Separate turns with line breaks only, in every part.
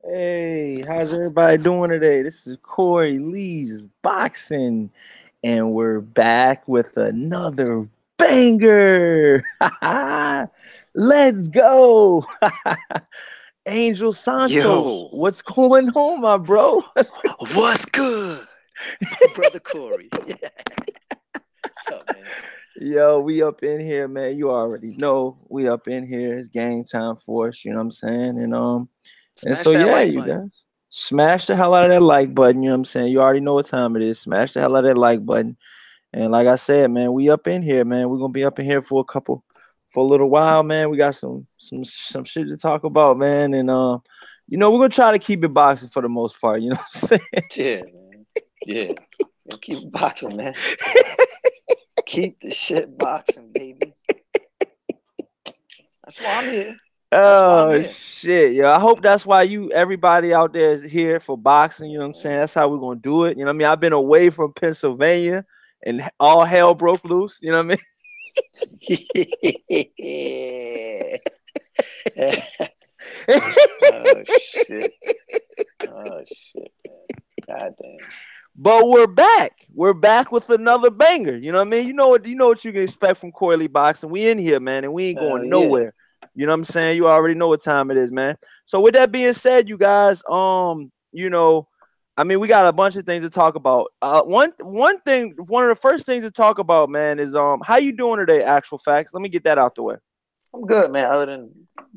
Hey, how's everybody doing today? This is Corey Lee's Boxing, and we're back with another banger. Let's go. Angel Santos,
Yo,
what's going on, my bro?
what's good, my brother Corey? Yeah, what's up, man?
Yo, we up in here, man. You already know we up in here. It's game time for us, you know what I'm saying? And
Smash
so
that
yeah,
like
you
button.
guys smash the hell out of that like button. You know what I'm saying? You already know what time it is. Smash the hell out of that like button. And like I said, man, we up in here, man. We're gonna be up in here for a little while, man. We got some shit to talk about, man. We're gonna try to keep it boxing for the most part. You know what I'm
Yeah, man. Yeah, yo, keep boxing, man. Keep the shit boxing, baby. That's why I'm here. That's why I'm
Oh
here.
shit, yo. I hope that's why everybody out there is here for boxing, you know what I'm saying? That's how we're gonna do it. You know what I mean? I've been away from Pennsylvania and all hell broke loose, you know what I mean?
Oh shit. Oh shit, man. God damn.
But we're back. We're back with another banger. You know what I mean? You know what you can expect from Corley Boxing. We in here, man, and we ain't
Hell
going
yeah.
nowhere. You know what I'm saying? You already know what time it is, man. So with that being said, you guys, I mean, we got a bunch of things to talk about. One of the first things to talk about, man, is how you doing today, actual facts. Let me get that out the way.
I'm good, man. Other than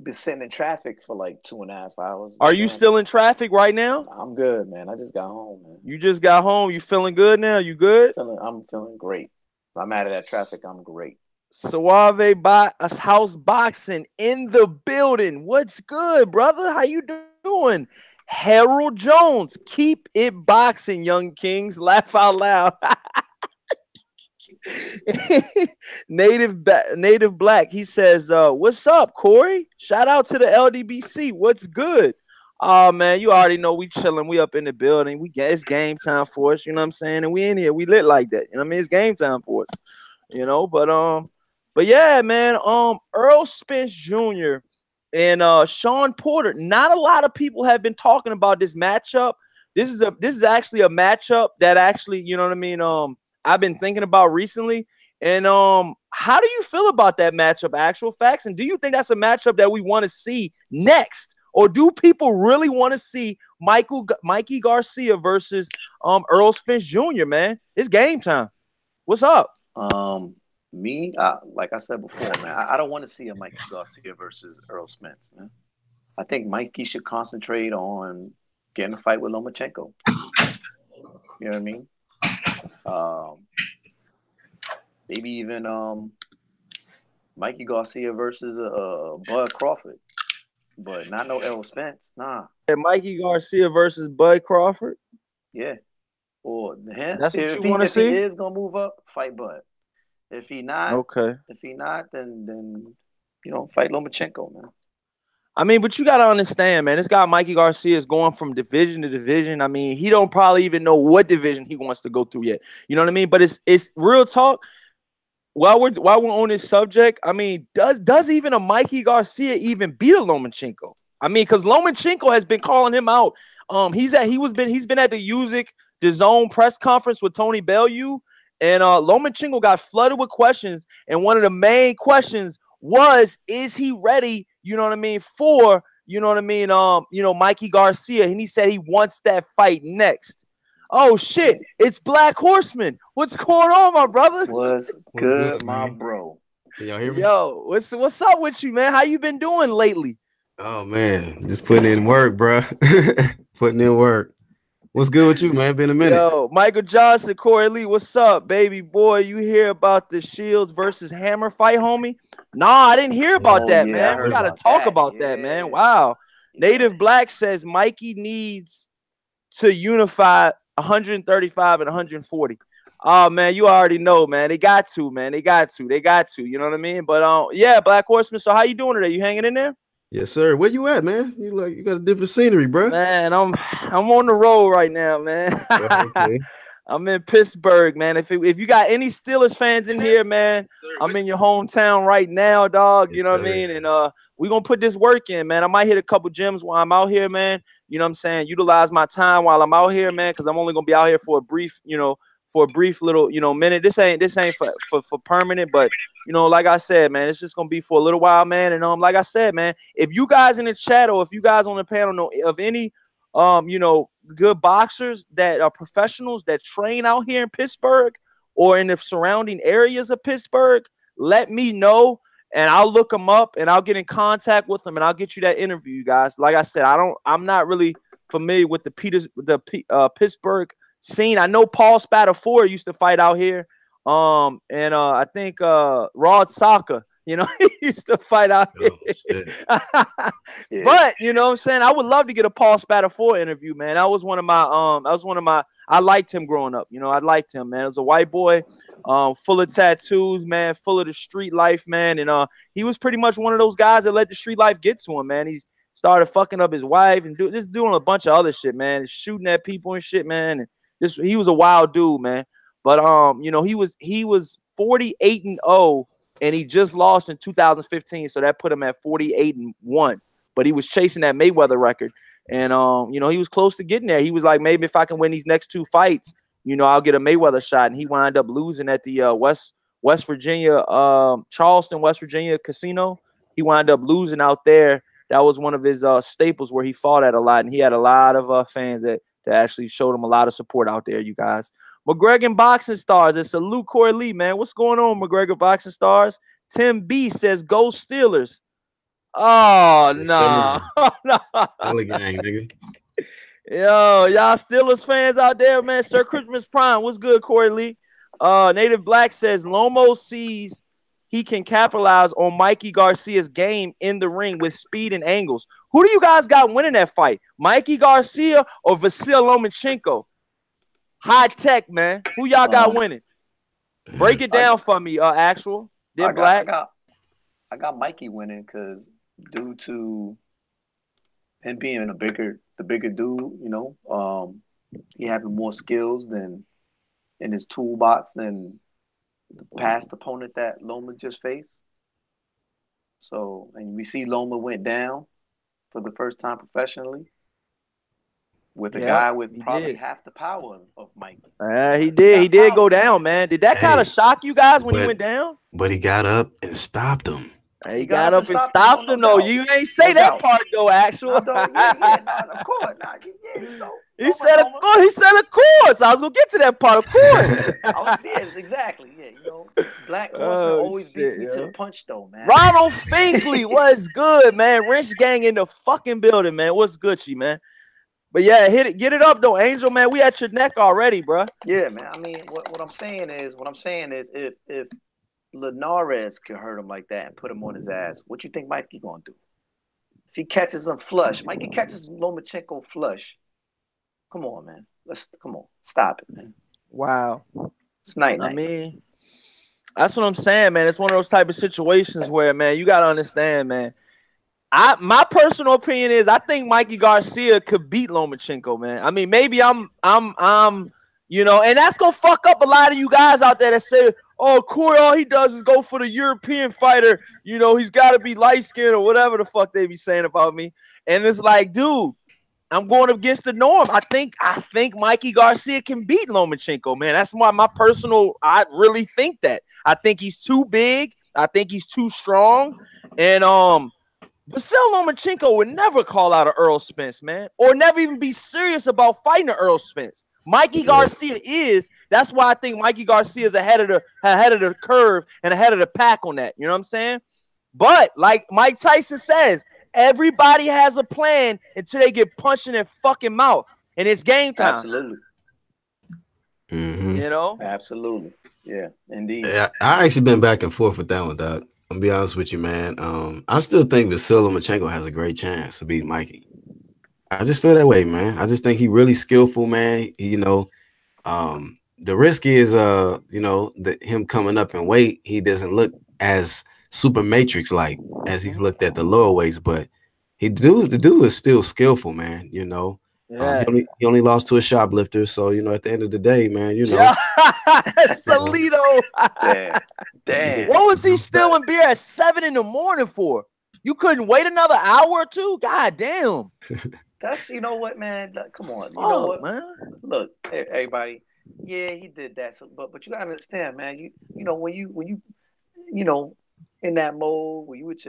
been sitting in traffic for like 2.5 hours,
Are
but
you still in traffic right now?
I'm good, man. I just got home, man.
You just got home. You feeling good now? You good?
I'm feeling great. If I'm out of that traffic, I'm great.
Suave House Boxing in the building. What's good, brother? How you doing? Harold Jones, keep it boxing, young kings. Laugh out loud. Native Black. He says, "What's up, Corey? Shout out to the LDBC. What's good?" Oh man, you already know we chilling. We up in the building. It's game time for us. You know what I'm saying? And we in here. We lit like that. You know what I mean? It's game time for us. But yeah, man. Errol Spence Jr. and Shawn Porter. Not a lot of people have been talking about this matchup. This is actually a matchup that actually, you know what I mean. I've been thinking about recently. And how do you feel about that matchup? Actual facts, and do you think that's a matchup that we want to see next, or do people really want to see Mikey Garcia versus Errol Spence Jr.? Man, it's game time. What's up?
Um, like I said before, man, I don't want to see a Mikey Garcia versus Errol Spence, man. I think Mikey should concentrate on getting a fight with Lomachenko. You know what I mean? Um, maybe even Mikey Garcia versus Bud Crawford, but not no Errol Spence. Nah,
Mikey Garcia versus Bud Crawford.
yeah. Or him
That's what
if
you
he
want to
if he
see?
is gonna move up, fight Bud. If he not,
Okay.
if he not, then fight Lomachenko, man.
I mean, but you got to understand, man. This guy Mikey Garcia is going from division to division. I mean, he don't probably even know what division he wants to go through yet. You know what I mean? But it's real talk. While we're on this subject, I mean, does even a Mikey Garcia even beat a Lomachenko? I mean, because Lomachenko has been calling him out. He's been at the Zone press conference with Tony Bellew, and Lomachenko got flooded with questions, and one of the main questions was, is he ready? You know what I mean for Mikey Garcia, and he said he wants that fight next. Oh shit, it's Black Horseman. What's going on, my brother?
Was
What's
good,
good,
my
man?
bro.
Can y'all hear me?
Yo, what's up with you, man? How you been doing lately?
Oh man, just putting in work, bro. Putting in work. What's good with you, man? Been a minute.
Yo, Michael Johnson, Corey Lee, what's up, baby boy? You hear about the Shields versus Hammer fight, homie? Nah, I didn't hear about
Oh
that,
yeah, I
man. We
heard
Yeah.
gotta
about
talk
that.
about that, man.
Yeah,
Wow.
yeah.
Native Black says Mikey needs to unify 135 and 140. Oh man, you already know, man. They got to, man. They got to. They got to. You know what I mean? But yeah, Black Horseman. So how you doing today? You hanging in there?
Yes, sir. Where you at, man? You got a different scenery, bro.
Man, I'm on the road right now, man.
Oh, okay.
I'm in Pittsburgh, man. If you got any Steelers fans in here, man,
Sir,
I'm in your hometown right now, dog.
yes,
You know what I
sir.
mean? And we gonna put this work in, man. I might hit a couple gyms while I'm out here, man. You know what I'm saying? Utilize my time while I'm out here, man, because I'm only gonna be out here for a brief, little, minute. This ain't for permanent, but like I said, man, it's just gonna be for a little while, man. And like I said, man, if you guys in the chat or if you guys on the panel know of any good boxers that are professionals that train out here in Pittsburgh or in the surrounding areas of Pittsburgh, let me know and I'll look them up and I'll get in contact with them and I'll get you that interview, you guys. Like I said, I'm not really familiar with the Pittsburgh scene. I know Paul Spatafore used to fight out here. And I think Rod Saka, he used to fight out here. But you know what I'm saying? I would love to get a Paul Spatafore interview, man. That was one of my I liked him growing up. I liked him, man. He was a white boy, full of tattoos, man, full of the street life, man. And he was pretty much one of those guys that let the street life get to him, man. He's started fucking up his wife and just doing a bunch of other shit, man. Shooting at people and shit, man. And he was a wild dude, man. But he was 48-0 and he just lost in 2015, so that put him at 48-1. But he was chasing that Mayweather record. And he was close to getting there. He was like, maybe if I can win these next 2 fights, I'll get a Mayweather shot. And he wound up losing at the West Virginia, Charleston, West Virginia casino. He wound up losing out there. That was one of his staples where he fought at a lot, and he had a lot of fans that actually showed him a lot of support out there, you guys. McGregor Boxing Stars. It's salute Corey Lee, man. What's going on, McGregor Boxing Stars? Tim B says, go Steelers. Oh, no.
Gang, nigga.
Yo, y'all Steelers fans out there, man. Sir Christmas Prime. What's good, Corey Lee? Native Black says, Lomo sees he can capitalize on Mikey Garcia's game in the ring with speed and angles. Who do you guys got winning that fight? Mikey Garcia or Vasil Lomachenko? High tech, man. Who y'all got winning? Break it down for me, Actual. Black.
I got Mikey winning because due to him being the bigger dude, he having more skills than in his toolbox than the past opponent that Loma just faced. So, and we see Loma went down for the first time professionally with a guy with probably half the power of Mike.
He did. He did go down, man. Did that kind of shock you guys when he went down?
But he got up and stopped him.
He got up and stopped him. No, you ain't say that part though, Actual.
Of course.
He said, of course. I was gonna get to that part, of course.
Yes, exactly. Yeah, Black Horseman always beats me to the punch, though, man.
Ronald Finkley, what's good, man? Wrench Gang in the fucking building, man. What's Gucci, man? But yeah, get it up though, Angel, man. We at your neck already, bro.
Yeah, man. I mean, what I'm saying is, if Linares can hurt him like that and put him on his ass, what you think Mikey gonna do? If he catches him flush, Mikey catches Lomachenko flush. Come on, man. Stop it, man.
Wow.
It's night.
I mean, that's what I'm saying, man. It's one of those type of situations where, man, you gotta understand, man. My personal opinion is I think Mikey Garcia could beat Lomachenko, man. I mean, maybe I'm and that's gonna fuck up a lot of you guys out there that say, oh, Corey, all he does is go for the European fighter. He's got to be light skinned or whatever the fuck they be saying about me. And it's like, dude, I'm going against the norm. I think Mikey Garcia can beat Lomachenko, man. That's why I really think that. I think he's too big. I think he's too strong. And Vasil Lomachenko would never call out an Errol Spence, man, or never even be serious about fighting an Errol Spence. Mikey Garcia is. That's why I think Mikey Garcia is ahead of the curve and ahead of the pack on that. You know what I'm saying? But like Mike Tyson says, everybody has a plan until they get punched in their fucking mouth, and it's game time.
Absolutely.
Mm-hmm.
Absolutely. Yeah, indeed.
Yeah, I actually been back and forth with that one, Doc. I'll be honest with you, man. I still think Vasil Lomachenko has a great chance to beat Mikey. I just feel that way, man. I just think he's really skillful, man. The risk is, him coming up in weight, he doesn't look as super matrix like as he's looked at the lower weights, but the dude is still skillful, man.
Yeah.
He only lost to a shoplifter, so at the end of the day, man,
Salito.
Damn.
What was he stealing beer at 7 a.m. for? You couldn't wait another hour or two? God damn.
That's, you know what, man? Come on. You know
Fuck,
what?
man.
Look, everybody. Yeah, he did that. So, but you gotta understand, man. You know when you know in that mode where you with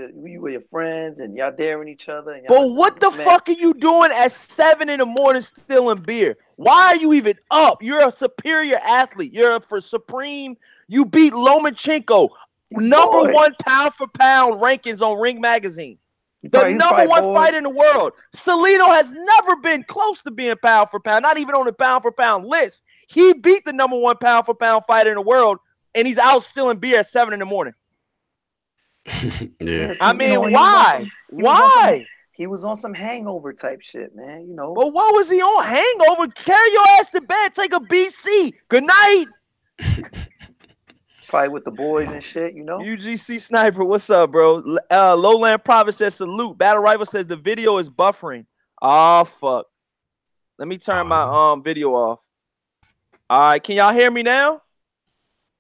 your friends and y'all daring each other and y'all
But
listen,
what the
man.
fuck are you doing at 7 in the morning stealing beer? Why are you even up? You're a superior athlete. You're for supreme. You beat Lomachenko, number
Boy,
1 pound for pound rankings on Ring Magazine. The
he's
number
probably
1
bored.
fighter in the world. Salito has never been close to being pound for pound, not even on the pound for pound list. He beat the number 1 pound for pound fighter in the world, and he's out stealing beer at 7 in the morning.
Yeah.
I mean, why? Why?
He was on some hangover type shit, man. You know.
But what was he on? Hangover? Carry your ass to bed. Take a BC. Good night.
Probably with the boys and shit, you know.
UGC Sniper, what's up, bro? Lowland Prophet says salute. Battle Rival says the video is buffering. Oh fuck. Let me turn my video off. All right, can y'all hear me now?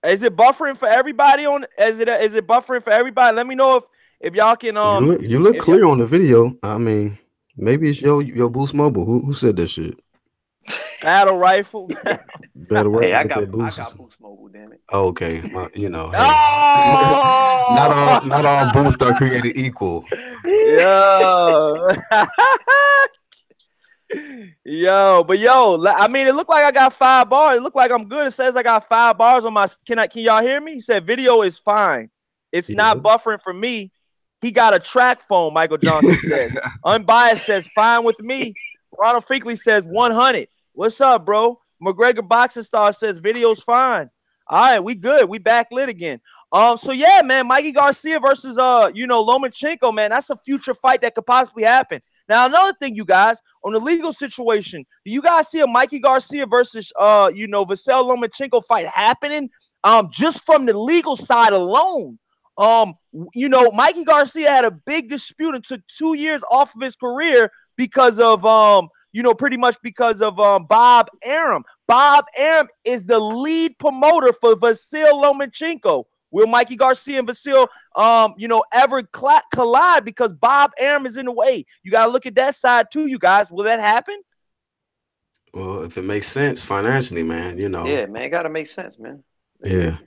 Is it buffering for everybody on? Is it buffering for everybody? Let me know if y'all can
You look clear on the video. I mean, maybe it's your Boost Mobile. Who said that shit?
Battle Rifle.
Battle Rifle.
Hey, I got Boost Mobile, damn it.
Oh, okay, you know. Hey.
Oh!
not all boosts are created equal.
Yo. I mean, it looked like I got 5 bars. It looked like I'm good. It says I got 5 bars on my. Can y'all hear me? He said video is fine. It's not buffering for me. He got a track phone. Michael Johnson says. Unbiased says fine with me. Ronald Finkley says 100. What's up, bro? McGregor Boxing Star says video's fine. All right, we good. We back lit again. So yeah, man, Mikey Garcia versus Lomachenko, man, that's a future fight that could possibly happen. Now, another thing, you guys, on the legal situation, do you guys see a Mikey Garcia versus Vasyl Lomachenko fight happening? Just from the legal side alone. Mikey Garcia had a big dispute and took 2 years off of his career because of pretty much because of Bob Arum. Bob Arum is the lead promoter for Vasyl Lomachenko. Will Mikey Garcia and Vasyl, ever collide because Bob Arum is in the way? You got to look at that side too, you guys. Will that happen?
Well, if it makes sense financially, man,
Yeah, man, it got to make sense, man.
Yeah.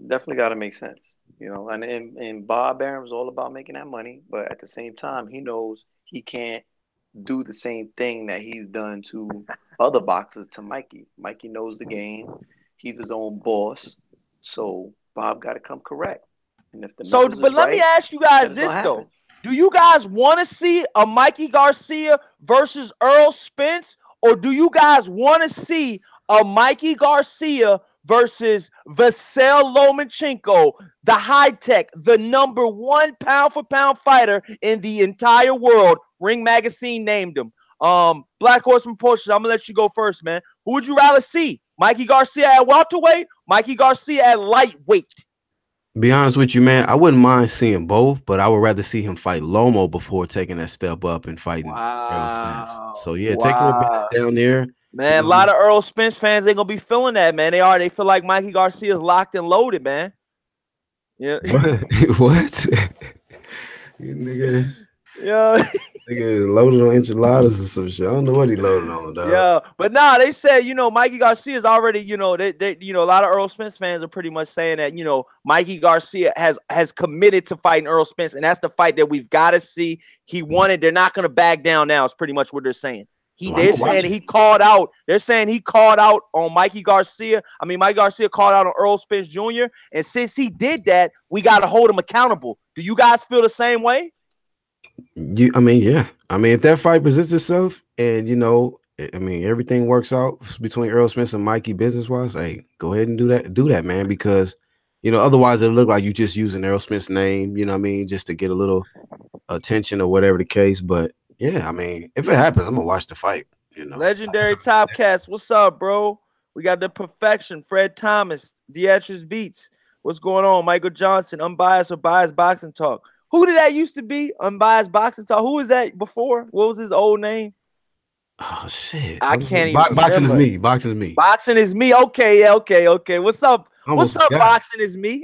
Definitely got to make sense, and Bob Arum's all about making that money, but at the same time, he knows he can't do the same thing that he's done to other boxers to Mikey. Mikey knows the game. He's his own boss. So Bob got to come correct. And if the
let me ask you guys this though. Do you guys want to see a Mikey Garcia versus Errol Spence, or do you guys want to see a Mikey Garcia versus Vasyl Lomachenko, the high-tech, the number 1 pound-for-pound fighter in the entire world? Ring Magazine named him. Black Horseman Porsche, I'm going to let you go first, man. Who would you rather see? Mikey Garcia at welterweight? Mikey Garcia at lightweight?
Be honest with you, man, I wouldn't mind seeing both, but I would rather see him fight Lomo before taking that step up and fighting Errol Spence. So, yeah, taking a bit down there.
Man, a lot of Errol Spence fans ain't going to be feeling that, man. They feel like Mikey Garcia is locked and loaded, man. Yeah.
What? You nigga.
Yeah.
Nigga loaded on enchiladas or some shit. I don't know what he loaded on, dog.
Yeah, but they said, Mikey Garcia is already, a lot of Errol Spence fans are pretty much saying that, Mikey Garcia has committed to fighting Errol Spence, and that's the fight that we've got to see. He wanted. They're not going to back down now. It's pretty much what they're saying. They're saying he called out. They're saying he called out on Mikey Garcia. I mean, Mikey Garcia called out on Errol Spence Jr. And since he did that, we got to hold him accountable. Do you guys feel the same way?
Yeah. I mean, if that fight presents itself and, everything works out between Errol Spence and Mikey business-wise, hey, go ahead and do that, man, because, otherwise it'll look like you just using Errol Spence's name, just to get a little attention or whatever the case. But, yeah, I mean, if it happens, I'm going to watch the fight,
Legendary Top Cats, what's up, bro? We got the perfection, Fred Thomas, Deatrice Beats. What's going on? Michael Johnson, Unbiased or Biased Boxing Talk. Who did that used to be? Unbiased Boxing Talk. Who was that before? What was his old name?
Oh shit!
I can't even.
Boxing is me. Boxing is me.
Boxing is me. Okay, yeah, okay. What's up? What's up?
Yeah.
Boxing is me.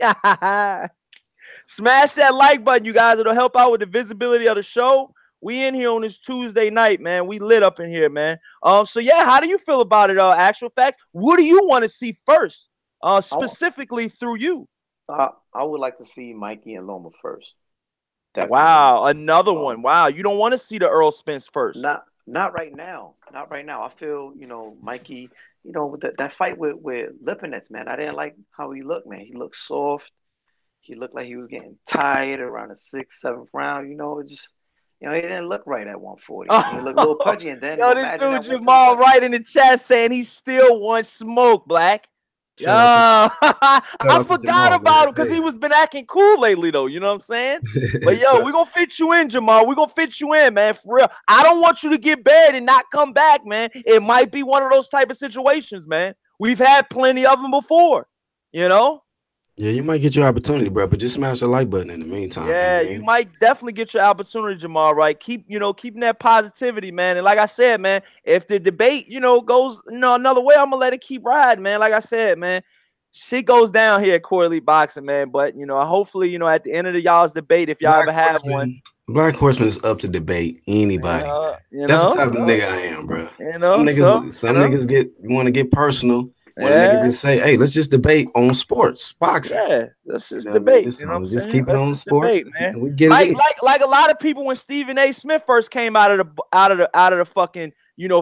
Smash that like button, you guys. It'll help out with the visibility of the show. We in here on this Tuesday night, man. We lit up in here, man. So yeah, how do you feel about it? Actual facts. What do you want to see first? Specifically through you.
I would like to see Mikey and Loma first. Definitely.
Wow, another one. Wow, you don't want to see the Errol Spence first.
Not right now. Not right now. I feel, Mikey, with that fight with Lipinets, man. I didn't like how he looked, man. He looked soft. He looked like he was getting tired around the 6th, 7th round. It just, he didn't look right at 140. He looked a little pudgy, and then
yo, this dude Jamal right in the chat saying he still wants smoke, Black. Yo, I forgot about him because he was been acting cool lately, though. You know what I'm saying? But yo, we gonna fit you in, Jamal. We gonna fit you in, man. For real. I don't want you to get buried and not come back, man. It might be one of those type of situations, man. We've had plenty of them before, you know.
Yeah, you might get your opportunity, bro, but just smash the like button in the meantime.
Yeah, man. You might definitely get your opportunity, Jamal, right? Keeping that positivity, man. And like I said, man, if the debate, goes, another way, I'm gonna let it keep riding, man. Like I said, man, shit goes down here at Core Elite Boxing, man. But, hopefully, at the end of the y'all's debate, if y'all ever have one.
Black Horseman is up to debate anybody. That's the type of nigga I am, bro. Some niggas want to get personal. When a nigga just say, hey, let's just debate on sports, boxing.
Yeah, let's just debate. You know what I'm saying?
Just keep it on sports,
debate, man. We get like a lot of people when Stephen A. Smith first came out of the fucking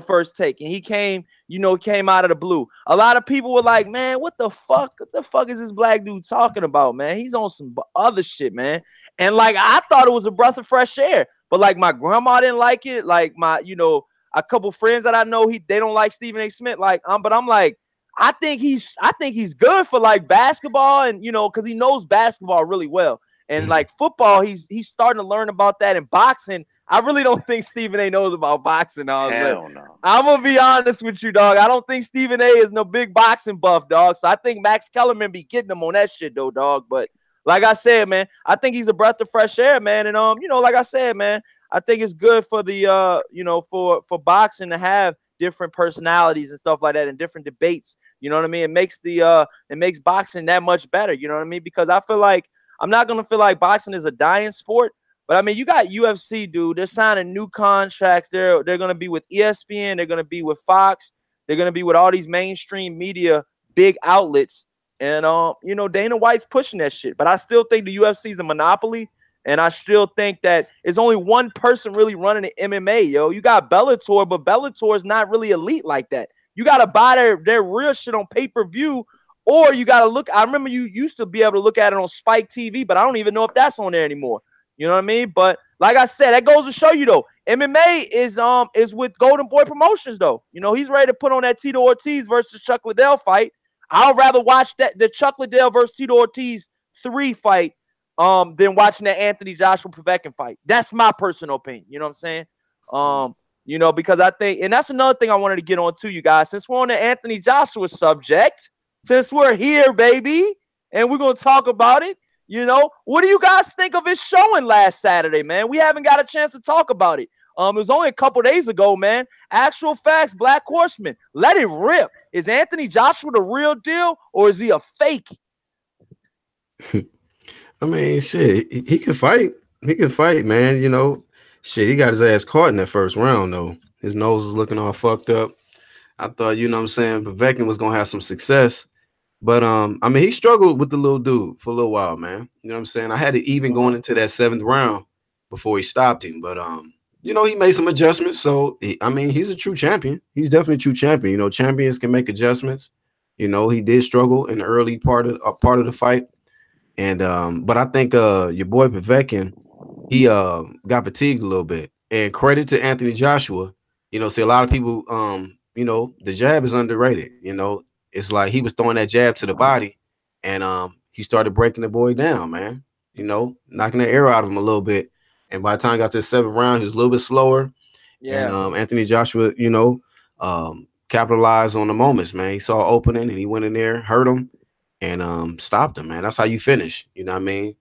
first take, and he came out of the blue. A lot of people were like, man, what the fuck is this black dude talking about, man? He's on some other shit, man. And like I thought it was a breath of fresh air, but like my grandma didn't like it. Like my a couple friends that I know they don't like Stephen A. Smith. But I'm like. I think he's good for like basketball and because he knows basketball really well. And like football, he's starting to learn about that. And boxing, I really don't think Stephen A. knows about boxing, dog.
Hell no.
I'm gonna be honest with you, dog. I don't think Stephen A. is no big boxing buff, dog. So I think Max Kellerman be getting him on that shit though, dog. But like I said, man, I think he's a breath of fresh air, man. And like I said, man, I think it's good for the for boxing to have different personalities and stuff like that and different debates. You know what I mean? It makes boxing that much better. You know what I mean? Because I feel like I'm not gonna feel like boxing is a dying sport. But I mean, you got UFC, dude. They're signing new contracts. They're gonna be with ESPN. They're gonna be with Fox. They're gonna be with all these mainstream media, big outlets. And Dana White's pushing that shit. But I still think the UFC is a monopoly. And I still think that it's only one person really running the MMA, yo. You got Bellator, but Bellator is not really elite like that. You got to buy their real shit on pay-per-view, or you got to look. I remember you used to be able to look at it on Spike TV, but I don't even know if that's on there anymore. You know what I mean? But like I said, that goes to show you, though, MMA is with Golden Boy Promotions, though. He's ready to put on that Tito Ortiz versus Chuck Liddell fight. I'd rather watch the Chuck Liddell versus Tito Ortiz 3 fight than watching that Anthony Joshua Povetkin fight. That's my personal opinion. You know what I'm saying? Because I think, and that's another thing I wanted to get on to you guys. Since we're on the Anthony Joshua subject, since we're here, baby, and we're going to talk about it, what do you guys think of his showing last Saturday, man? We haven't got a chance to talk about it. It was only a couple days ago, man. Actual facts, Black Horseman, let it rip. Is Anthony Joshua the real deal, or is he a fake?
I mean, shit, he can fight. He can fight, man. Shit, he got his ass caught in that first round, though. His nose was looking all fucked up. I thought, Povetkin was going to have some success. But, I mean, he struggled with the little dude for a little while, man. You know what I'm saying? I had it even going into that 7th round before he stopped him. But, he made some adjustments. So, he's a true champion. He's definitely a true champion. Champions can make adjustments. He did struggle in the early part of the fight. And but I think your boy Povetkin, he got fatigued a little bit. And credit to Anthony Joshua, see a lot of people the jab is underrated. It's like he was throwing that jab to the body, and he started breaking the boy down, man. Knocking the air out of him a little bit. And by the time he got to the 7th round, he was a little bit slower. Yeah. And Anthony Joshua, capitalized on the moments, man. He saw opening and he went in there, hurt him. And stopped him, man. That's how you finish. You know what I mean?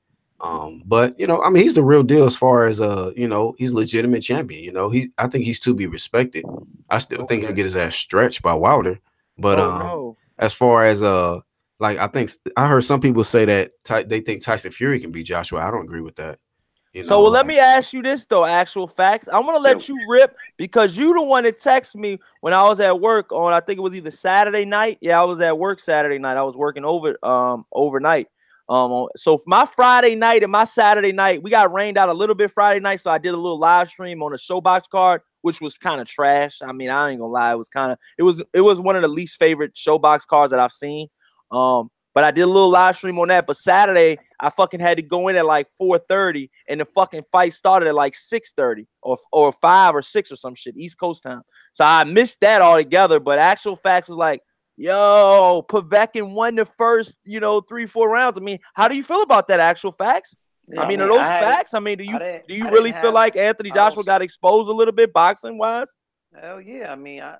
But he's the real deal as far as he's a legitimate champion. I think he's to be respected. I still think he'll get his ass stretched by Wilder. But as far as like I think I heard some people say that they think Tyson Fury can beat Joshua. I don't agree with that. You
So
know,
well, let me ask you this though, actual facts. I'm gonna let you rip because you the one that texted me when I was at work on I think it was either Saturday night. Yeah, I was at work Saturday night. I was working overnight. So my Friday night and my Saturday night, we got rained out a little bit Friday night, so I did a little live stream on the Showbox card, which was kind of trash. I mean, I ain't gonna lie, it was one of the least favorite Showbox cards that I've seen. But I did a little live stream on that. But Saturday, I fucking had to go in at like 4:30, and the fucking fight started at like 6:30 or 5 or 6 or some shit, East Coast time. So I missed that altogether. But actual facts was like, yo, Povetkin won the first, 3-4 rounds. I mean, how do you feel about that? Actual facts?
Yeah,
I mean, are those facts? I mean, do you really feel like Anthony Joshua got exposed a little bit boxing wise?
Hell yeah. I mean, I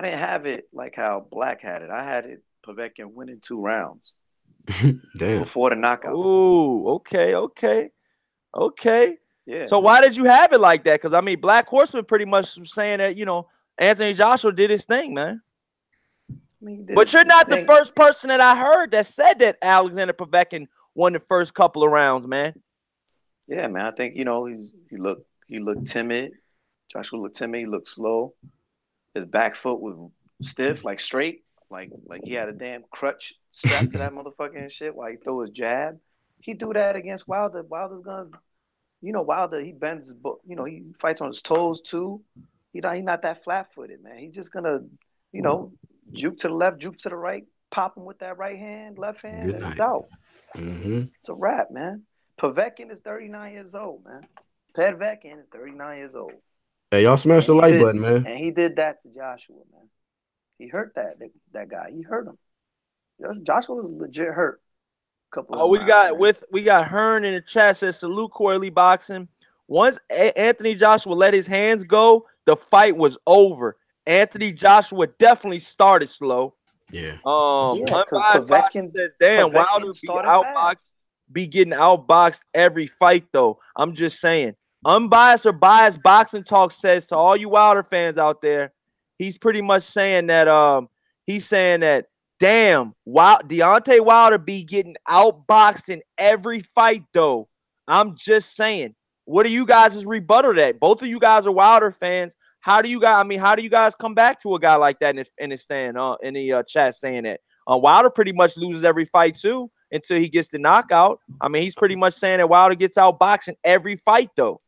didn't have it like how Black had it. I had it Povetkin winning 2 rounds.
Damn.
Before the knockout.
Ooh, okay.
Yeah.
So why did you have it like that? Because I mean, Black Horseman pretty much was saying that Anthony Joshua did his thing, man. But you're not the first person that I heard that said that Alexander Povetkin won the first couple of rounds, man.
Yeah, man. I think he looked timid. Joshua looked timid. He looked slow. His back foot was stiff, like straight, like he had a damn crutch strapped to that motherfucking shit while he threw his jab. He do that against Wilder. Wilder's gonna, Wilder. He bends his, he fights on his toes too. He not that flat footed, man. He's just gonna, juke to the left, juke to the right, pop him with that right hand, left hand, and it's out.
Mm-hmm.
It's a wrap, man. Povetkin is 39 years old, man. Povetkin is 39 years old.
Hey, y'all smash the like button, man.
And he did that to Joshua, man. He hurt that guy. He hurt him. Joshua was legit hurt.
We got Hearn in the chat says salute Corley Boxing. Once Anthony Joshua let his hands go, the fight was over. Anthony Joshua definitely started slow.
Yeah.
Unbiased Boxing says, damn, Wilder be getting outboxed every fight though. I'm just saying. Unbiased or biased boxing talk says to all you Wilder fans out there, he's pretty much saying that damn, Deontay Wilder be getting outboxed in every fight though. I'm just saying. What are you guys' rebuttal to that? Both of you guys are Wilder fans. How do you guys come back to a guy like that in the stand in the chat saying that? Wilder pretty much loses every fight too until he gets the knockout. I mean, he's pretty much saying that Wilder gets outboxed in every fight though.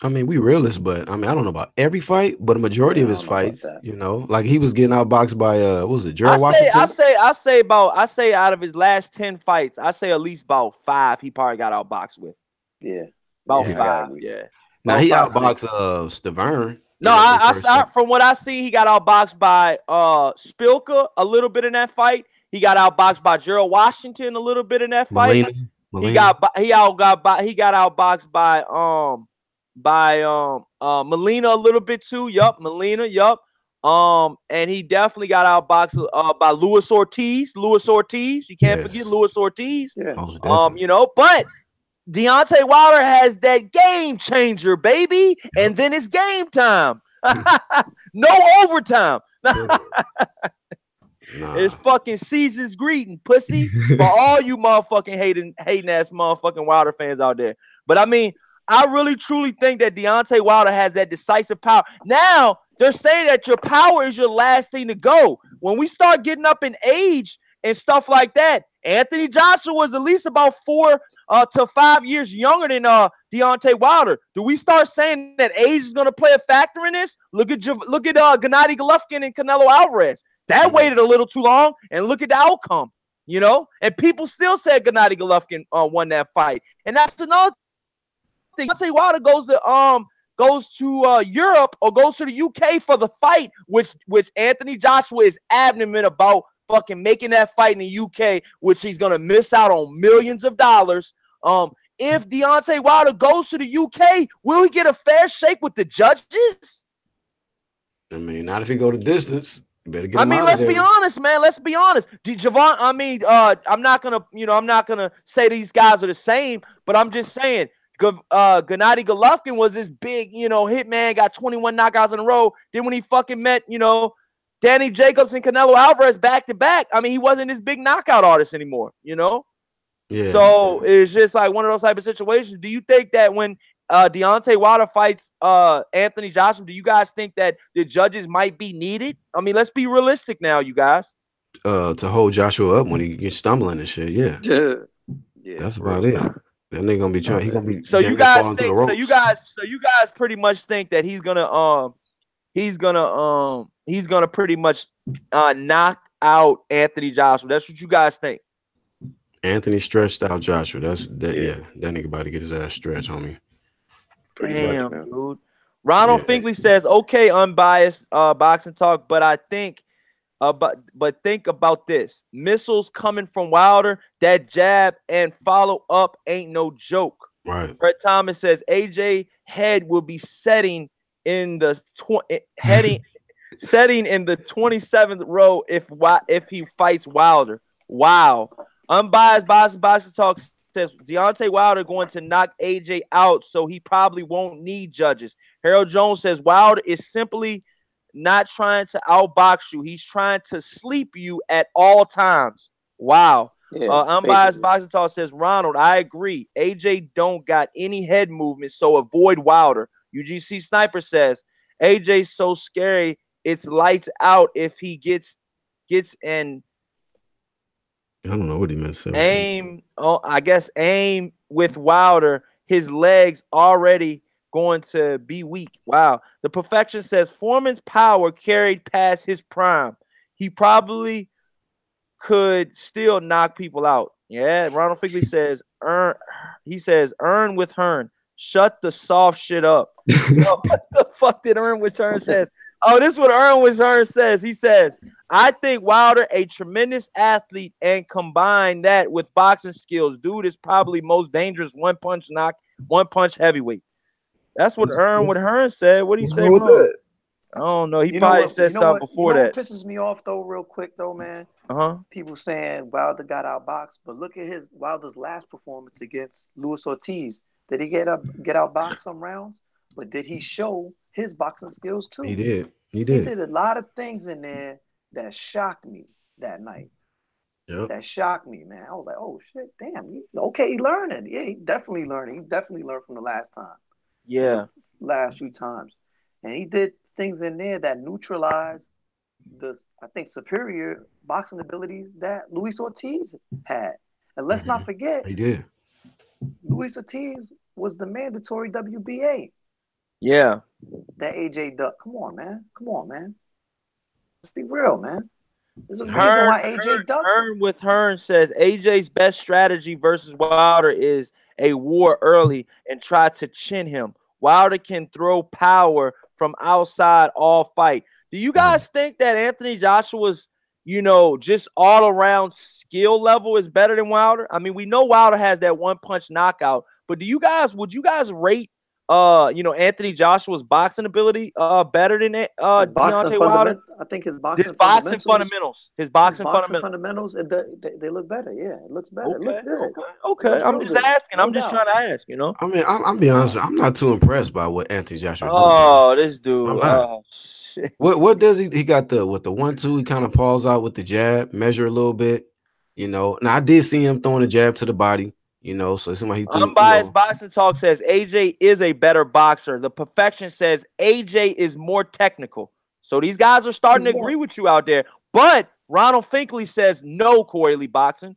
I mean, we realists, but I mean, I don't know about every fight, but a majority of his fights, like he was getting outboxed by what was it, Gerald Washington?
I say out of his last 10 fights, I say at least about 5 he probably got outboxed with.
Yeah.
About 5, yeah.
Now he outboxed Stavern.
No, from what I see, he got outboxed by Spilka a little bit in that fight. He got outboxed by Gerald Washington a little bit in that fight.
Molina.
He got outboxed by Molina a little bit too. Yup, Molina. Yup. And he definitely got outboxed by Luis Ortiz. You can't forget Luis Ortiz.
Yeah.
But Deontay Wilder has that game changer, baby, and then it's game time. No overtime. It's fucking Caesar's greeting, pussy, for all you motherfucking hating ass motherfucking Wilder fans out there. But I mean, I really truly think that Deontay Wilder has that decisive power. Now they're saying that your power is your last thing to go. When we start getting up in age and stuff like that, Anthony Joshua was at least about 4 to 5 years younger than Deontay Wilder. Do we start saying that age is going to play a factor in this? Look at Gennady Golovkin and Canelo Alvarez. That waited a little too long, and look at the outcome. And people still said Gennady Golovkin won that fight, and that's another thing. Deontay Wilder goes to Europe or goes to the UK for the fight, which Anthony Joshua is adamant about. Fucking making that fight in the UK, which he's gonna miss out on millions of dollars. If Deontay Wilder goes to the UK, will he get a fair shake with the judges?
I mean, not if he go the distance. You better get.
Let's be honest, man. Let's be honest. Javon, I'm not gonna say these guys are the same, but I'm just saying. Gennady Golovkin was this big, hitman, got 21 knockouts in a row. Then when he fucking met, Danny Jacobs and Canelo Alvarez back to back. I mean, he wasn't this big knockout artist anymore, you know?
Yeah.
So it's just like one of those type of situations. Do you think that when Deontay Wilder fights Anthony Joshua, do you guys think that the judges might be needed? I mean, let's be realistic now, you guys.
To hold Joshua up when he gets stumbling and shit. Yeah.
Yeah,
That's about it. That nigga gonna be trying. He gonna be.
So you guys think? So you guys pretty much think that he's gonna pretty much knock out Anthony Joshua. That's what you guys think.
Anthony stretched out Joshua. That's that. Yeah, that nigga about to get his ass stretched, homie.
Damn, dude. Ronald Finkley says, "Okay, unbiased boxing talk, but I think, but think about this: missiles coming from Wilder, that jab and follow up ain't no joke."
Right.
Brett Thomas says, "AJ head will be setting in the setting in the 27th row if he fights Wilder." Wow. Unbiased boxing talk says Deontay Wilder going to knock AJ out, so he probably won't need judges. Harold Jones says Wilder is simply not trying to outbox you. He's trying to sleep you at all times. Wow.
Yeah,
Unbiased boxing talk says Ronald, I agree. AJ don't got any head movement, so avoid Wilder. UGC Sniper says AJ's so scary, it's lights out if he gets an
I don't know what he meant to say.
aim. Oh, I guess aim with Wilder. His legs already going to be weak. Wow. The Perfection says Foreman's power carried past his prime. He probably could still knock people out. Yeah. Ronald Figley says earn. He says earn with Hearn. Shut the soft shit up. Yo, what the fuck did Earn with Hearn says? Oh, this is what Earn with Hearn says. He says, I think Wilder a tremendous athlete, and combine that with boxing skills. Dude is probably most dangerous one punch heavyweight. That's what Earn with Hearn said. What do you say? I don't know. He probably said something before that.
What pisses me off though, real quick though, man. People saying Wilder got outboxed, but look at Wilder's last performance against Luis Ortiz. Did he get outboxed some rounds? But did he show his boxing skills too?
He did.
He did a lot of things in there that shocked me that night.
Yep.
That shocked me, man. I was like, oh shit, damn. He learning. Yeah, he definitely learning. He definitely learned from the last time.
Yeah.
Last few times. And he did things in there that neutralized I think, superior boxing abilities that Luis Ortiz had. And let's not forget,
he did.
Luis Ortiz was the mandatory WBA.
Yeah.
That AJ Duck. Come on, man. Let's be real, man. There's a reason why AJ Duck.
Hearn with Hearn says AJ's best strategy versus Wilder is a war early and try to chin him. Wilder can throw power from outside all fight. Do you guys think that Anthony Joshua's, just all around skill level is better than Wilder? I mean, we know Wilder has that one punch knockout, but would you guys rate Anthony Joshua's boxing ability better than Deontay Wilder?
I think his
boxing fundamentals. His boxing
fundamentals, they look better. Yeah, it looks better. It looks good.
Okay. I'm just asking. I'm just trying to ask,
I mean, I'm be honest, I'm not too impressed by what Anthony Joshua does.
Oh, this dude. Oh, shit.
What does he got with the 1-2, he kind of pulls out with the jab, measure a little bit, Now I did see him throwing a jab to the body. So somebody
Unbiased boxing talk says AJ is a better boxer. The Perfection says AJ is more technical. So these guys are starting to agree with you out there. But Ronald Finkley says no, Corey Lee boxing.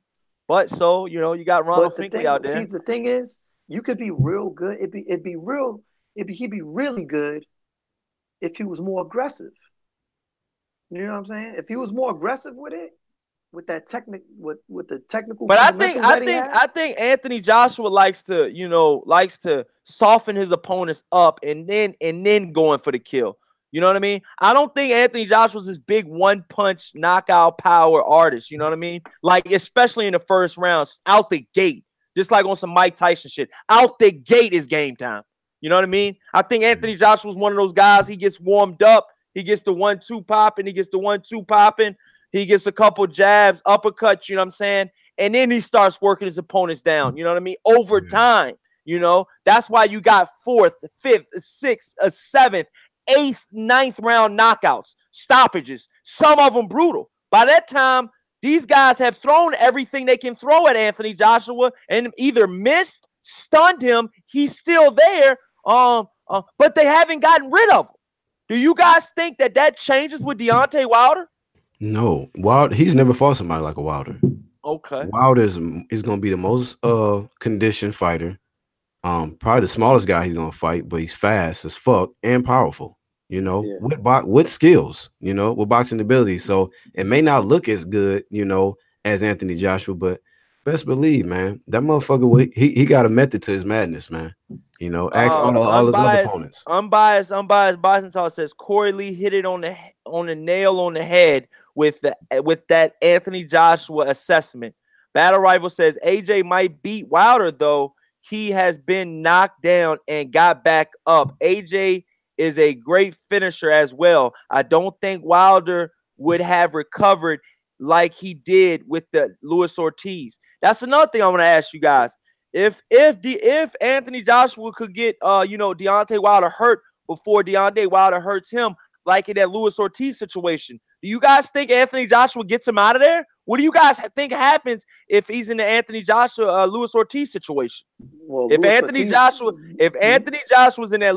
But so you got Ronald Finkley out there.
See, the thing is, you could be real good. He'd be really good if he was more aggressive. You know what I'm saying? If he was more aggressive with it. With that with the technical,
but I think Anthony Joshua likes to soften his opponents up and then going for the kill. You know what I mean? I don't think Anthony Joshua's this big one punch knockout power artist. You know what I mean? Like especially in the first round, out the gate, just like on some Mike Tyson shit. Out the gate is game time. You know what I mean? I think Anthony Joshua's one of those guys. He gets warmed up. He gets the 1-2 popping. He gets a couple jabs, uppercuts, you know what I'm saying? And then he starts working his opponents down, you know what I mean? Over time, that's why you got 4th, 5th, 6th, 7th, 8th, 9th round knockouts, stoppages, some of them brutal. By that time, these guys have thrown everything they can throw at Anthony Joshua and either missed, stunned him. He's still there, but they haven't gotten rid of him. Do you guys think that changes with Deontay Wilder?
No, he's never fought somebody like a Wilder.
Okay.
Wilder is going to be the most conditioned fighter. Probably the smallest guy he's going to fight, but he's fast as fuck and powerful. With skills, with boxing ability. So it may not look as good, as Anthony Joshua, but best believe, man, that motherfucker, he got a method to his madness, man. Ask all his other opponents.
Unbiased boxing talk says Corey Lee hit it on the nail on the head with that Anthony Joshua assessment. Battle Rival says AJ might beat Wilder, though he has been knocked down and got back up. AJ is a great finisher as well. I don't think Wilder would have recovered like he did with the Luis Ortiz. That's another thing I want to ask you guys. If Anthony Joshua could get Deontay Wilder hurt before Deontay Wilder hurts him, like in that Luis Ortiz situation, do you guys think Anthony Joshua gets him out of there? What do you guys think happens if he's in the Anthony Joshua Luis Ortiz situation?
Well,
if Anthony Joshua's in that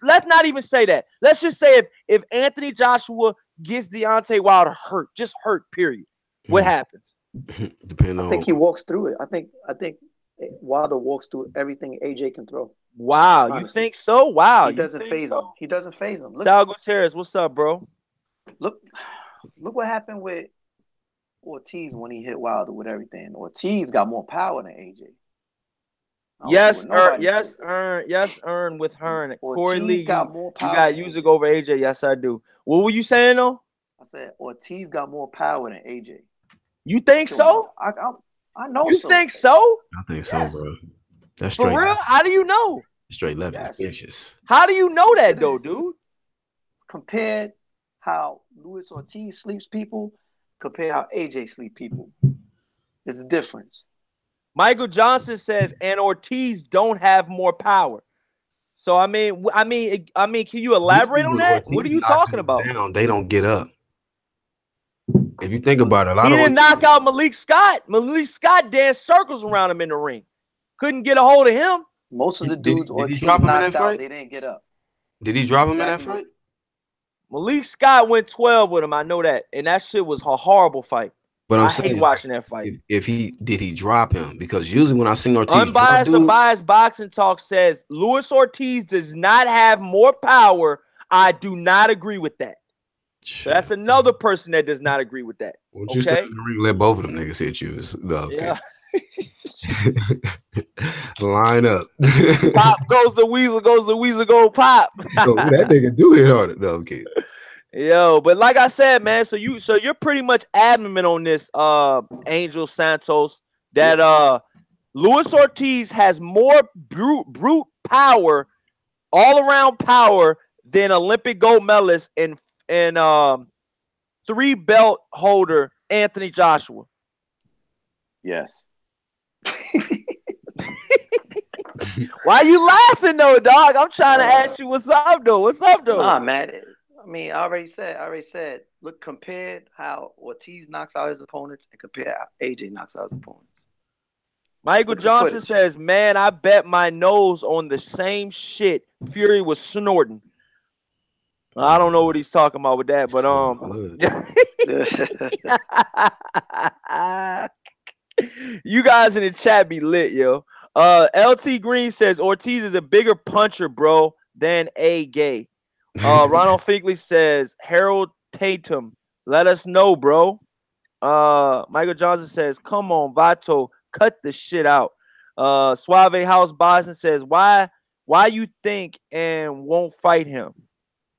let's not even say that. Let's just say if Anthony Joshua gets Deontay Wilder hurt, just hurt, period. What happens?
I think he walks through it. I think Wilder walks through everything AJ can throw.
Wow, honestly. You think so? Wow,
he doesn't phase him. He doesn't phase him.
Sal Gutierrez, what's up, bro?
Look what happened with Ortiz when he hit Wilder with everything. Ortiz got more power than AJ.
Earn with Hearn. Corey
Lee
got more power. You got Usyk over AJ. Yes, I do. What were you saying though?
I said Ortiz got more power than AJ.
You think so?
I know.
You think so?
I think so, bro. That's straight.
For real? How do you know?
Straight left vicious.
How do you know that though, dude?
Compared how Luis Ortiz sleeps people, compare how AJ sleep people. There's a difference.
Michael Johnson says, and Ortiz don't have more power. So I mean, can you elaborate on that? What are you talking about?
They don't get up. If you think about it,
he didn't knock out Malik Scott. Malik Scott danced circles around him in the ring. Couldn't get a hold of him.
Most of the dudes Ortiz knocked out, they didn't get up.
Did he drop him in that fight?
Malik Scott went 12 with him. I know that, and that shit was a horrible fight.
But I
hate watching that fight.
If he drop him, because usually when I seen Ortiz,
unbiased boxing talk says Luis Ortiz does not have more power. I do not agree with that. So that's another person that does not agree with that.
Once you start in the ring, let both of them niggas hit you.
Yeah.
Line up.
Pop goes the weasel, go pop.
So that nigga do hit harder. No, okay.
Yo, but like I said, man, so you're pretty much adamant on this, Angel Santos, that Luis Ortiz has more brute power, all around power than Olympic gold medalist and 3-belt holder Anthony Joshua.
Yes.
Why you laughing though, dog? I'm trying to ask you what's up though.
Nah, man. I mean, I already said. Look, compared how Ortiz knocks out his opponents and compare how AJ knocks out his opponents.
Michael Johnson says, "Man, I bet my nose on the same shit Fury was snorting." I don't know what he's talking about with that, but you guys in the chat be lit, yo. LT Green says Ortiz is a bigger puncher, bro, than a gay. Ronald Finkley says Harold Tatum, let us know, bro. Michael Johnson says, come on, Vato, cut the shit out. Suave House Boston says, why you think and won't fight him?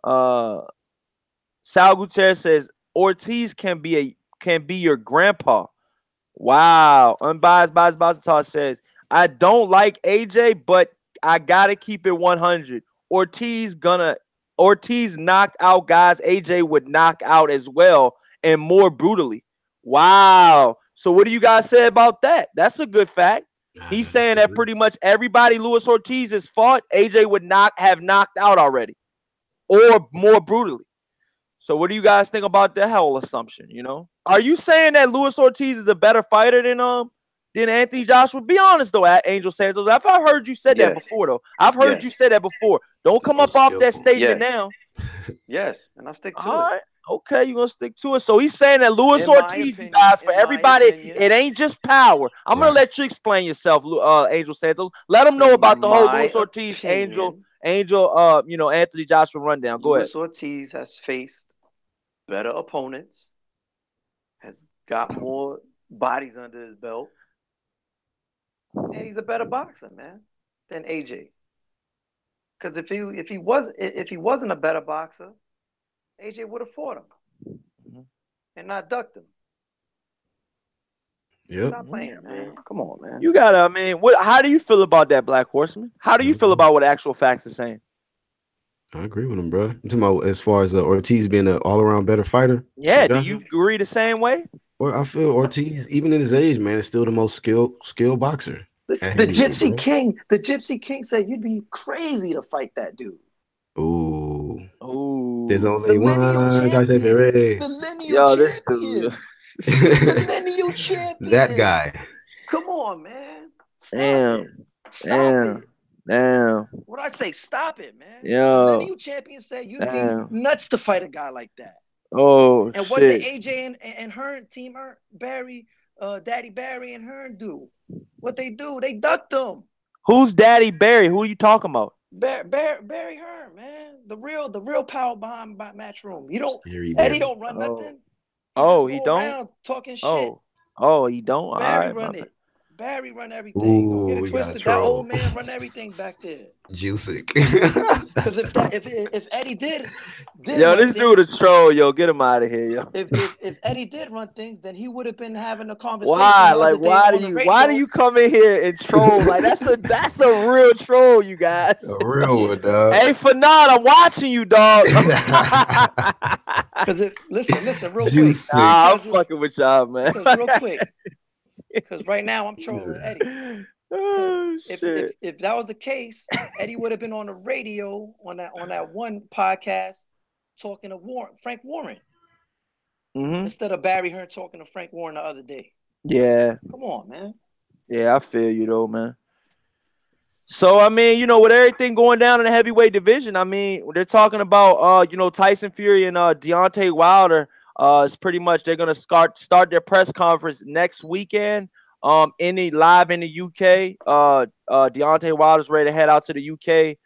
Sal Gutierrez says Ortiz can be your grandpa. Wow. Unbiased Boston Talk says, I don't like AJ, but I gotta keep it 100. Ortiz knocked out guys AJ would knock out as well and more brutally. Wow. So what do you guys say about that? That's a good fact. He's saying that pretty much everybody Luis Ortiz has fought, AJ would have knocked out already. or more brutally. So what do you guys think about that whole assumption? You know, are you saying that Luis Ortiz is a better fighter than Anthony Joshua? Be honest though, at Angel Santos. I've heard you said that
Yes.
before though. I've heard you
Yes.
say that before. Don't
The
come up
most
off that
skillful.
statement
Yes.
now.
Yes. And I stick to
All
it.
right. Okay, you're gonna stick to it. So he's saying that Luis
In my
Ortiz, you
opinion,
guys, for
in my
everybody,
opinion,
it ain't just power. I'm gonna
Right.
let you explain yourself, Angel Santos. Let them know
in
about the whole
my
Luis Ortiz,
opinion,
Anthony Joshua rundown. Go ahead.
Luis Ortiz has faced better opponents, has got more bodies under his belt, and he's a better boxer, man, than AJ. Because if he wasn't a better boxer, AJ would have fought him and not ducked him.
Yep.
Stop playing, man. Come on, man.
You gotta, I mean, how do you feel about that, Black Horseman? How do you feel about what actual facts are saying?
I agree with him, bro. You talking about as far as Ortiz being an all-around better fighter?
Yeah, do you agree the same way?
Or I feel Ortiz, even in his age, man, is still the most skilled boxer.
Listen,
at
the
heavyweight,
Gypsy
bro.
King, the Gypsy King said you'd be crazy to fight that dude.
Ooh.
Ooh.
There's
The
only one
lineal
Tyson
champion.
Fury.
The lineal
Yo, this
champion.
dude.
The lineal champion.
That guy.
Come on, man. Stop
Damn.
it. Stop it.
Damn.
What I say? Stop it, man. The
Yo.
lineal champion said you'd be nuts to fight a guy like that.
Oh,
and
shit.
what did AJ and Hearn, Team Barry, Daddy Barry and Hearn do? What they do? They ducked them.
Who's Daddy Barry? Who are you talking about?
Barry Hearn, man. The real power behind Matchroom. You don't
Scary
Eddie
Barry.
don't run nothing.
He
go
don't?
around talking shit.
He don't?
Barry
All right,
run it. Barry run everything. Don't
Ooh,
get it
we got a
twisted. That
troll.
old man run everything back there.
Juicic.
Because if Eddie did
yo,
run
this
things,
dude a troll. Yo, get him out of here, yo.
if Eddie did run things, then he would have been having a conversation.
Why?
The
Like,
other day
why
on
do
the
you
radio.
why do you come in here and troll? Like, that's a real troll, you guys.
A real one, dog.
Hey, Fanad, I'm watching you, dog.
Because listen, real quick.
Juicy.
Nah, I'm fucking with y'all, man.
Because real quick. Because right now I'm trolling Eddie.
Oh, shit.
If that was the case, Eddie would have been on the radio on that one podcast talking to Frank Warren instead of Barry Hearn talking to Frank Warren the other day.
Yeah.
Come on, man.
Yeah, I feel you though, man. So I mean, with everything going down in the heavyweight division, I mean, they're talking about Tyson Fury and Deontay Wilder. It's pretty much they're gonna start their press conference next weekend. Live in the UK. Deontay Wilder's ready to head out to the UK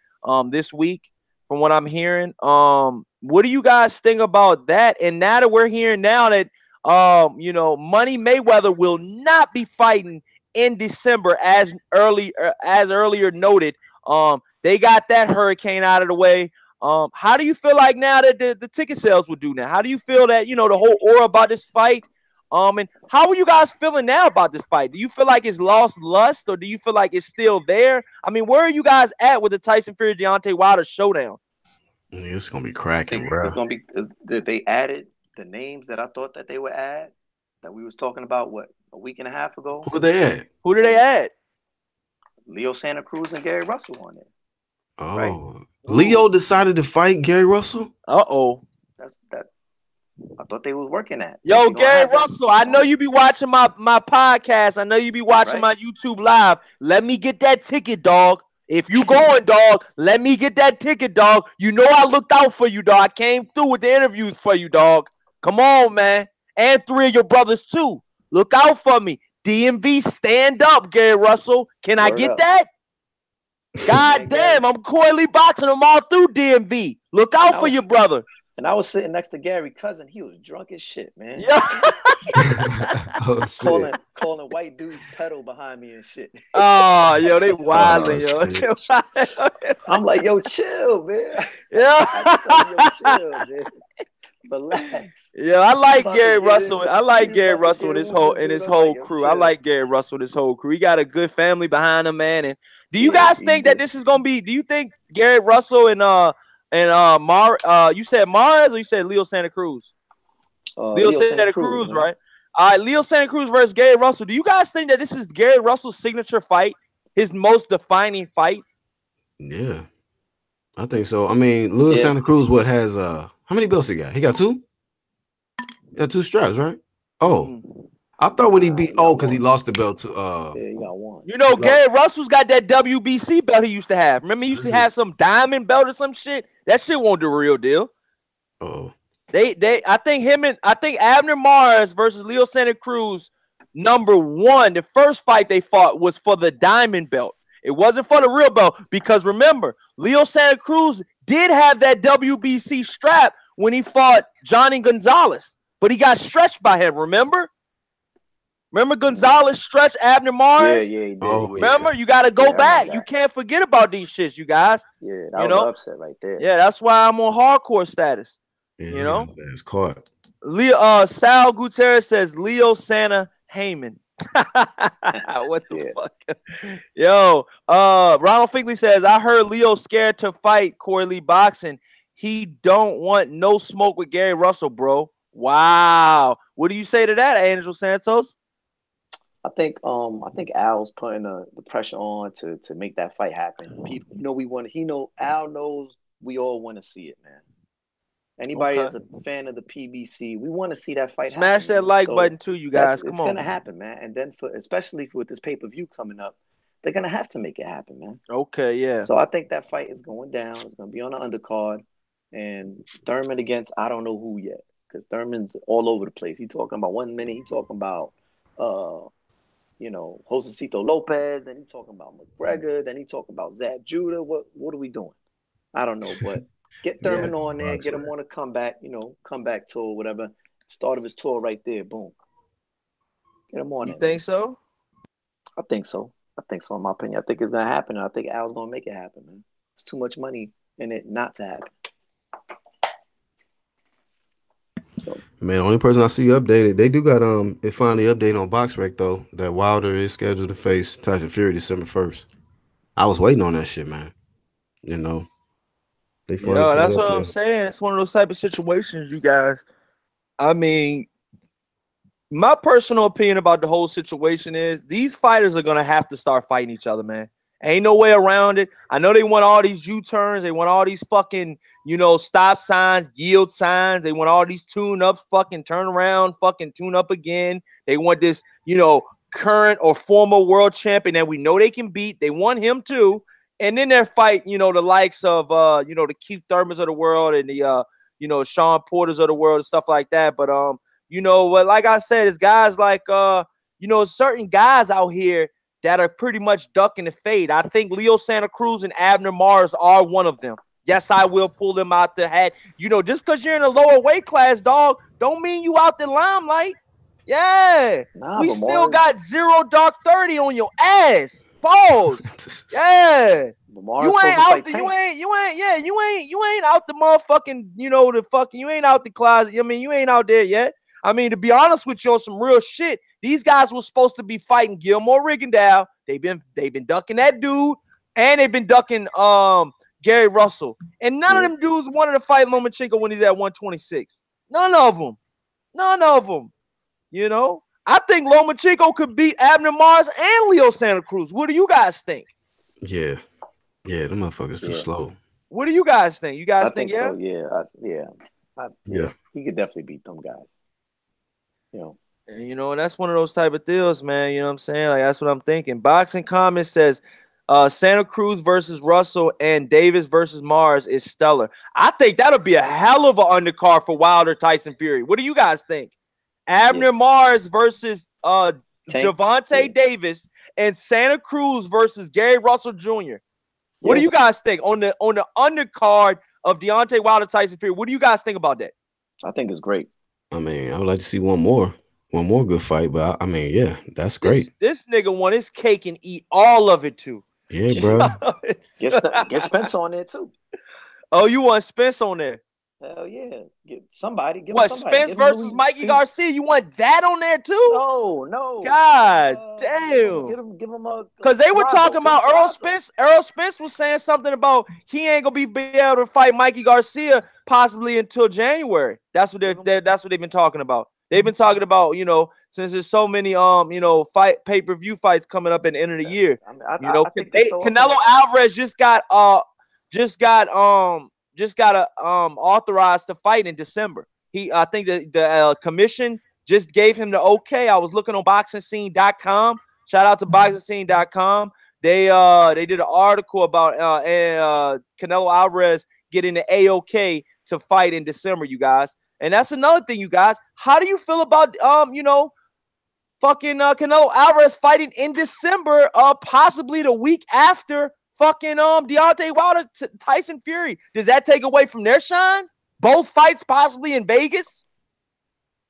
this week, from what I'm hearing. What do you guys think about that? And now that we're hearing now that Money Mayweather will not be fighting in December as earlier noted. They got that hurricane out of the way. How do you feel like now that the ticket sales will do now? How do you feel that, the whole aura about this fight? And how are you guys feeling now about this fight? Do you feel like it's lost lust, or do you feel like it's still there? I mean, where are you guys at with the Tyson Fury Deontay Wilder showdown?
It's gonna be cracking, bro.
It's gonna be. They added the names that I thought that they would add, that we was talking about a week and a half ago.
Who they at?
Who did they add?
Leo Santa Cruz and Gary Russell on it.
Oh,
right?
Leo decided to fight Gary Russell.
That's that. I thought they was working that.
Yo, Gary Russell, I know you be watching my podcast. I know you be watching my YouTube live. Let me get that ticket, dog. If you going, dog, let me get that ticket, dog. You know I looked out for you, dog. I came through with the interviews for you, dog. Come on, man. And 3 of your brothers, too. Look out for me. DMV, stand up, Gary Russell. Can I get that? God damn, I'm coyly boxing them all through DMV. Look out for your brother.
And I was sitting next to Gary's cousin. He was drunk as shit, man.
Yeah.
Oh, shit.
calling white dudes pedal behind me and shit.
Oh, yo, they wildin', yo.
I'm like, yo, chill, man.
Yeah.
Yo, chill, man. Relax.
Yeah, I like Gary Russell. I like Gary Russell and his whole crew. I like Gary Russell and his whole crew. He got a good family behind him, man. And do you guys think that this is gonna be? Do you think Gary Russell and you said Mars or you said Leo Santa Cruz? Leo Santa Cruz, right? All right, Leo Santa Cruz versus Gary Russell. Do you guys think that this is Gary Russell's signature fight, his most defining fight?
Yeah. I think so. I mean, Luis
Yeah.
Santa Cruz, what has how many belts he got? He got two? He got two straps, right? Oh.
Mm-mm.
I thought when he
Nah,
beat
he got
because he
one.
lost the belt to
Yeah, he got one.
You know,
he lost,
Gary Russell's got that WBC belt he used to have. Remember, he used to have some diamond belt or some shit. That shit wasn't the real deal.
oh.
I think Abner Mars versus Leo Santa Cruz, #1. The first fight they fought was for the diamond belt. It wasn't for the real belt because remember, Leo Santa Cruz did have that WBC strap when he fought Johnny Gonzalez, but he got stretched by him. Remember Gonzalez stretched Abner
Yeah,
Mars?
yeah, he did.
Oh,
Yeah,
Remember, you got to
yeah,
go
I remember
back. You
that.
can't forget about these shits, you guys.
Yeah, that
You
was an
know,
upset right there.
yeah, that's why I'm on hardcore status.
yeah,
You know,
it's caught.
Sal Gutierrez says Leo Santa Heyman. What the
Yeah.
fuck? Yo, Ronald Finkley says, I heard Leo scared to fight Corey Lee boxing. He don't want no smoke with Gary Russell, bro. Wow. What do you say to that, Angel Santos?
I think Al's putting the pressure on to make that fight happen. People, Al knows we all want to see it, man. Anybody
Okay.
that's a fan of the PBC, we want to see that fight
Smash
happen.
that
Man.
like
So
button too, you guys. Come
it's gonna
on.
happen, man. And then especially with this pay-per-view coming up, they're gonna have to make it happen, man.
Okay, yeah.
So I think that fight is going down. It's gonna be on the undercard, and Thurman against I don't know who yet, because Thurman's all over the place. He talking about 1 minute, he talking about Josecito Lopez, then he talking about McGregor, then he talking about Zab Judah. What are we doing? I don't know, but get Thurman on there, get him on a comeback tour, whatever. Start of his tour right there, boom. Get him on
You
it.
think so?
I think so. In my opinion. I think it's gonna happen, and I think Al's gonna make it happen, man. There's too much money in it not to happen.
Man, the only person I see updated, they do got it finally updated on BoxRec though, that Wilder is scheduled to face Tyson Fury December 1st. I was waiting on that shit, man. You know. They finally
Yeah,
put it
that's
up
what I'm
there.
saying. It's one of those type of situations, you guys. I mean, my personal opinion about the whole situation is these fighters are gonna have to start fighting each other, man. Ain't no way around it. I know they want all these U-turns, they want all these fucking, stop signs, yield signs, they want all these tune-ups, fucking turn around, fucking tune up again. They want this, current or former world champion that we know they can beat. They want him too. And then they fight, the likes of the Keith Thurmans of the world and the Shawn Porters of the world and stuff like that. But what, like I said, it's guys like certain guys out here that are pretty much ducking the fade. I think Leo Santa Cruz and Abner Mars are one of them. Yes, I will pull them out the hat. Just because you're in a lower weight class, dog, don't mean you out the limelight. Yeah.
Nah,
We
but
still
Mars,
got 0 dark 30 on your ass. Pause. Yeah.
Mars
You ain't
supposed to
out
fight
the,
Tank.
you ain't out the motherfucking, you ain't out the closet. I mean, you ain't out there yet. I mean, to be honest with you, on some real shit, these guys were supposed to be fighting Gilmore Rigondeaux. They've been ducking that dude, and they've been ducking Gary Russell. And none of them dudes wanted to fight Lomachenko when he's at 126. None of them. I think Lomachenko could beat Abner Mars and Leo Santa Cruz. What do you guys think?
Yeah. Yeah, them motherfuckers too slow.
What do you guys think? You guys
I think
yeah?
so, yeah. He could definitely beat them guys.
And that's one of those type of deals, man. You know what I'm saying? Like, that's what I'm thinking. Boxing Comment says Santa Cruz versus Russell and Davis versus Mars is stellar. I think that'll be a hell of an undercard for Wilder Tyson Fury. What do you guys think? Abner Mars versus Gervonta Davis and Santa Cruz versus Gary Russell Jr. What do you guys think on the undercard of Deontay Wilder Tyson Fury? What do you guys think about that?
I think it's great.
I mean, I would like to see one more good fight, but I mean, yeah, that's great.
This nigga want his cake and eat all of it too.
Yeah, bro.
Get Spence on there too.
Oh, you want Spence on there?
Hell yeah. Get somebody.
Spence versus Mikey Garcia? You want that on there too?
No.
God damn.
Give him a.
Because they were talking about Errol Spence. Errol Spence was saying something about he ain't gonna be able to fight Mikey Garcia possibly until January. That's what they've been talking about. They've been talking about, since there's so many pay-per-view fights coming up at the end of the year.
I think
Canelo Alvarez just got just got authorized to fight in December. I think the commission just gave him the okay. I was looking on boxingscene.com. Shout out to boxingscene.com. They did an article about Canelo Alvarez getting the A-OK to fight in December, you guys. And that's another thing, you guys. How do you feel about fucking Canelo Alvarez fighting in December, possibly the week after fucking Deontay Wilder, Tyson Fury? Does that take away from their shine? Both fights possibly in Vegas?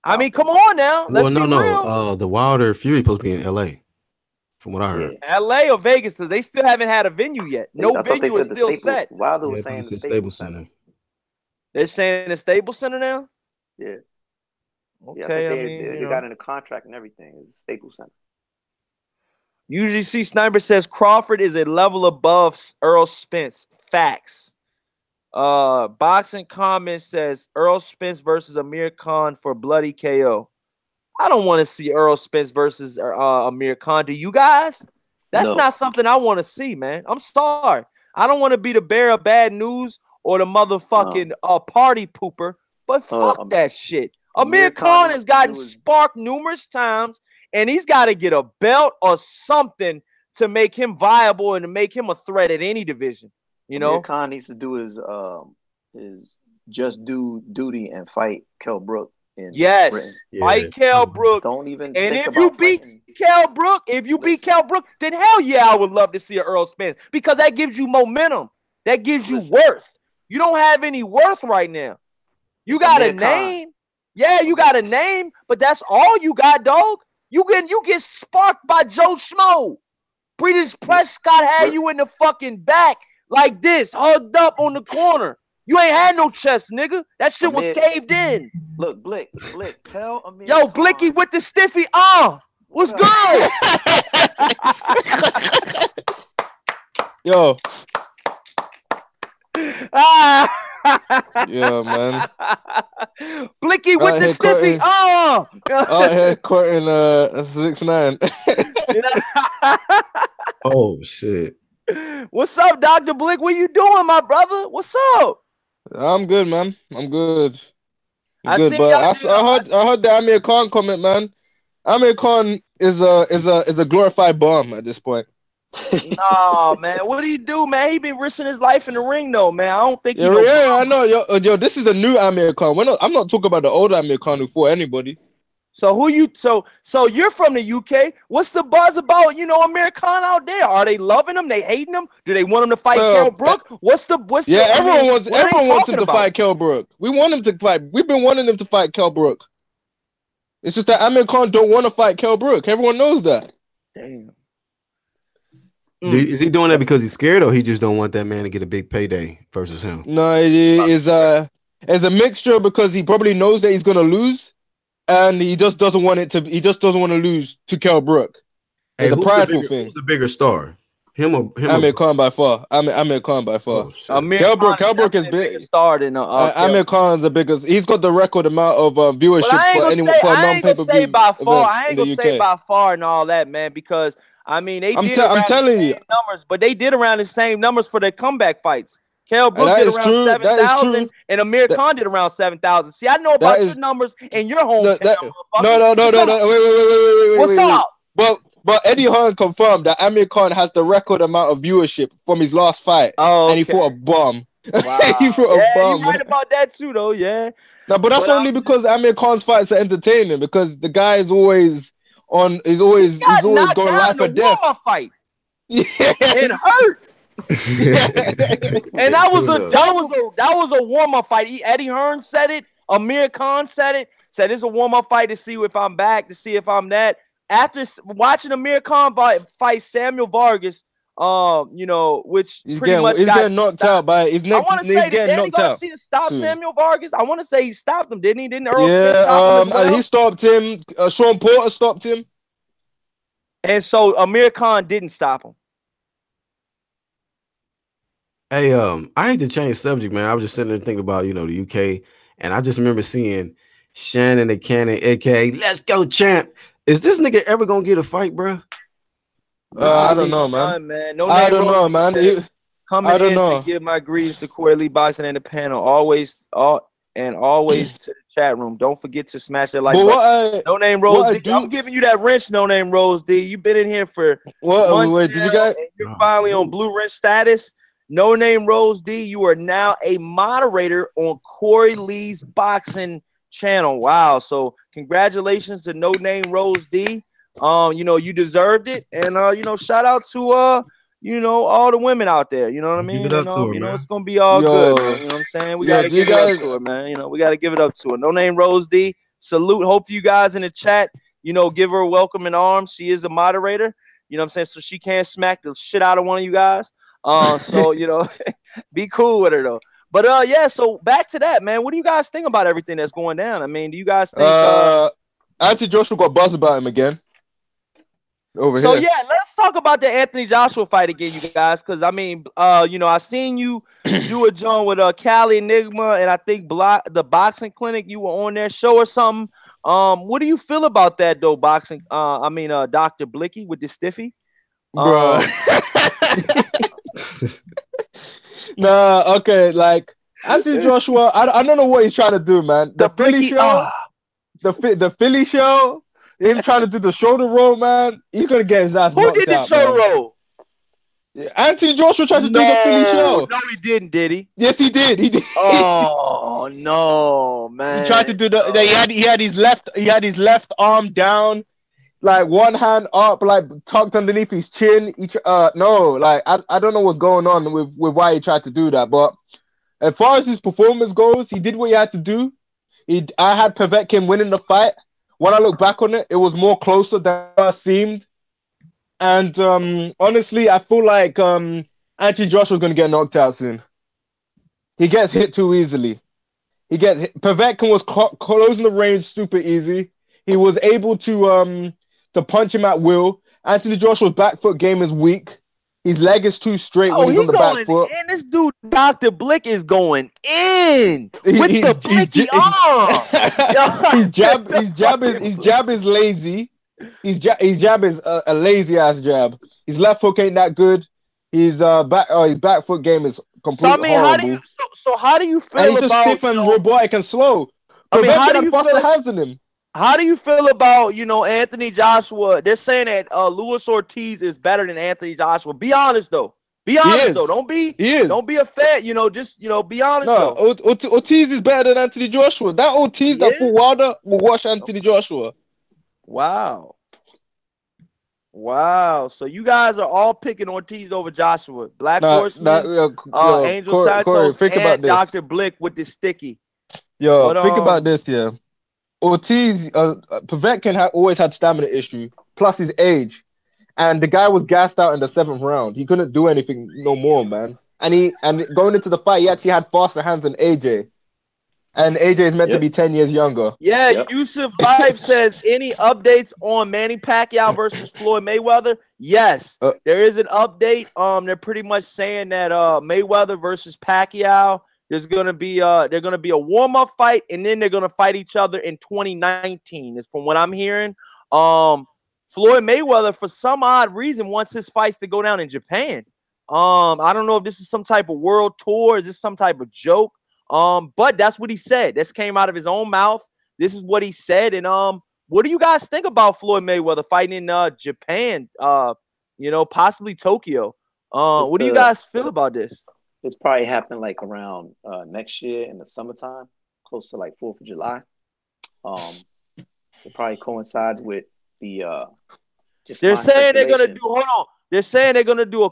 I mean, come on now. Let's be real.
The Wilder Fury supposed to be in LA. From what I heard.
LA or Vegas, because they still haven't had a venue yet. No venue is still set.
Wilder was saying the Staples Center.
They're saying the Staples Center now?
Yeah.
Okay.
They got in a contract and everything. It's Staples Center.
UGC Sniper says Crawford is a level above Errol Spence. Facts. Boxing Comment says Errol Spence versus Amir Khan for bloody KO. I don't want to see Errol Spence versus Amir Khan. Do you guys? That's not something I want to see, man. I'm sorry. I don't want to be the bearer of bad news or the motherfucking party pooper, but fuck that shit. Amir Khan has gotten sparked numerous times, and he's got to get a belt or something to make him viable and to make him a threat at any division. You know,
Amir Khan needs to do his just do duty and fight Kell Brook.
Fight Kell Brook.
Don't even.
And if you beat Kell Brook, then hell yeah, I would love to see an Errol Spence because that gives you momentum. That gives you worth. You don't have any worth right now. You got a name. Yeah, you got a name, but that's all you got, dog. You get sparked by Joe Schmo. British Prescott had you in the fucking back like this, hugged up on the corner. You ain't had no chest, nigga. That shit was caved in.
Look, Blick, tell Amir.
Yo, Blicky with the stiffy. What's good?
Yo. Yeah, man.
Blicky with the stiffy.
Out here quoting 6ix9ine.
Oh shit.
What's up, Dr. Blick? What you doing, my brother? What's up?
I'm good, man. I'm good.
I
heard the Amir Khan comment, man. Amir Khan is a glorified bum at this point.
Nah, man. What do you do, man? He been risking his life in the ring, though, man. I don't think he.
I know, yo. This is a new Amir Khan. I'm not talking about the old Amir Khan who fought anybody.
So so you're from the UK. What's the buzz about, Amir Khan out there? Are they loving him? They hating him? Do they want him to fight Kell Brook?
Everyone wants him to fight Kell Brook. We want him to fight. We've been wanting him to fight Kell Brook. It's just that Amir Khan don't want to fight Kell Brook. Everyone knows that.
Damn.
Is he doing that because he's scared, or he just don't want that man to get a big payday versus him?
No, it is a mixture because he probably knows that he's gonna lose. And he just doesn't want to lose to Kell Brook. It's a prideful thing.
Who's the bigger star? Him or
Amir Khan by far. Amir Khan by far. Kell Brook is big.
Star than
Amir Khan's the biggest. He's got the record amount of viewership
for anyone for a non-pay-per-view by far. I ain't gonna say by far and all that, man, because they did around the same numbers, but they did around the same numbers for their comeback fights. Kell Brook did around 7,000, and Amir Khan did around 7,000. See, I know about your numbers in your hometown.
No. Wait.
What's up?
But Eddie Hearn confirmed that Amir Khan has the record amount of viewership from his last fight, and he fought a bomb.
Wow.
He fought a bomb.
You're right about that too, though. Yeah.
No, but that's only because Amir Khan's fights are entertaining. Because the guy is always on. He's always going life or death.
Fight. Yeah. And hurt. And that was a warm-up fight. Eddie Hearn said it. Amir Khan said it. Said it's a warm-up fight to see if I'm back, to see if I'm that. After watching Amir Khan fight Samuel Vargas, which
he's
pretty much got
getting knocked out by his neck.
I want to say that Danny Garcia stopped Samuel Vargas. I want to say he stopped him, didn't he? Didn't Errol Spence stop him as well?
He stopped him. Shawn Porter stopped him.
And so Amir Khan didn't stop him.
Hey, I hate to change subject, man. I was just sitting there thinking about, the UK, and I just remember seeing Shannon the Cannon, aka Let's Go Champ. Is this nigga ever gonna get a fight, bro?
I don't know, man. I don't know, man.
Coming in to give my greetings to Corey Lee Boxing and the panel. Always to the chat room. Don't forget to smash that like button. No Name Rose D. I'm giving you that wrench, No Name Rose D. You've been in here for months now,
did you guys?
And you're finally on blue wrench status. No Name Rose D. You are now a moderator on Corey Lee's boxing channel. Wow. So congratulations to No Name Rose D. You deserved it. And shout out to all the women out there. You know what I mean?
Give it up to her,
it's gonna be all good, man. You know what I'm saying? We gotta give it up to her, man. We gotta give it up to her. No Name Rose D. Salute. Hope you guys in the chat, give her a welcome in arms. She is a moderator. You know what I'm saying? So she can't smack the shit out of one of you guys. So be cool with her though. But so back to that, man. What do you guys think about everything that's going down? I mean, do you guys think
Anthony Joshua got buzzed about him again? Over
here.
Yeah,
let's talk about the Anthony Joshua fight again, you guys. Because I mean, I seen you do a joint with Cali Enigma, and I think the boxing clinic. You were on their show or something. What do you feel about that though? Boxing. Dr. Blicky with the stiffy,
bro. Nah, okay, like Anthony Joshua, I don't know what he's trying to do, man. The Philly show, the Philly show, him trying to do the shoulder roll, man. He's gonna get his ass knocked out.
Who did the shoulder roll?
Anthony Joshua tried to do the Philly show.
No, he didn't. Did he?
Yes, he did. He did.
Oh no, man!
He tried to do he had his left arm down, like one hand up, like tucked underneath his chin. I don't know what's going on with why he tried to do that. But as far as his performance goes, he did what he had to do. I had Povetkin winning the fight. When I look back on it, it was more closer than it seemed. And honestly, I feel like Anthony Joshua's going to get knocked out soon. He gets hit too easily. Povetkin was closing the range super easy. He was able to punch him at will. Anthony Joshua's back foot game is weak. His leg is too straight when he's on the back foot.
And this dude, Dr. Blick, is going in with the blicky arm.
His jab is lazy. His jab is a lazy ass jab. His left hook ain't that good. His back foot game is completely horrible.
How do you feel
and he's just stiff and robotic and slow?
How do you feel
hands in him?
How do you feel about, Anthony Joshua? They're saying that Luis Ortiz is better than Anthony Joshua. Be honest though. Don't be a fan. Just be honest though.
Ortiz is better than Anthony Joshua. That Ortiz that fought Wilder will watch Anthony Joshua.
Wow. So you guys are all picking Ortiz over Joshua. Black Horseman, Angel Santos, and Dr. Blick with the sticky.
Think about this, yeah. Ortiz, Povetkin always had stamina issue, plus his age, and the guy was gassed out in the 7th round. He couldn't do anything no more, man. And going into the fight, he actually had faster hands than AJ, and AJ is meant to be 10 years younger.
Yeah, Yusuf Live says any updates on Manny Pacquiao versus Floyd Mayweather? Yes, there is an update. They're pretty much saying that Mayweather versus Pacquiao. There's gonna be a warm-up fight, and then they're gonna fight each other in 2019. Is from what I'm hearing. Floyd Mayweather, for some odd reason, wants his fights to go down in Japan. I don't know if this is some type of world tour, is this some type of joke? But that's what he said. This came out of his own mouth. This is what he said. And what do you guys think about Floyd Mayweather fighting in Japan? Possibly Tokyo. What do you guys feel about this?
It's probably happening like around next year in the summertime, close to like 4th of July. It probably coincides with the
They're saying they're gonna do. Hold on. They're saying they're gonna do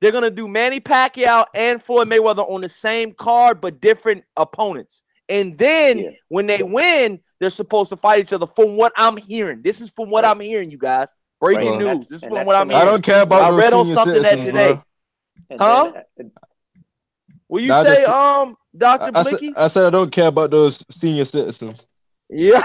they're gonna do Manny Pacquiao and Floyd Mayweather on the same card but different opponents. And then when they win, they're supposed to fight each other. From what I'm hearing, this is from what I'm hearing, you guys. Breaking news. This is from what I'm hearing.
I don't care about.
I read on something that today. Huh? Will you say, Dr. Blicky?
I said I don't care about those senior citizens.
Yeah.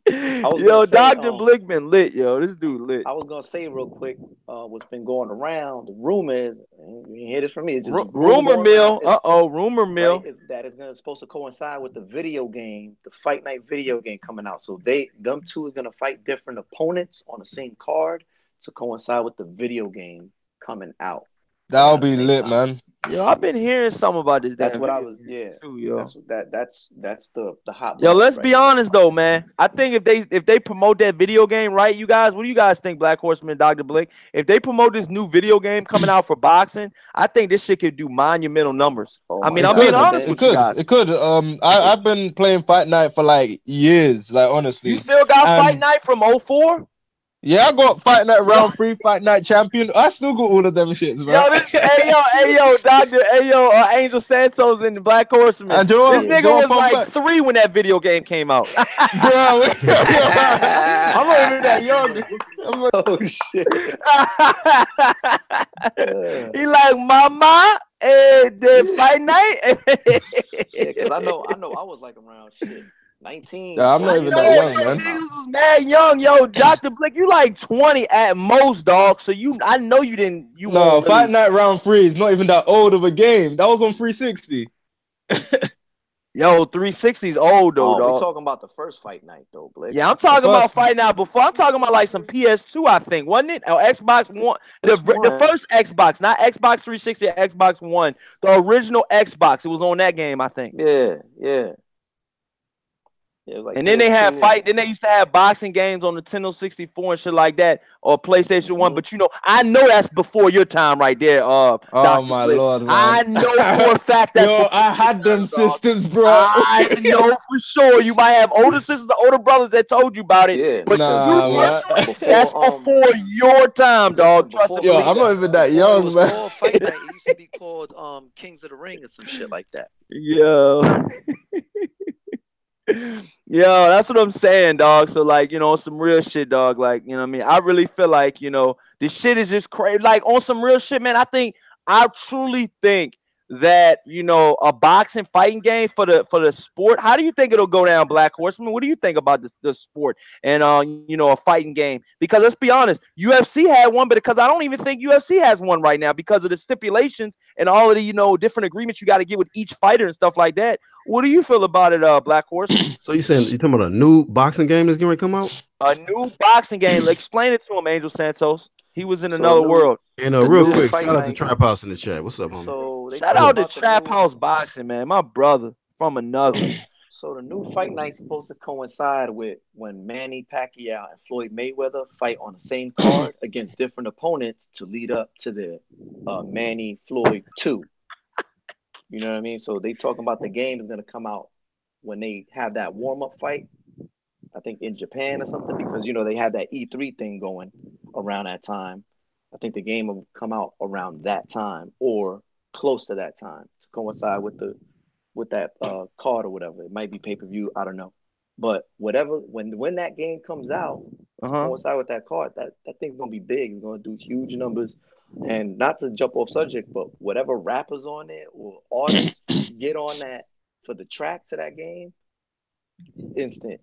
Yo, Dr. Blickman lit, yo. This dude lit.
I was gonna say real quick, what's been going around, the rumor is, you hear this from me, it's just
rumor mill. Rumor mill.
Right, is that it's supposed to coincide with the video game, the Fight Night video game coming out. So them two is gonna fight different opponents on the same card. to coincide with the video game coming out
That'll
around the
be
same
lit,
time.
man.
Yo, I've been hearing some about this
That's
damn
what I
video
was.
game
Yeah,
too, yo.
that's the hot
Yo,
button
let's
right
be
now.
honest though, man. I think if they promote that video game, right, you guys, what do you guys think, Black Horseman and Dr. Blake? If they promote this new video game coming out for boxing, I think this shit could do monumental numbers.
Oh
I
my
mean,
It
I'm
God!
being
could.
But
honest
then
It
with you
could.
guys.
It could. I've been playing Fight Night for like years, like
You
honestly.
still got Fight
And
Night from 04?
yeah, I got Fight Night
Yo,
round 3, Fight Night champion. I still got all of them shits, man.
hey yo, Doctor, Angel Santos and the Black Horseman.
And do
This
you
nigga
want
was
fun
like
fact?
3 when that video game came out.
Bro, I'm not even that young. I'm not-
oh shit!
He like mama, the
Yeah,
Fight Night.
because I know I was like around shit 19,
Yeah, I'm not
I
20
even
when
that
that
know,
game
young,
bro.
man.
came out.
Niggas was mad young, yo. Dr. Blick, you like 20 at most, dog. So I know you didn't. You
No,
won't
Fight
really.
Night round 3 is not even that old of a game. That was on 360.
Yo, 360's old though,
Oh, we
dog.
talking about the first fight night though, Blake.
Yeah, I'm
The
talking about
first,
Fight Night before. I'm talking about like some PS2, I think, wasn't it? Or Xbox One. The
PS1.
first Xbox, not Xbox 360 or Xbox One. The original Xbox. It was on that game, I think.
Yeah. It was like
And then they had
PS2.
Then they used to have boxing games on the Nintendo 64 and shit like that, or PlayStation 1.
Mhm.
But I know that's before your time right there,
oh
Dr.
my
Blick.
lord, man.
I know for a fact that's
Yo,
before
I
your
had them
time, dog.
systems, bro.
I know for sure. You might have older sisters or older brothers that told you about it,
Yeah,
but
because
Nah,
you
man.
personally, that's before your time, dog. Trust
before
and
Yo,
believe
I'm
that.
not even that
before it
young,
was
man.
called Fight Night, it used to be called Kings of the Ring or some shit like that.
Yeah. Yo, that's what I'm saying, dog. So, like, some real shit, dog. Like, you know what I mean? I really feel like, this shit is just crazy. Like, on some real shit, man, I truly think that, a boxing fighting game for the sport. How do you think it'll go down, Black Horseman? What do you think about the sport and, a fighting game? Because let's be honest, UFC had one, but because I don't even think UFC has one right now because of the stipulations and all of the, different agreements you got to get with each fighter and stuff like that. What do you feel about it, Black Horseman?
So you talking about a new boxing game that's going to come out?
A new boxing game. Explain it to him, Angel Santos. He was in
So
another
new-
world.
And
The
real
new
quick,
fight
shout out to
night.
Trap House in the chat. What's up, homie?
So they
Shout
talking
out to
about the
Trap
new-
House Boxing, man. My brother from another.
So the new fight night's supposed to coincide with when Manny Pacquiao and Floyd Mayweather fight on the same card against different opponents to lead up to the Manny Floyd 2. You know what I mean? So they talking about the game is gonna come out when they have that warm-up fight. I think in Japan or something, because they had that E3 thing going around that time. I think the game will come out around that time or close to that time to coincide with that card or whatever. It might be pay-per-view, I don't know. But whatever, when that game comes out, to coincide with that card, that thing's gonna be big. It's gonna do huge numbers. And not to jump off subject, but whatever rappers on it or artists get on that for the track to that game, instant,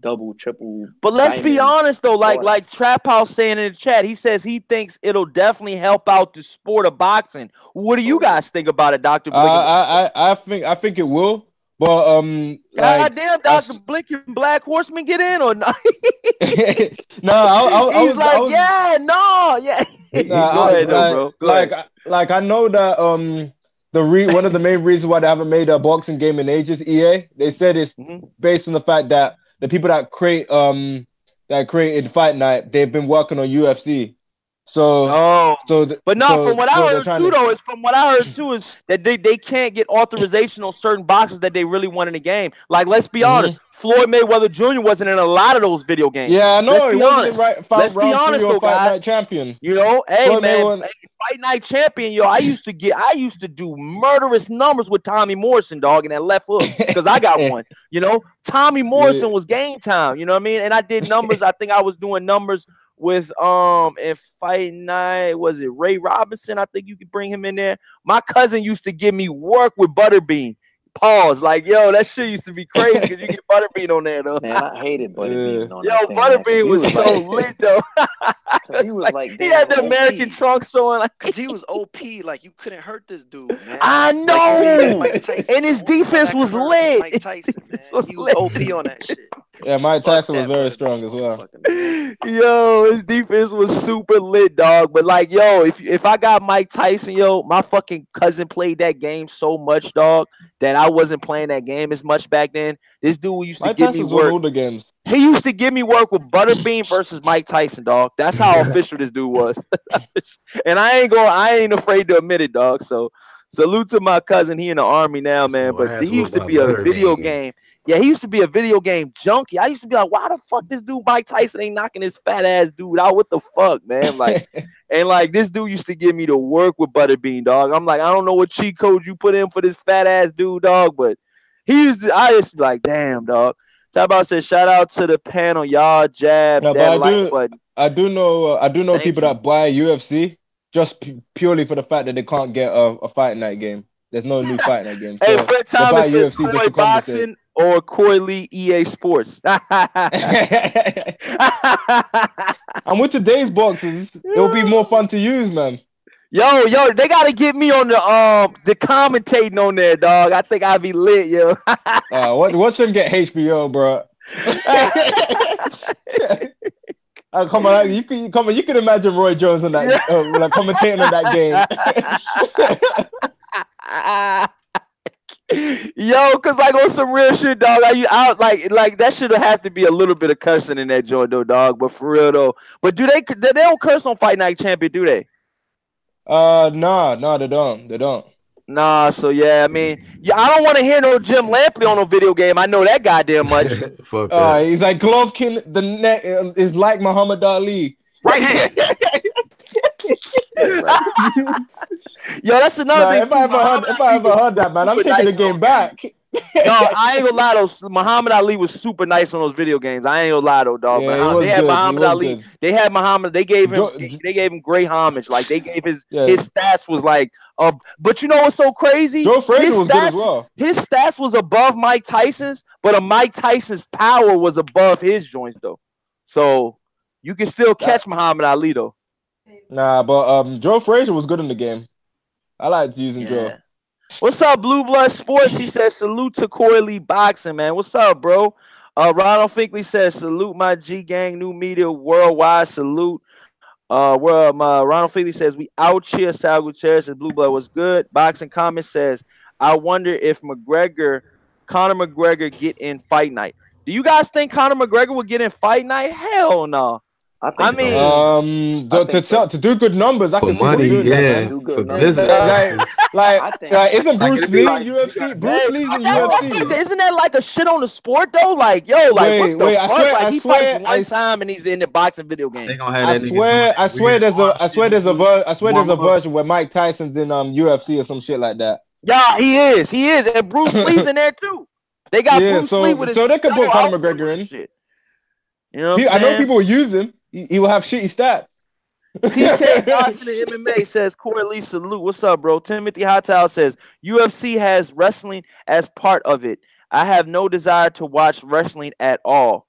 double, triple.
But let's be
diamond,
honest though,
all that.
like Trap House saying in the chat, he says he thinks it'll definitely help out the sport of boxing. What do you guys think about it, Dr. Blink?
I think it will, but like,
goddamn, Dr. Blink and Black Horseman get in or not?
no,
He's like, yeah, no, yeah. Go ahead, bro. Go ahead.
Like I know that one of the main reasons why they haven't made a boxing game in ages, EA, they said it's based on the fact that the people that created Fight Night, they've been working on UFC. From
what I heard too is that they can't get authorization on certain boxes that they really want in the game. Like, let's be honest, Floyd Mayweather Jr. wasn't in a lot of those video games.
Yeah, I know.
Let's be honest. Let's be honest, though,
Fight
guys.
Night champion.
Hey,
Floyd
man,
Mayweather...
Fight Night champion, yo. I used to do murderous numbers with Tommy Morrison, dog, in that left hook because I got one. Tommy Morrison was game time. You know what I mean? And I did numbers. I think I was doing numbers with in Fight Night, was it Ray Robinson? I think you could bring him in there. My cousin used to give me work with Butterbean. Pause. Like, yo, that shit used to be crazy because you get Butterbean on there, though.
Man, I hated Butterbean on
Yo,
that thing, man, 'cause
Butterbean
he
was so
like,
lit, though.
because he was like
he
damn
had the
OP.
American trunks showing. Like,
Because he was OP, like you couldn't hurt this dude, man.
I
Like,
know.
Mike Tyson,
And his
the only one
defense
that
was
could hurt
lit.
Mike Tyson, man.
Was
He was
lit.
OP on that shit.
Yeah, Mike
Fuck
Tyson was
that
very
Butterbean.
strong as well.
Fucking
Yo, his defense was super lit, dog. But like, yo, if I got Mike Tyson, yo, my fucking cousin played that game so much, dog, that I wasn't playing that game as much back then. This dude used to
Mike
give me
Tyson's won
work.
all the games.
He used to give me work with Butterbean versus Mike Tyson, dog. That's how official this dude was. And I ain't afraid to admit it, dog. So salute to my cousin. He in the army now, man.
So
But
ass
he used to
whooped
be
by
a video
Butterbean.
game. Yeah, he used to be a video game junkie. I used to be like, why the fuck this dude Mike Tyson ain't knocking this fat ass dude out? What the fuck, man? Like, and like this dude used to give me the work with Butterbean, dog. I'm like, I don't know what cheat code you put in for this fat ass dude, dog, but I used to be like, damn, dog. About said, shout out to the panel, y'all jab
No,
that
but
like button.
I do know
Thank
people
you.
that buy UFC just purely for the fact that they can't get a fight night game. There's no new fight night game.
Hey,
So
Fred
they buy
Thomas says
UFC just
Koi
to compensate.
Boxing or Koi Lee EA Sports.
And with today's boxes, it'll be more fun to use, man.
Yo, they gotta get me on the commentating on there, dog. I think I'd be lit, yo.
Watch them get HBO, bro. Come on, you can imagine Roy Jones on that, like commentating on that
game. Yo, cause like on some real shit, dog. Like that should have to be a little bit of cursing in that joint, though, dog. But for real though, but they don't curse on Fight Night Champion, do they?
No, they don't.
Nah, so yeah, I mean, I don't want to hear no Jim Lampley on no video game. I know that goddamn much.
Fuck that.
He's like Golovkin. The neck is like Muhammad Ali.
Right here. Yo, that's another thing.
If I ever heard that, man, I'm taking the game back.
No, I ain't gonna lie though. Muhammad Ali was super nice on those video games. I ain't gonna lie though, dog.
Yeah,
They had
good.
Muhammad Ali.
Good.
They had Muhammad. They gave him great homage. Like they gave his stats was like. But you know what's so crazy?
Joe Frazier was good as well.
His stats was above Mike Tyson's, but Mike Tyson's power was above his joints though. So you can still catch Muhammad Ali though.
Nah, but Joe Frazier was good in the game. I liked using Joe.
What's up, Blue Blood Sports? He says, salute to Koi Lee Boxing, man. What's up, bro? Ronald Finkley says, salute my G Gang, new media worldwide. Salute. Ronald Finkley says, we out here. Sal Gutierrez says, Blue Blood was good. Boxing Comment says, I wonder if Conor McGregor get in Fight Night. Do you guys think Conor McGregor will get in Fight Night? Hell no.
I mean,
to do good numbers, I can see
money,
doing
yeah.
that,
For business.
like isn't Bruce Lee in UFC? Bruce Lee's in UFC.
Isn't that like a shit on the sport though? Like, yo, like what the fuck? He fights one time and he's in the boxing video game.
They gonna have
I swear there's a version where Mike Tyson's in UFC or some shit like that.
Yeah, he is, and Bruce Lee's in there too. They got Bruce Lee with his.
So they could put Conor McGregor in.
Shit. You know what I'm saying?
I know people will use him. He will have shitty stats.
PK Boxing and MMA says, Corey Lee, salute. What's up, bro? Timothy Hotel says, UFC has wrestling as part of it. I have no desire to watch wrestling at all.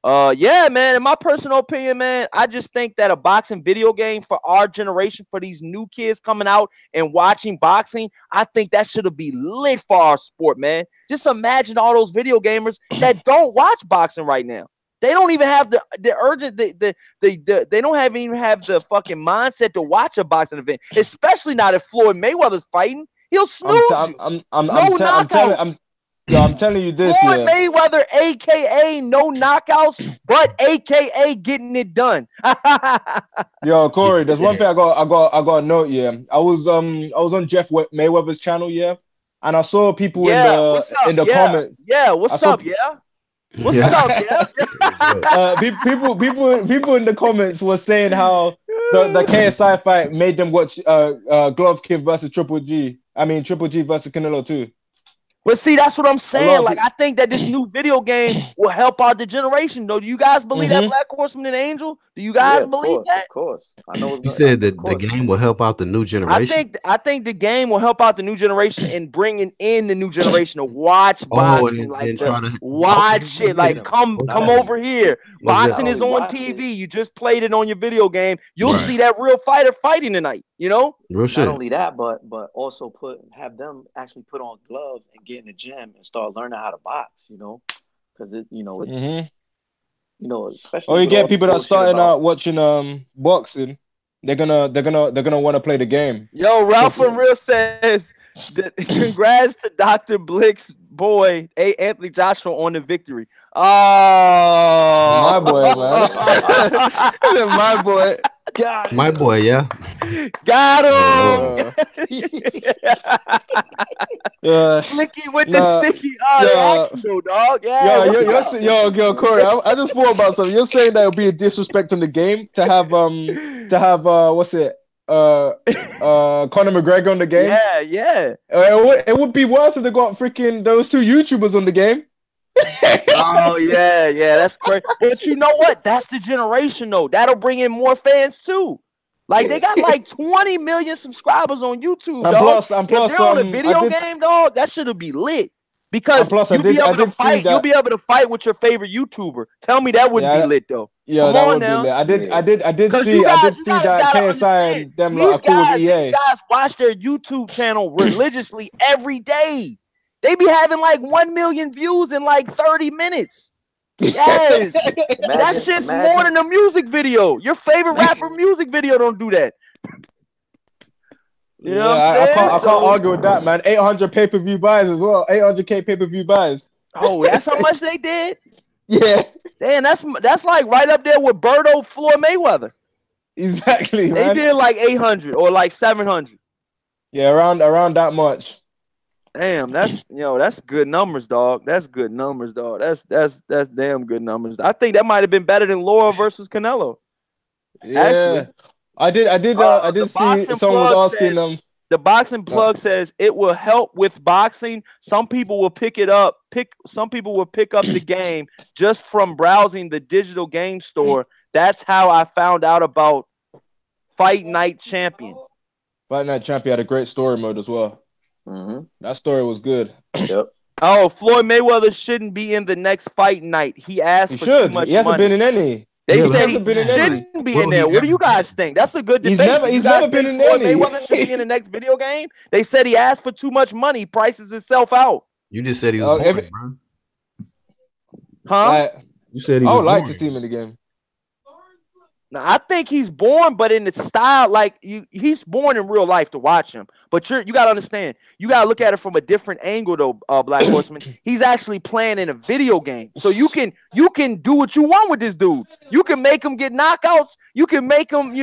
Yeah, man. In my personal opinion, man, I just think that a boxing video game for our generation, for these new kids coming out and watching boxing, I think that should be lit for our sport, man. Just imagine all those video gamers that don't watch boxing right now. They don't even have the urgent they don't even have the fucking mindset to watch a boxing event, especially not if Floyd Mayweather's fighting. He'll snooze.
I'm telling you this.
Floyd Mayweather, aka no knockouts, but aka getting it done.
Yo, Corey, there's one thing I got a note. Yeah, I was on Jeff Mayweather's channel. Yeah, and I saw people in the comments.
Yeah, what's up? Yeah. What's up, yeah?
People in the comments were saying how the KSI fight made them watch Golovkin versus Triple G. I mean Triple G versus Canelo too.
But see, that's what I'm saying. Like,
people-
I think that this new video game will help out the generation, though. Do you guys believe that Black Horseman and Angel? Do you guys believe that?
Of course. I know it's
You
good.
said that the game will help out the new generation.
I think the game will help out the new generation and bringing in the new generation to watch boxing, like to watch it, like come over here. Boxing is on TV. You just played it on your video game. You'll see that real fighter fighting tonight. You know,
real shit.
Not only that, but also have them actually put on gloves and get in the gym and start learning how to box. You know, because it's you know, especially.
Or you get people that starting out watching boxing. They're gonna want to play the game.
Yo, Ralph from Real says, congrats to Dr. Blick's boy, Anthony Joshua, on the victory. Oh,
my boy, man. My boy.
My boy, yeah.
Got him. Blicky with the sticky action, though, dog. Yeah.
Yo, Corey. I just thought about something. You're saying that it would be a disrespect on the game to have what's it? Conor McGregor on the game.
Yeah.
It would be worse if they got freaking those two YouTubers on the game.
Oh yeah, that's crazy. But you know what? That's the generation though. That'll bring in more fans too. Like they got like 20 million subscribers on YouTube, dog.
Plus,
if they're on a video game, dog, that should be lit. Because you'll be able to fight with your favorite YouTuber. Tell me that wouldn't be lit though.
Yeah, that would be lit. I did see that KSI and them are cool with EA.
These guys watch their YouTube channel religiously every day. They be having like 1 million views in like 30 minutes. Yes. That shit's more than a music video. Your favorite rapper music video don't do that. You know what I'm saying?
I can't argue with that, man. 800 pay-per-view buys as well. 800K pay-per-view buys.
Oh, that's how much they did?
Yeah.
Damn, that's like right up there with Berto Floyd Mayweather.
Exactly, man.
They did like 800 or like 700.
Yeah, around that much.
Damn, that's good numbers, dog. That's good numbers, dog. That's damn good numbers. I think that might have been better than Laura versus Canelo.
Yeah.
Actually,
I did see someone was asking
the boxing plug says it will help with boxing. Some people will pick up the game just from browsing the digital game store. That's how I found out about Fight Night Champion.
Fight Night Champion had a great story mode as well.
Mm-hmm.
That story was good.
Yep.
Oh, Floyd Mayweather shouldn't be in the next Fight Night. He asked for too much money.
He hasn't been in any.
They said he shouldn't be in there. What do you guys think? That's a good debate.
He's never been in any.
Mayweather should be in the next video game. They said he asked for too much money. He prices himself out.
You just said he was boring, bro.
Huh?
You said he was
I would like
boring.
to see him in the game.
Now, I think he's born, but in the style, like he's born in real life to watch him. But you got to understand, you got to look at it from a different angle, though. Black Horseman, he's actually playing in a video game, so you can do what you want with this dude. You can make him get knockouts. You can make him,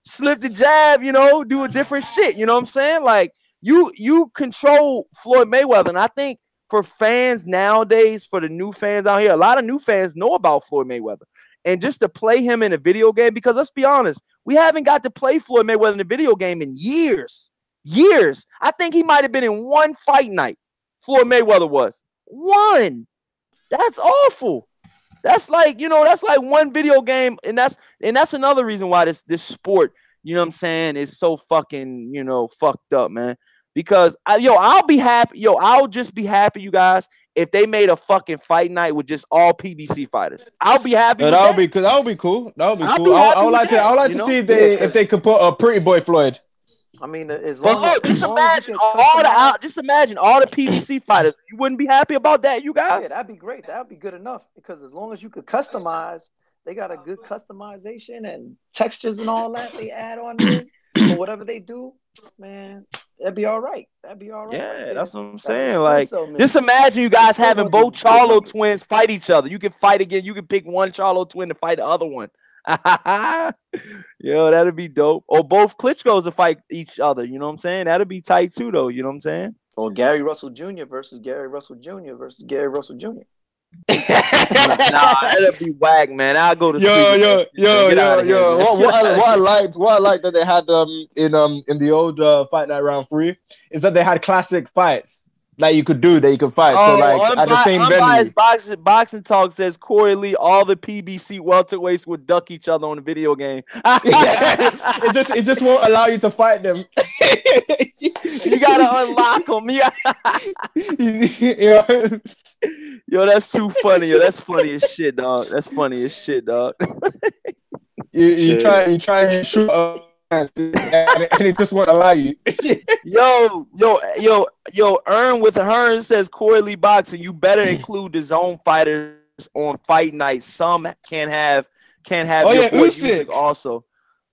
slip the jab. Do a different shit. You know what I'm saying? Like you control Floyd Mayweather, and I think for fans nowadays, for the new fans out here, a lot of new fans know about Floyd Mayweather. And just to play him in a video game, because let's be honest, we haven't got to play Floyd Mayweather in a video game in years. I think he might have been in one fight night. Floyd Mayweather was one. That's awful. That's like, that's like one video game, and that's another reason why this sport, you know what I'm saying, is so fucking, fucked up, man. Because I'll be happy. I'll just be happy, you guys, if they made a fucking fight night with just all PBC fighters. I'll be happy.
That would be cool. That would be cool. I would like to see if they could put a Pretty Boy Floyd.
I mean, as long
as just imagine all the PBC fighters. You wouldn't be happy about that, you guys?
Yeah, that'd be great. That'd be good enough, because as long as you could customize, they got a good customization and textures and all that they add on there or whatever they do, man. That'd be all right.
Yeah, that's what I'm saying. Like, just imagine you guys having both Charlo twins fight each other. You can fight again. You can pick one Charlo twin to fight the other one. That'd be dope. Or both Klitschko's to fight each other. You know what I'm saying? That'd be tight too, though. You know what I'm saying?
Or Gary Russell Jr. versus Gary Russell Jr. versus Gary Russell Jr.
Nah, that'd be whack, man. I'll go to
sleep. What I liked that they had in the old Fight Night Round 3 is that they had classic fights. that you could do that you could fight. So like at the same venue.
Unbiased boxing talk says Corey Lee, all the PBC welterweights would duck each other on the video game.
it just won't allow you to fight them.
You gotta unlock them. Yo, that's too funny. Yo, that's funny as shit, dog. That's funny as shit, dog.
you try and shoot and it just won't allow you.
yo, Earn with Hearn says Corey Lee boxing. You better include the zone fighters on fight night. Some can't have your boy music also.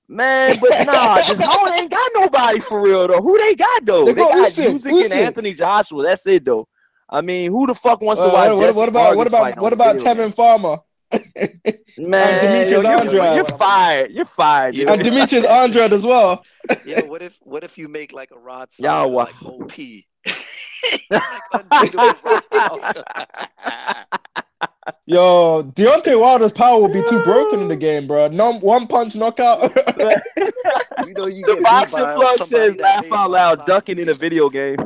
Man, but nah, the zone ain't got nobody for real though. Who they got though? They got music and Anthony Joshua. That's it though. I mean, who the fuck wants to watch?
What about Tevin Farmer?
Man, you're fired. You're fired. Dude.
And Demetrius Andrade as well.
Yeah, what if you make like a Rod
Y'all
like OP?
Yo, Deontay Wilder's power will be too broken in the game, bro. No one punch knockout.
The boxing plug says laugh out loud, ducking in a video game.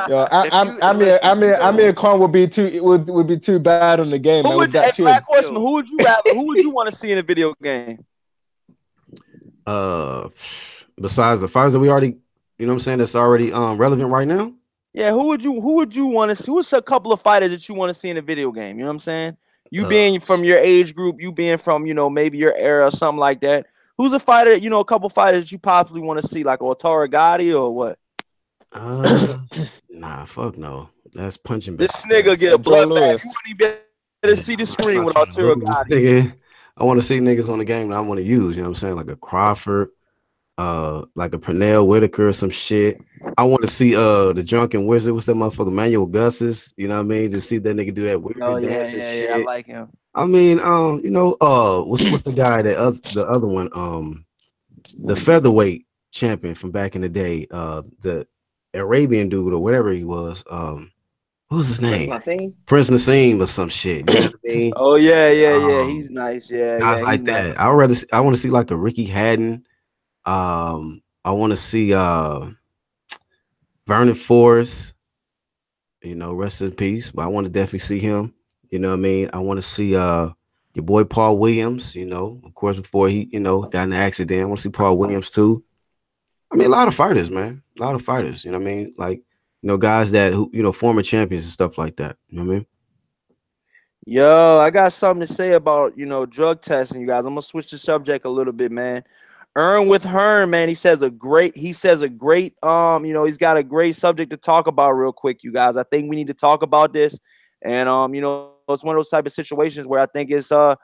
Yo, Amir Khan would be too bad on the game.
Who would you want to see in a video game?
Besides the fighters that we already, you know what I'm saying, that's already relevant right now.
Yeah, who would you want to see? Who's a couple of fighters that you want to see in a video game? You know what I'm saying? You being from your age group, you being from, maybe your era or something like that. Who's a fighter, a couple fighters that you possibly want to see, like Otara Gotti or what?
Nah, fuck no. That's punching.
This nigga get a bloodbath. You wouldn't even be able to see the screen with Otara Gotti.
I want to see niggas on the game that I want to use. You know what I'm saying? Like a Crawford, like a Pernell Whitaker or some shit. I want to see the Drunken Wizard. What's that motherfucker? Manuel Gus's. You know what I mean? Just see that nigga do that weird dance and shit.
I like him.
I mean, what's the guy the other one? The featherweight champion from back in the day, the Arabian dude or whatever he was. What was his name? Prince Nassim or some shit. You know what I mean?
Oh yeah. He's nice. Yeah,
guys like that. Nice. I want to see like a Ricky Haddon. I want to see Vernon Forrest. Rest in peace. But I want to definitely see him. You know what I mean? I want to see your boy Paul Williams. Of course, before he got in an accident. I want to see Paul Williams too. I mean, a lot of fighters, man. A lot of fighters. You know what I mean? Like, guys that who former champions and stuff like that. You know what I mean?
Yo, I got something to say about drug testing, you guys. I'm gonna switch the subject a little bit, man. Earn with Hearn, man. He says a great, he's got a great subject to talk about real quick, you guys. I think we need to talk about this. And it's one of those type of situations where I think it'll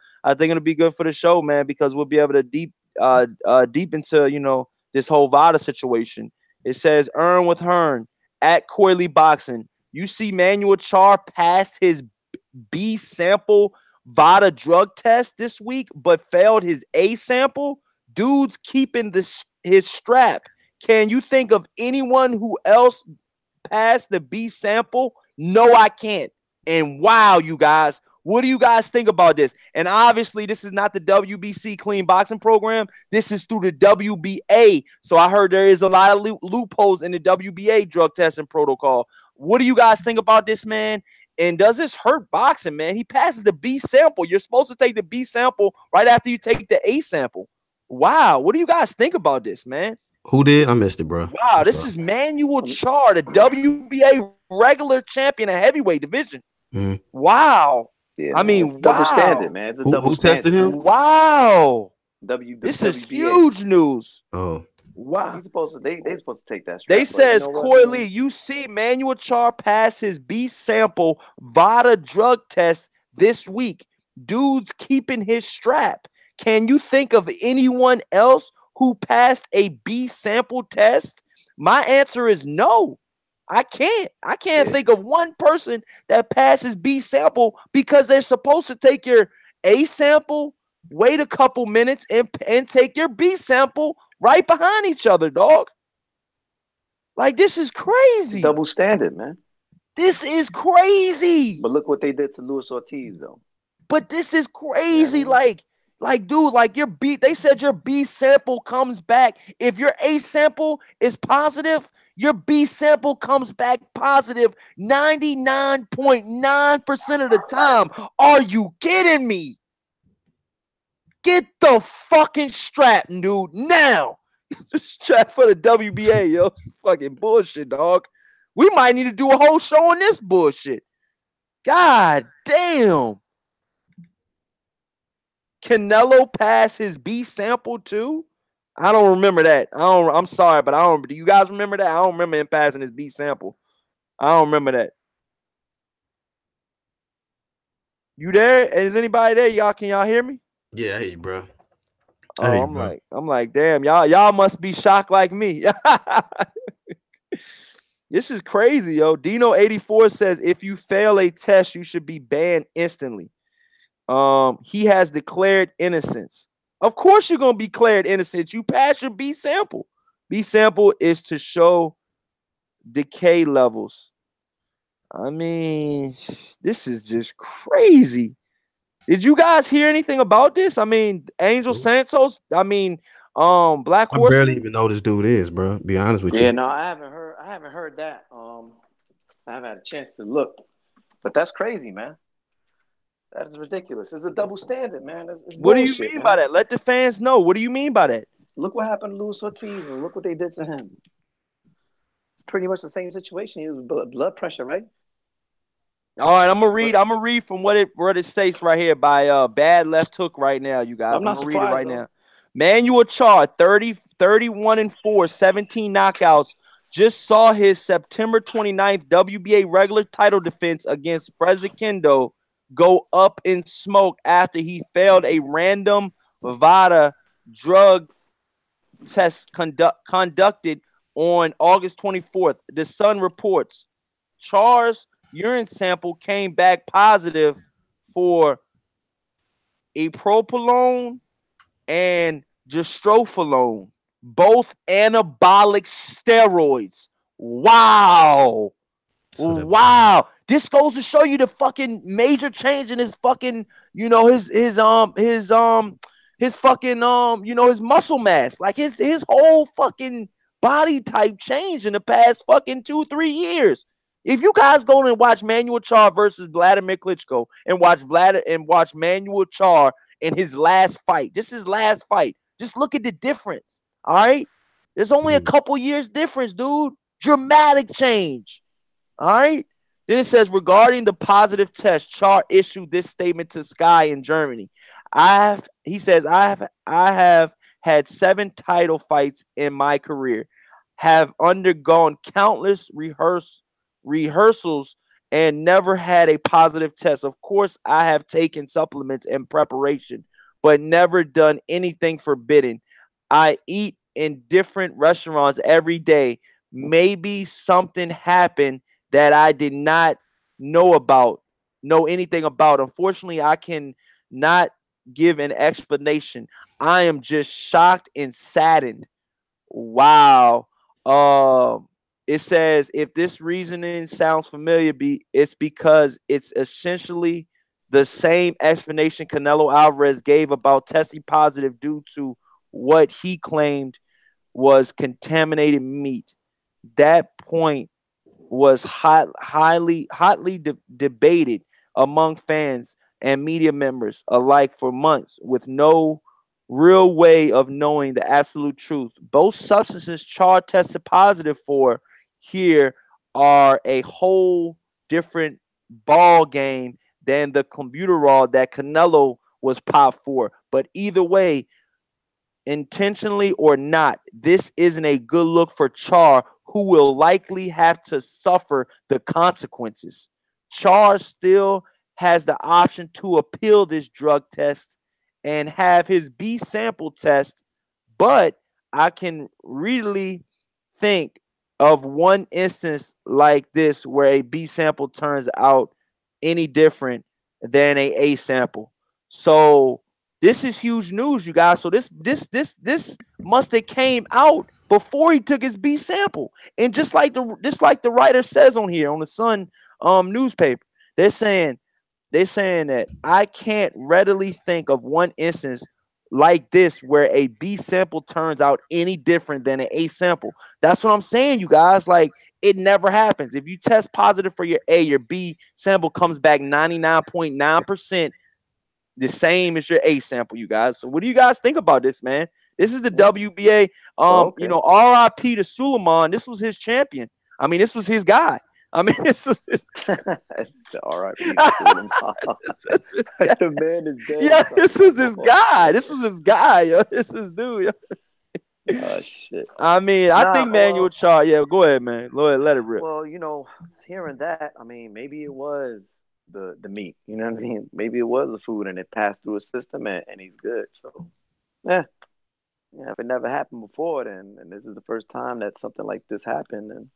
be good for the show, man, because we'll be able to deep into, this whole VADA situation. It says Earn with Hearn at Corey Lee Boxing. You see Manuel Char pass his B sample VADA drug test this week, but failed his A sample. Dude's keeping his strap. Can you think of anyone who else passed the B sample? No, I can't. And wow, you guys, what do you guys think about this? And obviously, this is not the WBC clean boxing program. This is through the WBA. So I heard there is a lot of loopholes in the WBA drug testing protocol. What do you guys think about this, man? And does this hurt boxing, man? He passes the B sample. You're supposed to take the B sample right after you take the A sample. Wow. What do you guys think about this, man?
Who did? I missed it, bro.
Wow. This is Manuel Char, the WBA regular champion of heavyweight division.
Mm-hmm.
Wow.
Yeah,
I mean,
double standard, man. It's a double
who
standard.
tested him?
Wow. This is
WBA.
huge news.
Oh.
Wow.
He's supposed to, they supposed to take that strap.
They says, Corey Lee, you see Manuel Char pass his B sample VADA drug test this week. Dude's keeping his strap. Can you think of anyone else who passed a B sample test? My answer is no. I can't think of one person that passes B sample because they're supposed to take your A sample, wait a couple minutes, and take your B sample right behind each other, dog. Like, this is crazy.
Double standard, man.
This is crazy.
But look what they did to Luis Ortiz, though.
But this is crazy. Yeah. Like, dude, like they said your B sample comes back. If your A sample is positive, your B sample comes back positive 99.9% of the time. Are you kidding me? Get the fucking strap, dude, now. Strap for the WBA, yo. Fucking bullshit, dog. We might need to do a whole show on this bullshit. God damn. Canelo passed his B sample too? I don't remember that. I'm sorry, but I don't. Do you guys remember that? I don't remember him passing his B sample. I don't remember that. You there? Is anybody there? Y'all, can y'all hear me?
Yeah, I hear you, bro.
Oh, I'm like, damn, y'all must be shocked like me. This is crazy, yo. Dino84 says if you fail a test, you should be banned instantly. He has declared innocence. Of course you're gonna be declared innocent. You pass your B sample. B sample is to show decay levels. I mean, this is just crazy. Did you guys hear anything about this? I mean, Angel Santos. I mean, Black
I
Horse.
barely even know this dude is, bro. Be honest with you.
Yeah, no, I haven't heard that. I haven't had a chance to look, but that's crazy, man. That is ridiculous. It's a double standard, man. It's
What
bullshit,
do you mean
man.
by that? Let the fans know. What do you mean by that?
Look what happened to Luis Ortiz, and look what they did to him. Pretty much the same situation. He was blood pressure, right?
All right, I'm gonna read from what it says right here by Bad Left Hook right now, you guys.
I'm not
gonna read it right
surprised,
now. Manuel Char, 31-4, 17 knockouts, just saw his September 29th WBA regular title defense against Kendo go up in smoke after he failed a random VADA drug test conducted on August 24th. The Sun reports Char's urine sample came back positive for apropolone and gestrophylone, both anabolic steroids. Wow. Wow. This goes to show you the fucking major change in his fucking, his fucking, his muscle mass. Like his whole fucking body type changed in the past fucking 2-3 years. If you guys go and watch Manuel Char versus Vladimir Klitschko and watch Manuel Char in his last fight, just his last fight, just look at the difference. All right, there's only a couple years difference, dude. Dramatic change. All right. Then it says regarding the positive test, Char issued this statement to Sky in Germany. He says I have had 7 title fights in my career, have undergone countless rehearsals and never had a positive test. Of course, I have taken supplements in preparation, but never done anything forbidden. I eat in different restaurants every day. Maybe something happened that I did not know anything about. Unfortunately, I can not give an explanation. I am just shocked and saddened. Wow. It says if this reasoning sounds familiar, it's because it's essentially the same explanation Canelo Alvarez gave about testing positive due to what he claimed was contaminated meat. That point was hotly debated among fans and media members alike for months, with no real way of knowing the absolute truth. Both substances Char tested positive for here are a whole different ball game than the clenbuterol that Canelo was popped for. But either way, intentionally or not, this isn't a good look for Char, who will likely have to suffer the consequences. Char still has the option to appeal this drug test and have his B sample test, but I can really think of one instance like this where a B sample turns out any different than a sample. So this is huge news, you guys. So this must have came out before he took his B sample. And just like the writer says on here on the Sun newspaper, they're saying that I can't readily think of one instance like this where a B sample turns out any different than an A sample. That's what I'm saying, you guys. Like, it never happens. If you test positive for your A, your B sample comes back 99.9% the same as your A sample, you guys. So what do you guys think about this, man? This is the WBA.
Okay.
RIP to Suleiman. This was his champion. I mean, this was his guy. I mean, this was his
R.I.P. The man is dead.
Yeah, this was his guy. This was his guy, yo. This is dude, yo.
Oh shit.
I mean, I think Manuel Char. Yeah, go ahead, man. Go ahead, let it rip.
Well, hearing that, I mean, maybe it was the meat. You know what I mean? Maybe it was the food, and it passed through his system, and he's good. So, yeah. If it never happened before, then and this is the first time that something like this happened, and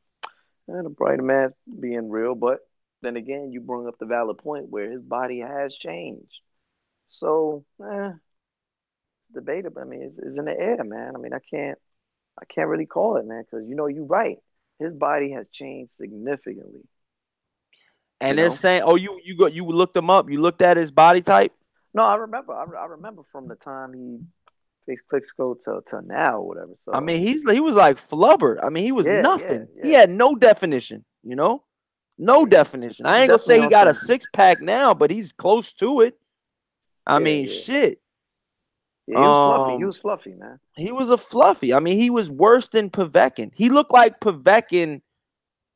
the brighter man's being real. But then again, you bring up the valid point where his body has changed. So, debatable. I mean, it's in the air, man. I mean, I can't really call it, man, because you're right. His body has changed significantly.
And they're saying, oh, you looked him up. You looked at his body type.
No, I remember. I remember from the time he faced Klitschko till now or whatever. So
I mean, he was like flubber. I mean, he was nothing.
Yeah.
He had no definition. No definition. I ain't gonna say he got a 6-pack now, but he's close to it. I mean, shit.
Yeah, he was fluffy. He was fluffy, man.
He was a fluffy. I mean, he was worse than Povetkin. He looked like Povetkin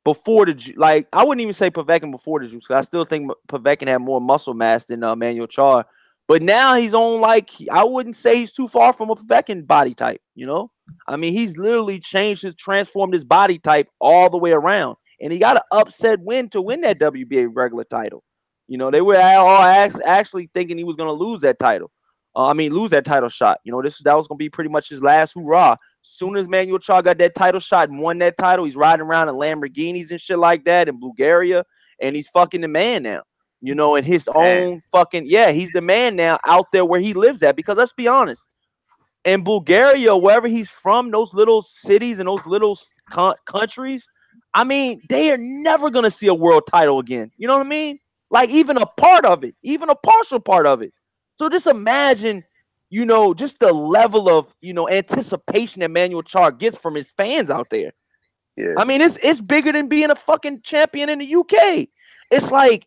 before I wouldn't even say Povetkin before the juice. I still think Povetkin had more muscle mass than Manuel Char. But now he's on I wouldn't say he's too far from a Povetkin body type. I mean, he's literally transformed his body type all the way around, and he got an upset win to win that WBA regular title. They were all actually thinking he was going to lose that title. Lose that title shot. That was going to be pretty much his last hoorah. Soon as Manuel Char got that title shot and won that title, he's riding around in Lamborghinis and shit like that in Bulgaria, and he's fucking the man now. In his own fucking, he's the man now out there where he lives at. Because let's be honest, in Bulgaria, wherever he's from, those little cities and those little countries, I mean, they are never going to see a world title again. You know what I mean? Like, even a part of it, even a partial part of it. So just imagine, just the level of, anticipation that Manuel Char gets from his fans out there.
Yeah.
I mean, it's bigger than being a fucking champion in the UK. It's like,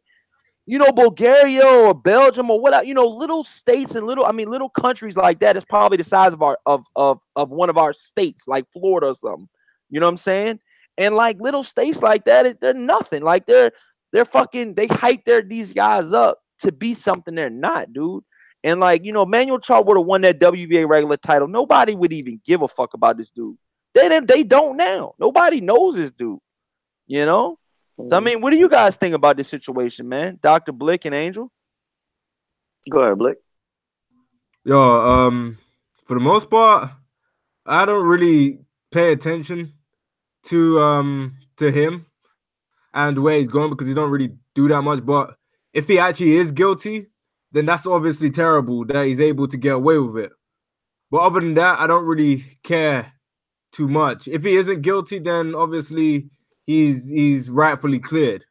Bulgaria or Belgium or whatever, little states and little countries like that is probably the size of one of our states, like Florida or something. You know what I'm saying? And like little states like that, they're nothing. Like they're fucking, they hype these guys up to be something they're not, dude. And like, Manuel Char would have won that WBA regular title. Nobody would even give a fuck about this dude. They don't now. Nobody knows this dude. So, I mean, what do you guys think about this situation, man? Dr. Blick and Angel?
Go ahead, Blick.
Yo, for the most part, I don't really pay attention to him and where he's going because he don't really do that much. But if he actually is guilty, then that's obviously terrible that he's able to get away with it. But other than that, I don't really care too much. If he isn't guilty, then obviously he's rightfully cleared.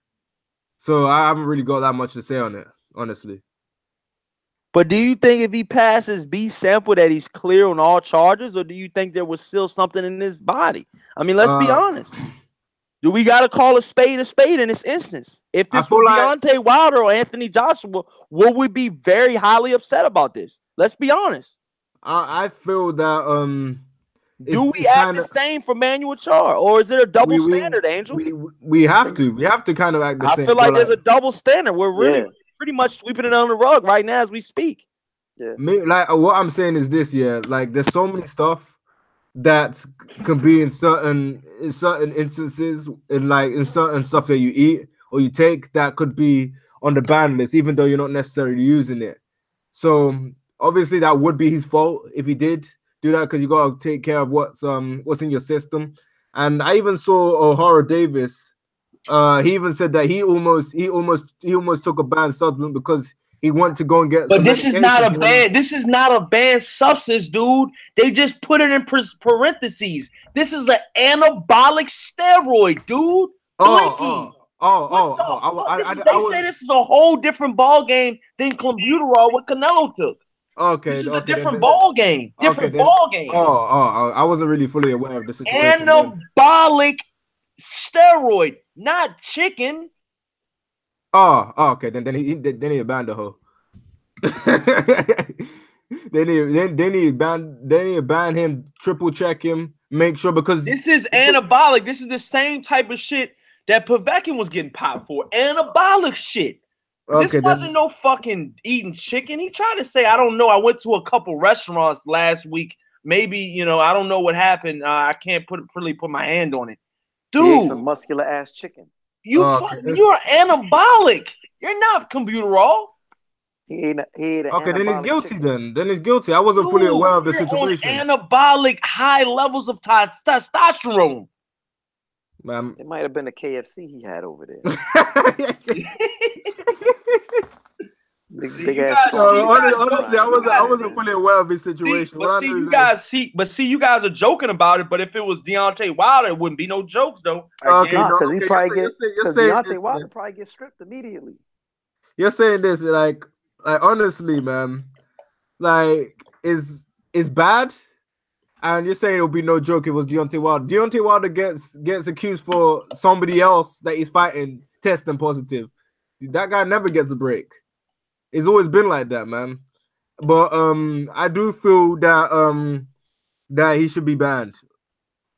So I haven't really got that much to say on it, honestly.
But do you think if he passes B sample that he's clear on all charges, or do you think there was still something in his body? I mean, let's be honest. Do we got to call a spade in this instance? If this was Deontay Wilder or Anthony Joshua, would we be very highly upset about this? Let's be honest.
I feel that
do we act the same for Manuel Char, or is there a double standard, Angel?
We have to. We have to kind of act the same.
I feel like there's a double standard. We're really pretty much sweeping it under the rug right now as we speak.
Yeah.
Like what I'm saying is this, like there's so many stuff that can be in certain instances, in certain stuff that you eat or you take that could be on the ban list, even though you're not necessarily using it. So obviously that would be his fault if he did do that, because you gotta take care of what's in your system. And I even saw O'Hara Davis. He even said that he almost took a banned supplement because he wanted to go and get.
But this is not a ban. This is not a banned substance, dude. They just put it in parentheses. This is an anabolic steroid, dude. They say this is a whole different ball game than clenbuterol what Canelo took.
Okay,
This is a
okay,
different ball game. Different
then,
ball game.
I wasn't really fully aware of the situation.
Anabolic steroid, not chicken.
Okay. Then he abandoned her. then he ban him, triple check him, make sure because
this is anabolic. This is the same type of shit that Povetkin was getting popped for. Anabolic shit. This wasn't no fucking eating chicken. He tried to say, I don't know. I went to a couple restaurants last week. Maybe, I don't know what happened. I can't really put my hand on it. Dude.
He ate some muscular ass chicken.
You're anabolic. You're not computer raw.
He ate
okay, then he's guilty
chicken.
Then he's guilty. I wasn't fully aware of the situation.
On anabolic high levels of testosterone.
Man.
It might have been a KFC he had over there.
Honestly, I wasn't fully aware of his situation.
You guys are joking about it. But if it was Deontay Wilder, it wouldn't be no jokes though.
Because Deontay Wilder probably gets stripped immediately.
You're saying this like honestly, man, like is bad. And you're saying it'll be no joke. It was Deontay Wilder. Deontay Wilder gets accused for somebody else that he's fighting testing positive. That guy never gets a break. It's always been like that, man. But I do feel that that he should be banned.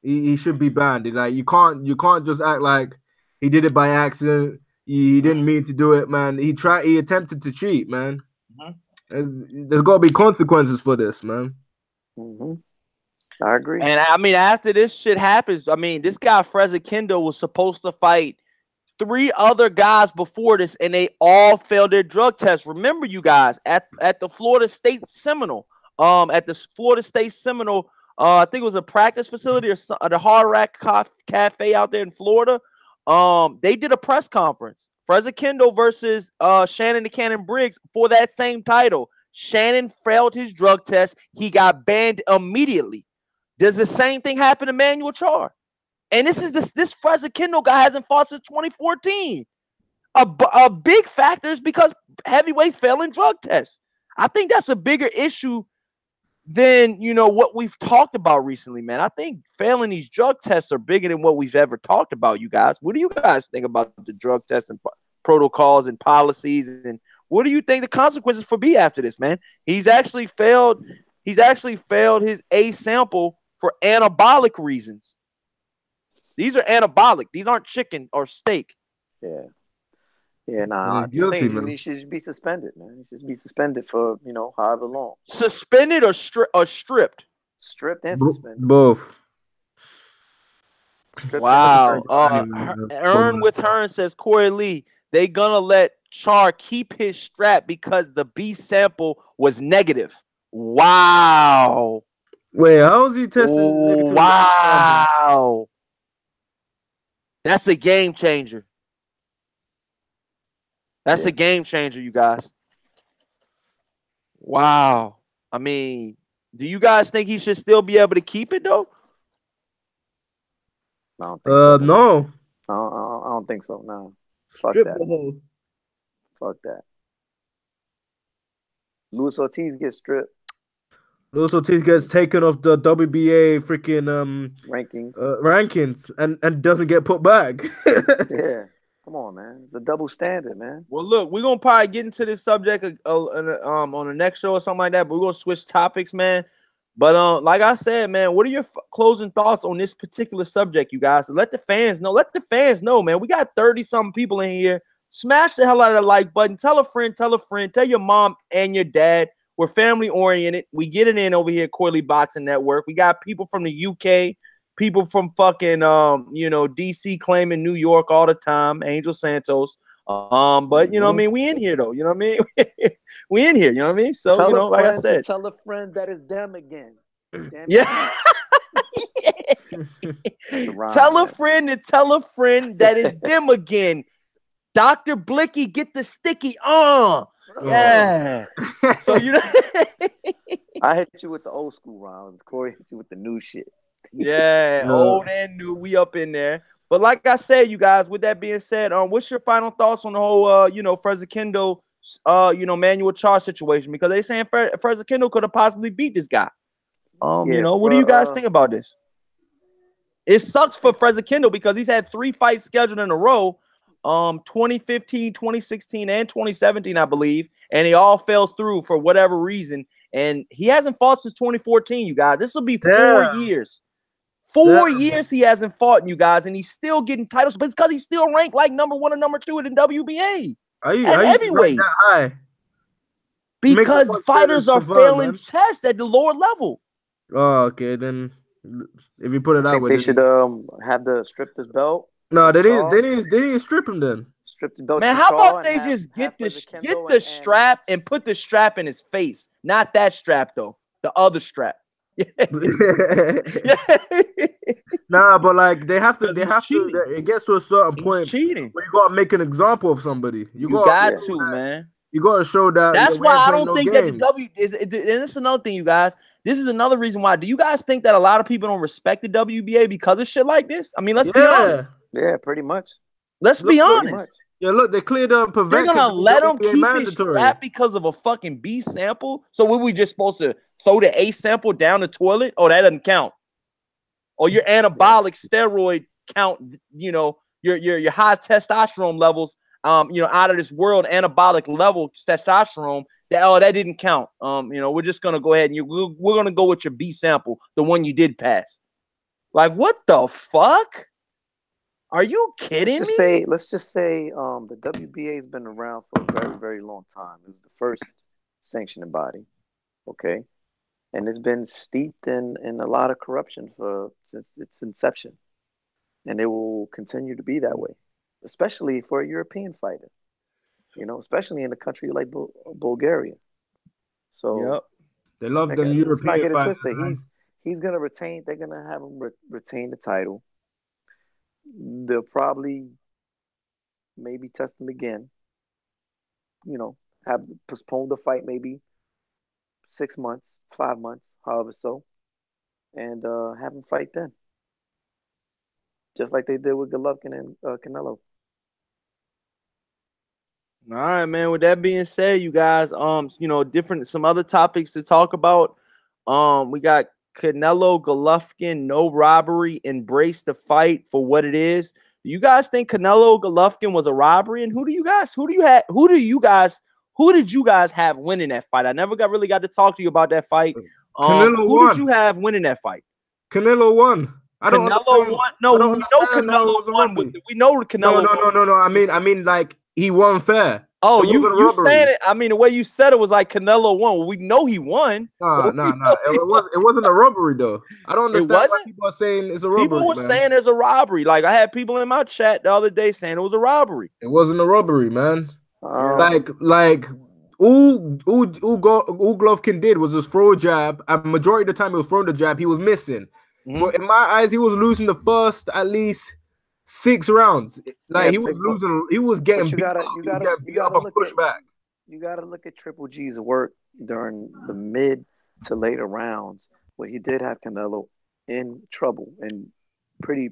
He should be banned. Like you can't just act like he did it by accident. He didn't mean to do it, man. He attempted to cheat, man. Mm-hmm. There's got to be consequences for this, man.
Mm-hmm. I agree.
And I mean, after this shit happens, I mean, this guy Fresakendo was supposed to fight 3 other guys before this, and they all failed their drug test. Remember, you guys, at the Florida State Seminole, I think it was a practice facility or the Hard Rock Cafe out there in Florida. They did a press conference. Fresakendo versus Shannon the Cannon Briggs for that same title. Shannon failed his drug test. He got banned immediately. Does the same thing happen to Manuel Char? And this Fresakendo guy hasn't fought since 2014. A big factor is because heavyweights failing drug tests. I think that's a bigger issue than what we've talked about recently, man. I think failing these drug tests are bigger than what we've ever talked about, you guys. What do you guys think about the drug tests and protocols and policies? And what do you think the consequences for be after this, man? He's actually failed his A sample for anabolic reasons. These are anabolic. These aren't chicken or steak.
Yeah. I think he should be suspended, man. He should be suspended for, however long.
Suspended or stripped?
Stripped and suspended.
Both.
Wow. Earn with Hearn says, Corey Lee, they gonna let Char keep his strap because the B sample was negative. Wow.
Wait, how was he tested?
Wow. That's a game changer. That's a game changer, you guys. Wow. I mean, do you guys think he should still be able to keep it though?
I don't think so.
No.
I don't think so. No. Fuck that. Fuck that. Luis Ortiz gets stripped.
Luis Ortiz gets taken off the WBA freaking rankings and doesn't get put back.
Yeah. Come on, man. It's a double standard, man.
Well, look, we're going to probably get into this subject on the next show or something like that, but we're going to switch topics, man. But like I said, man, what are your closing thoughts on this particular subject, you guys? Let the fans know. Let the fans know, man. We got 30-something people in here. Smash the hell out of the like button. Tell a friend. Tell your mom and your dad. We're family-oriented. We get it in over here at Coily Boxing Network. We got people from the UK, people from fucking, DC claiming New York all the time, Angel Santos. But, you know what I mean? We in here, though. You know what I mean? We in here. You know what I mean? So, like I said.
Tell a friend that it's them again.
Yeah. Tell a friend to tell a friend that it's them again. Dr. Blicky, get the sticky. Yeah. So,
I hit you with the old school rounds. Corey hit you with the new shit.
Yeah, old and new. We up in there. But like I said, you guys, with that being said, what's your final thoughts on the whole, Fresakendo manual charge situation because they saying Fraser Kendall could have possibly beat this guy.
Yeah,
What do you guys think about this? It sucks for Fraser Kendall because he's had 3 fights scheduled in a row, 2015, 2016, and 2017, I believe, and they all fell through for whatever reason. And he hasn't fought since 2014, you guys. This will be 4 years. 4 years he hasn't fought, you guys, and he's still getting titles, but it's because he's still ranked like number 1 or number 2 in the WBA at heavyweight.
That high?
Because fighters are failing tests at the lower level.
Oh, okay. Then if you put it that way,
they should have to strip this belt.
No, they didn't strip him then.
Strip the belt.
Man, how about they just get the strap and put the strap in his face? Not that strap though, the other strap.
Nah, but like they have to. It gets to a certain point
cheating.
where you gotta make an example of somebody. You
got to, man.
You gotta show that.
That's why I don't think that the W is. And this is another thing, you guys. This is another reason why. Do you guys think that a lot of people don't respect the WBA because of shit like this? I mean, let's be honest.
Yeah, pretty much.
Let's be honest.
Yeah, look, they cleared up. They're
gonna let them keep it strapped because of a fucking B sample. So what we just supposed to throw the A sample down the toilet? Oh, that doesn't count. Or your anabolic steroid count. Your high testosterone levels. Out of this world anabolic level testosterone. That didn't count. We're just gonna go ahead and we're gonna go with your B sample, the one you did pass. Like, what the fuck? Are you kidding me?
Let's just say the WBA has been around for a very, very long time. It was the first sanctioning body, okay? And it's been steeped in a lot of corruption since its inception. And it will continue to be that way, especially for a European fighter, especially in a country like Bulgaria. So
yep. They love them European fighters.
He's going to retain, they're going to have him retain the title. They'll probably maybe test him again. Have postponed the fight maybe 6 months, 5 months, however so, and have him fight then. Just like they did with Golovkin and Canelo.
All right, man. With that being said, you guys, some other topics to talk about. We got Canelo Golovkin, no robbery, embrace the fight for what it is. Do you guys think Canelo Golovkin was a robbery? And who did you guys have winning that fight? I never really got to talk to you about that fight. Who did you have winning that fight?
Canelo won.
Canelo won. No, we know Canelo won. We know Canelo.
No. I mean, like he won fair.
Oh, you saying it? I mean, the way you said it was like Canelo won. Well, we know he won.
No. It wasn't a robbery though. I don't understand why people are saying it's a robbery.
People were saying there's a robbery. Like I had people in my chat the other day saying it was a robbery.
It wasn't a robbery, man. Like all Golovkin did was just throw a jab, and majority of the time he was throwing the jab, he was missing. Mm-hmm. But in my eyes, he was losing the first at least 6 rounds. He was losing. He was getting beat up and pushed back.
You got to look at Triple G's work during the mid to later rounds, where he did have Canelo in trouble, and pretty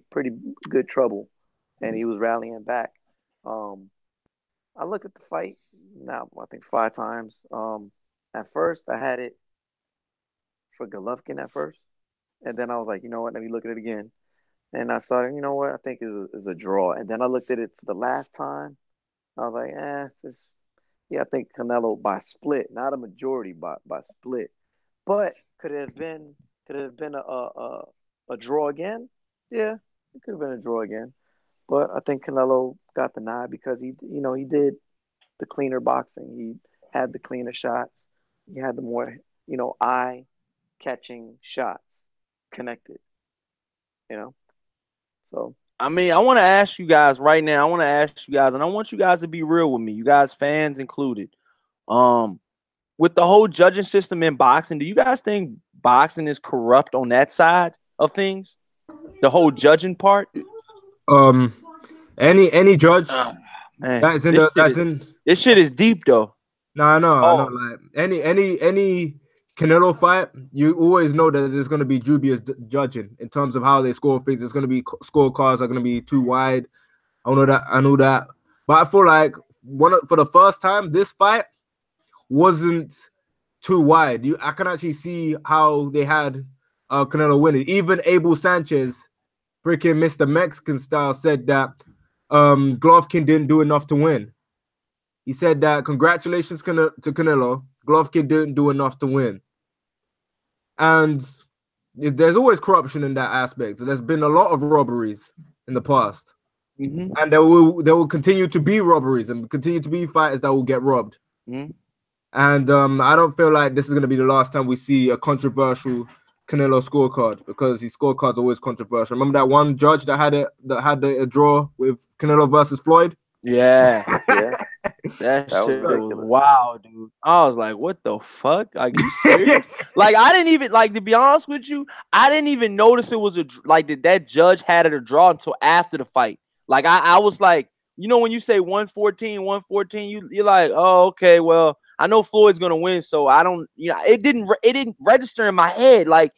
good trouble, and he was rallying back. I looked at the fight now, I think 5 times. At first, I had it for Golovkin at first, and then I was like, you know what? Let me look at it again. And I saw, you know what? I think is a draw. And then I looked at it for the last time. I was like, I think Canelo by split, not a majority, by split. But could it have been a draw again? Yeah, it could have been a draw again. But I think Canelo got the nod because he did the cleaner boxing. He had the cleaner shots. He had the more, eye-catching shots connected. So
I mean, I want to ask you guys right now. And I want you guys to be real with me, you guys, fans included. With the whole judging system in boxing, do you guys think boxing is corrupt on that side of things? The whole judging part?
Any judge
man,
this
shit is deep though.
No. Like any Canelo fight, you always know that there's going to be dubious judging in terms of how they score things. There's going to be scorecards are going to be too wide. I know that. But I feel like
for the first time, this fight wasn't too wide. I can actually see how they had Canelo winning. Even Abel Sanchez, freaking Mr. Mexican style, said that Golovkin didn't do enough to win. He said that congratulations to Canelo. Golovkin didn't do enough to win. And there's always corruption in that aspect. There's been a lot of robberies in the past.
Mm-hmm.
And there will continue to be robberies and continue to be fighters that will get robbed.
Mm-hmm.
And I don't feel like this is going to be the last time we see a controversial Canelo scorecard, because his scorecard's always controversial. Remember that one judge that had a draw with Canelo versus Floyd?
Yeah.
Yeah.
That shit was
ridiculous.
wild, dude. I was like, what the fuck? Like, you serious? Like, I didn't even, like, to be honest with you, I didn't even notice it was that judge had it a draw until after the fight. Like, I was like, you know, when you say 114, you're like, oh, okay, well, I know Floyd's gonna win, so I don't, you know, it didn't register in my head. Like,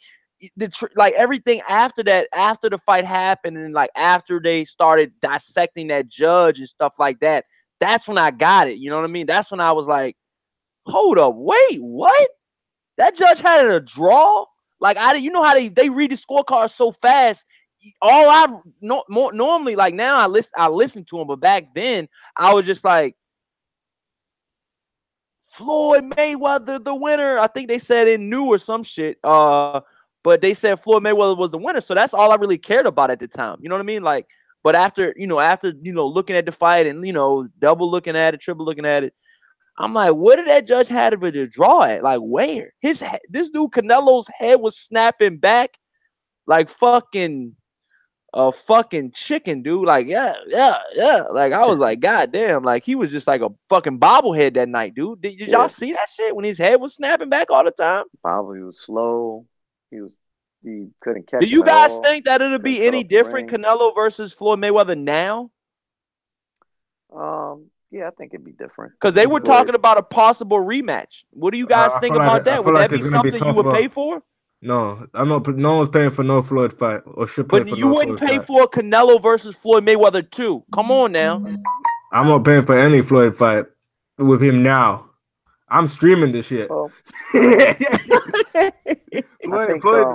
like everything after that, after the fight happened, and like after they started dissecting that judge and stuff like that, that's when I got it. You know what I mean? That's when I was like, hold up, wait, what? That judge had it a draw? Like, you know how they read the scorecard so fast. All I normally, like, now I listen to him, but back then I was just like, Floyd Mayweather the winner. I think they said it new or some shit. But they said Floyd Mayweather was the winner, so that's all I really cared about at the time. You know what I mean? Like, but after looking at the fight and double looking at it, triple looking at it, I'm like, where did that judge have it to draw at? Like, where? This dude Canelo's head was snapping back like fucking chicken, dude. Like, yeah. Like, I was like, God damn, like he was just like a fucking bobblehead that night, dude. Did y'all see that shit when his head was snapping back all the time?
Bobby was slow. He couldn't catch.
Do you
him at
guys
all.
think that it'll be any different, Canelo versus Floyd Mayweather now?
Yeah, I think it'd be different.
Because they were talking about a possible rematch. What do you guys think about that? Would that be something you would pay for?
No, I'm not. No one's paying for no Floyd fight or should pay for no Floyd fight. But
you wouldn't pay for a Canelo versus Floyd Mayweather too. Come on now.
I'm not paying for any Floyd fight with him now. I'm streaming this shit.
Well,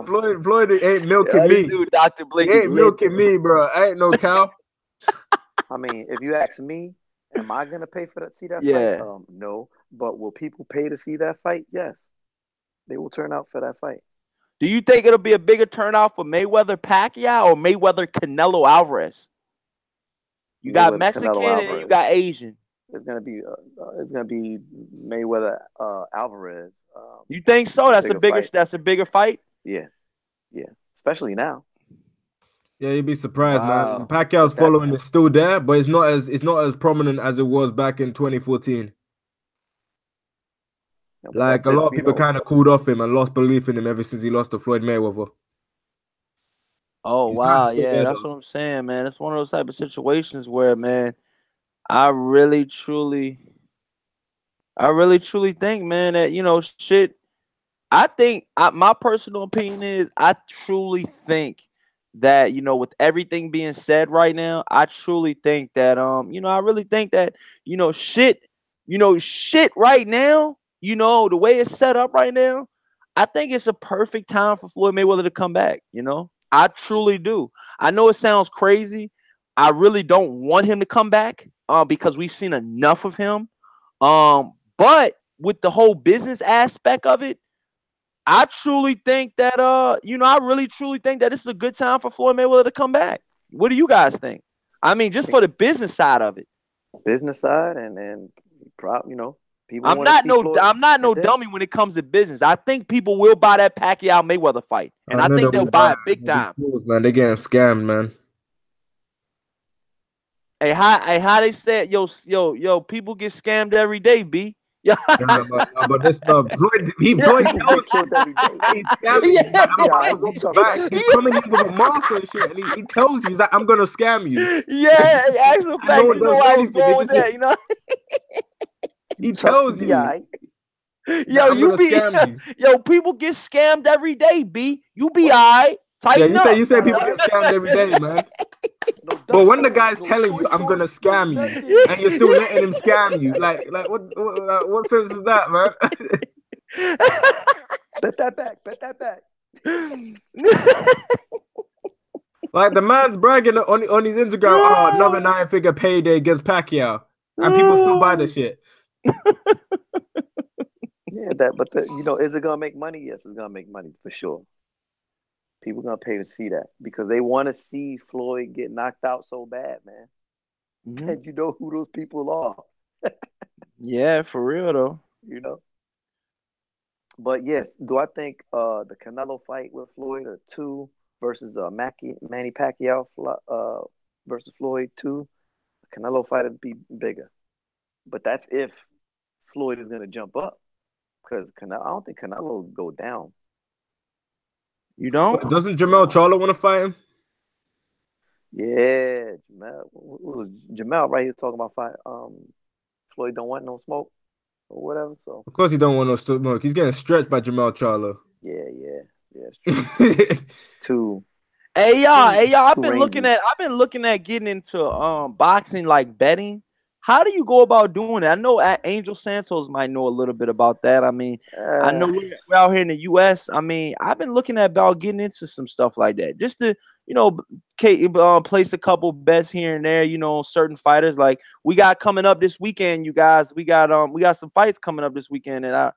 Floyd ain't milking me.
Dude, Dr. Blake
ain't milking me, bro. I ain't no cow.
I mean, if you ask me, am I gonna pay for that? See that
fight?
No. But will people pay to see that fight? Yes. They will turn out for that fight.
Do you think it'll be a bigger turnout for Mayweather Pacquiao or Mayweather Canelo Alvarez? You got Mexican and you got Asian.
It's gonna be Mayweather Alvarez.
You think so? That's a bigger fight.
Yeah, especially now.
Yeah, you'd be surprised, man. Pacquiao's following is still there, but it's not as prominent as it was back in 2014. Like, a lot of people kind of cooled off him and lost belief in him ever since he lost to Floyd Mayweather.
Oh, wow. Yeah, that's what I'm saying, man. It's one of those type of situations where, man, I really truly think, man, that, shit. I think my personal opinion is I truly think that, with everything being said right now, I truly think that, I really think that, shit right now, the way it's set up right now, I think it's a perfect time for Floyd Mayweather to come back, I truly do. I know it sounds crazy. I really don't want him to come back because we've seen enough of him. But with the whole business aspect of it, I truly think that I really truly think that this is a good time for Floyd Mayweather to come back. What do you guys think? I mean, just for the business side of it.
Business side and people.
I'm not no dummy when it comes to business. I think people will buy that Pacquiao Mayweather fight, and I think they'll buy it big time.
Man, they're getting scammed, man.
Hey, how they said, yo, people get scammed every day, B.
Yeah, but this Floyd killed every day. He's coming in with a monster and shit, and he tells you, he's like, I'm gonna scam you.
Yeah, actual fact, you know why he's going with that,
He tells you.
Yo, people get scammed every day, B. You be all right.
You say people get scammed every day, man.
No
But when the guy's telling you, I'm gonna scam you, and you're still letting him scam you, like what sense is that, man?
Bet that back. Bet that back.
Like the man's bragging on his Instagram, oh, another 9-figure payday against Pacquiao, and people still buy the shit.
Yeah, but is it gonna make money? Yes, it's gonna make money for sure. People gonna pay to see that because they want to see Floyd get knocked out so bad, man.
Mhm.
And you know who those people are.
Yeah, for real though.
You know. But yes, do I think the Canelo fight with Floyd or 2 versus Manny Pacquiao versus Floyd 2, the Canelo fight would be bigger. But that's if Floyd is gonna jump up because I don't think Canelo will go down.
You don't?
Doesn't Jamel Charlo want to fight him?
Yeah, Jamel right here talking about fight. Floyd don't want no smoke or whatever. So
Of course he don't want no smoke. He's getting stretched by Jamel Charlo.
yeah, it's true. Just too.
Hey y'all, I've
too
been looking
rangy.
at getting into boxing, like betting. How do you go about doing it? I know Angel Santos might know a little bit about that. I mean, I know we're out here in the US. I mean, I've been looking at about getting into some stuff like that. Just to, place a couple bets here and there, certain fighters. Like we got coming up this weekend, you guys. We got some fights coming up this weekend, and I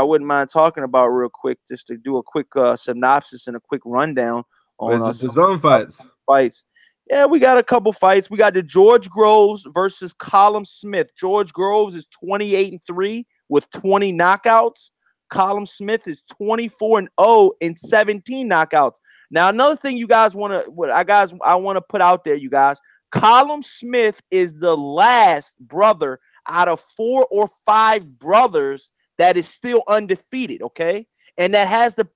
wouldn't mind talking about real quick, just to do a quick synopsis and a quick rundown on
the zone
fights. Yeah, we got a couple fights. We got the George Groves versus Callum Smith. George Groves is 28-3 with 20 knockouts. Callum Smith is 24-0 in 17 knockouts. Now, another thing you guys I want to put out there, you guys. Callum Smith is the last brother out of 4 or 5 brothers that is still undefeated, okay? And that has the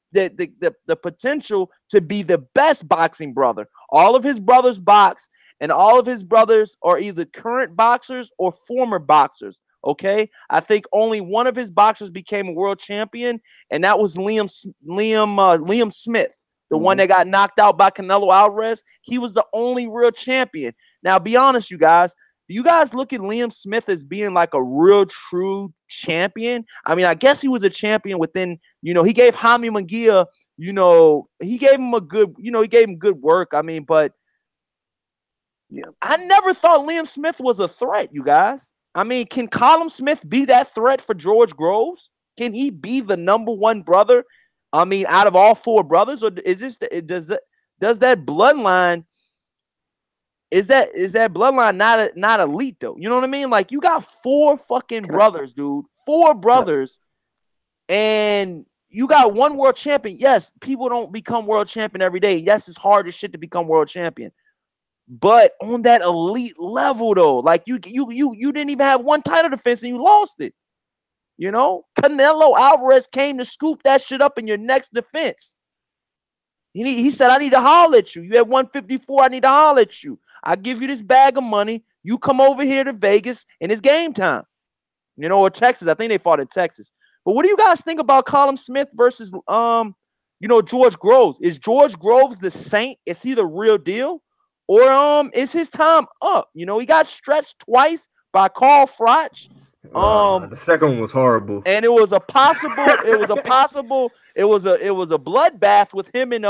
potential to be the best boxing brother. All of his brothers box, and all of his brothers are either current boxers or former boxers. Okay, I think only one of his boxers became a world champion, and that was Liam Smith, the one that got knocked out by Canelo Alvarez. He was the only real champion. Now, be honest, you guys. Do you guys look at Liam Smith as being like a real, true champion? I mean, I guess he was a champion within, he gave Jaime Munguia, he gave him he gave him good work. I mean, but I never thought Liam Smith was a threat, you guys. I mean, can Callum Smith be that threat for George Groves? Can he be the number 1 brother? I mean, out of all 4 brothers, or is this does that bloodline? Is that bloodline not elite though? You know what I mean? Like you got 4 fucking brothers, dude. 4 brothers, and you got 1 world champion. Yes, people don't become world champion every day. Yes, it's hard as shit to become world champion. But on that elite level though, like you didn't even have 1 title defense and you lost it. Canelo Alvarez came to scoop that shit up in your next defense. He said, I need to holler at you. You had 154. I need to holler at you. I give you this bag of money. You come over here to Vegas and it's game time. Or Texas. I think they fought in Texas. But what do you guys think about Callum Smith versus George Groves? Is George Groves the saint? Is he the real deal? Or is his time up? He got stretched twice by Carl Froch.
The second one was horrible.
And it was a bloodbath with him and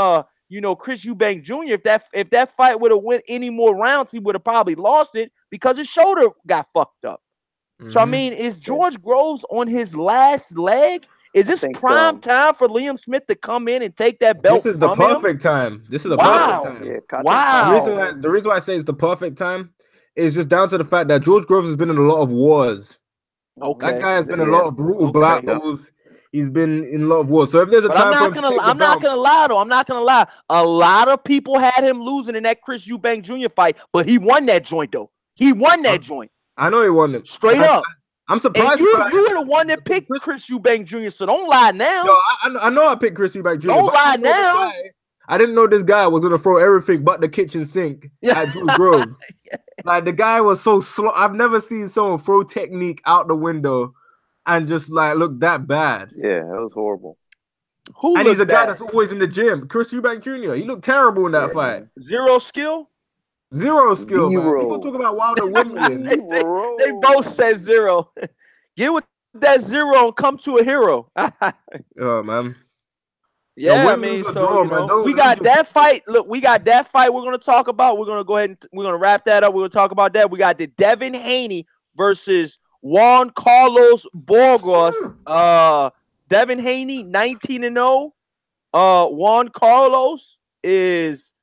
Chris Eubank Jr. If that fight would have went any more rounds, he would have probably lost it because his shoulder got fucked up. So I mean, is George Groves on his last leg? Is this prime time for Liam Smith to come in and take that belt?
This is the perfect time. This is the perfect time.
Yeah,
wow.
The reason why I say it's the perfect time is just down to the fact that George Groves has been in a lot of wars.
Okay.
That guy has been in a lot of brutal battles. He's been in a lot of wars. So if there's a time
I'm not gonna lie though. I'm not gonna lie. A lot of people had him losing in that Chris Eubank Jr. fight, but he won that joint though. He won that joint.
I know he won it.
Straight up.
I'm surprised.
And you were the one that picked Chris Eubank Jr., so don't lie now.
No, I know I picked Chris Eubank Jr.
Don't lie now.
I didn't know this guy was gonna throw everything but the kitchen sink at George Groves. Like the guy was so slow. I've never seen someone throw technique out the window and just like look that bad.
Yeah, that was horrible.
And he's a guy that's always in the gym. Chris Eubank Jr. He looked terrible in that fight.
Zero skill.
Zero skill, man.
Zero.
People talk about Wilder winning.
They both said zero. Get with that zero and come to a hero.
Oh man.
Yeah,
Yo,
I
win,
mean,
lose, or
so
draw,
you
man.
know,
Don't
we
lose
got
your-
that fight. Look, we got that fight we're gonna talk about. We're gonna go ahead and we're gonna wrap that up. We're gonna talk about that. We got the Devin Haney versus Juan Carlos Borges. Devin Haney 19-0. Juan Carlos is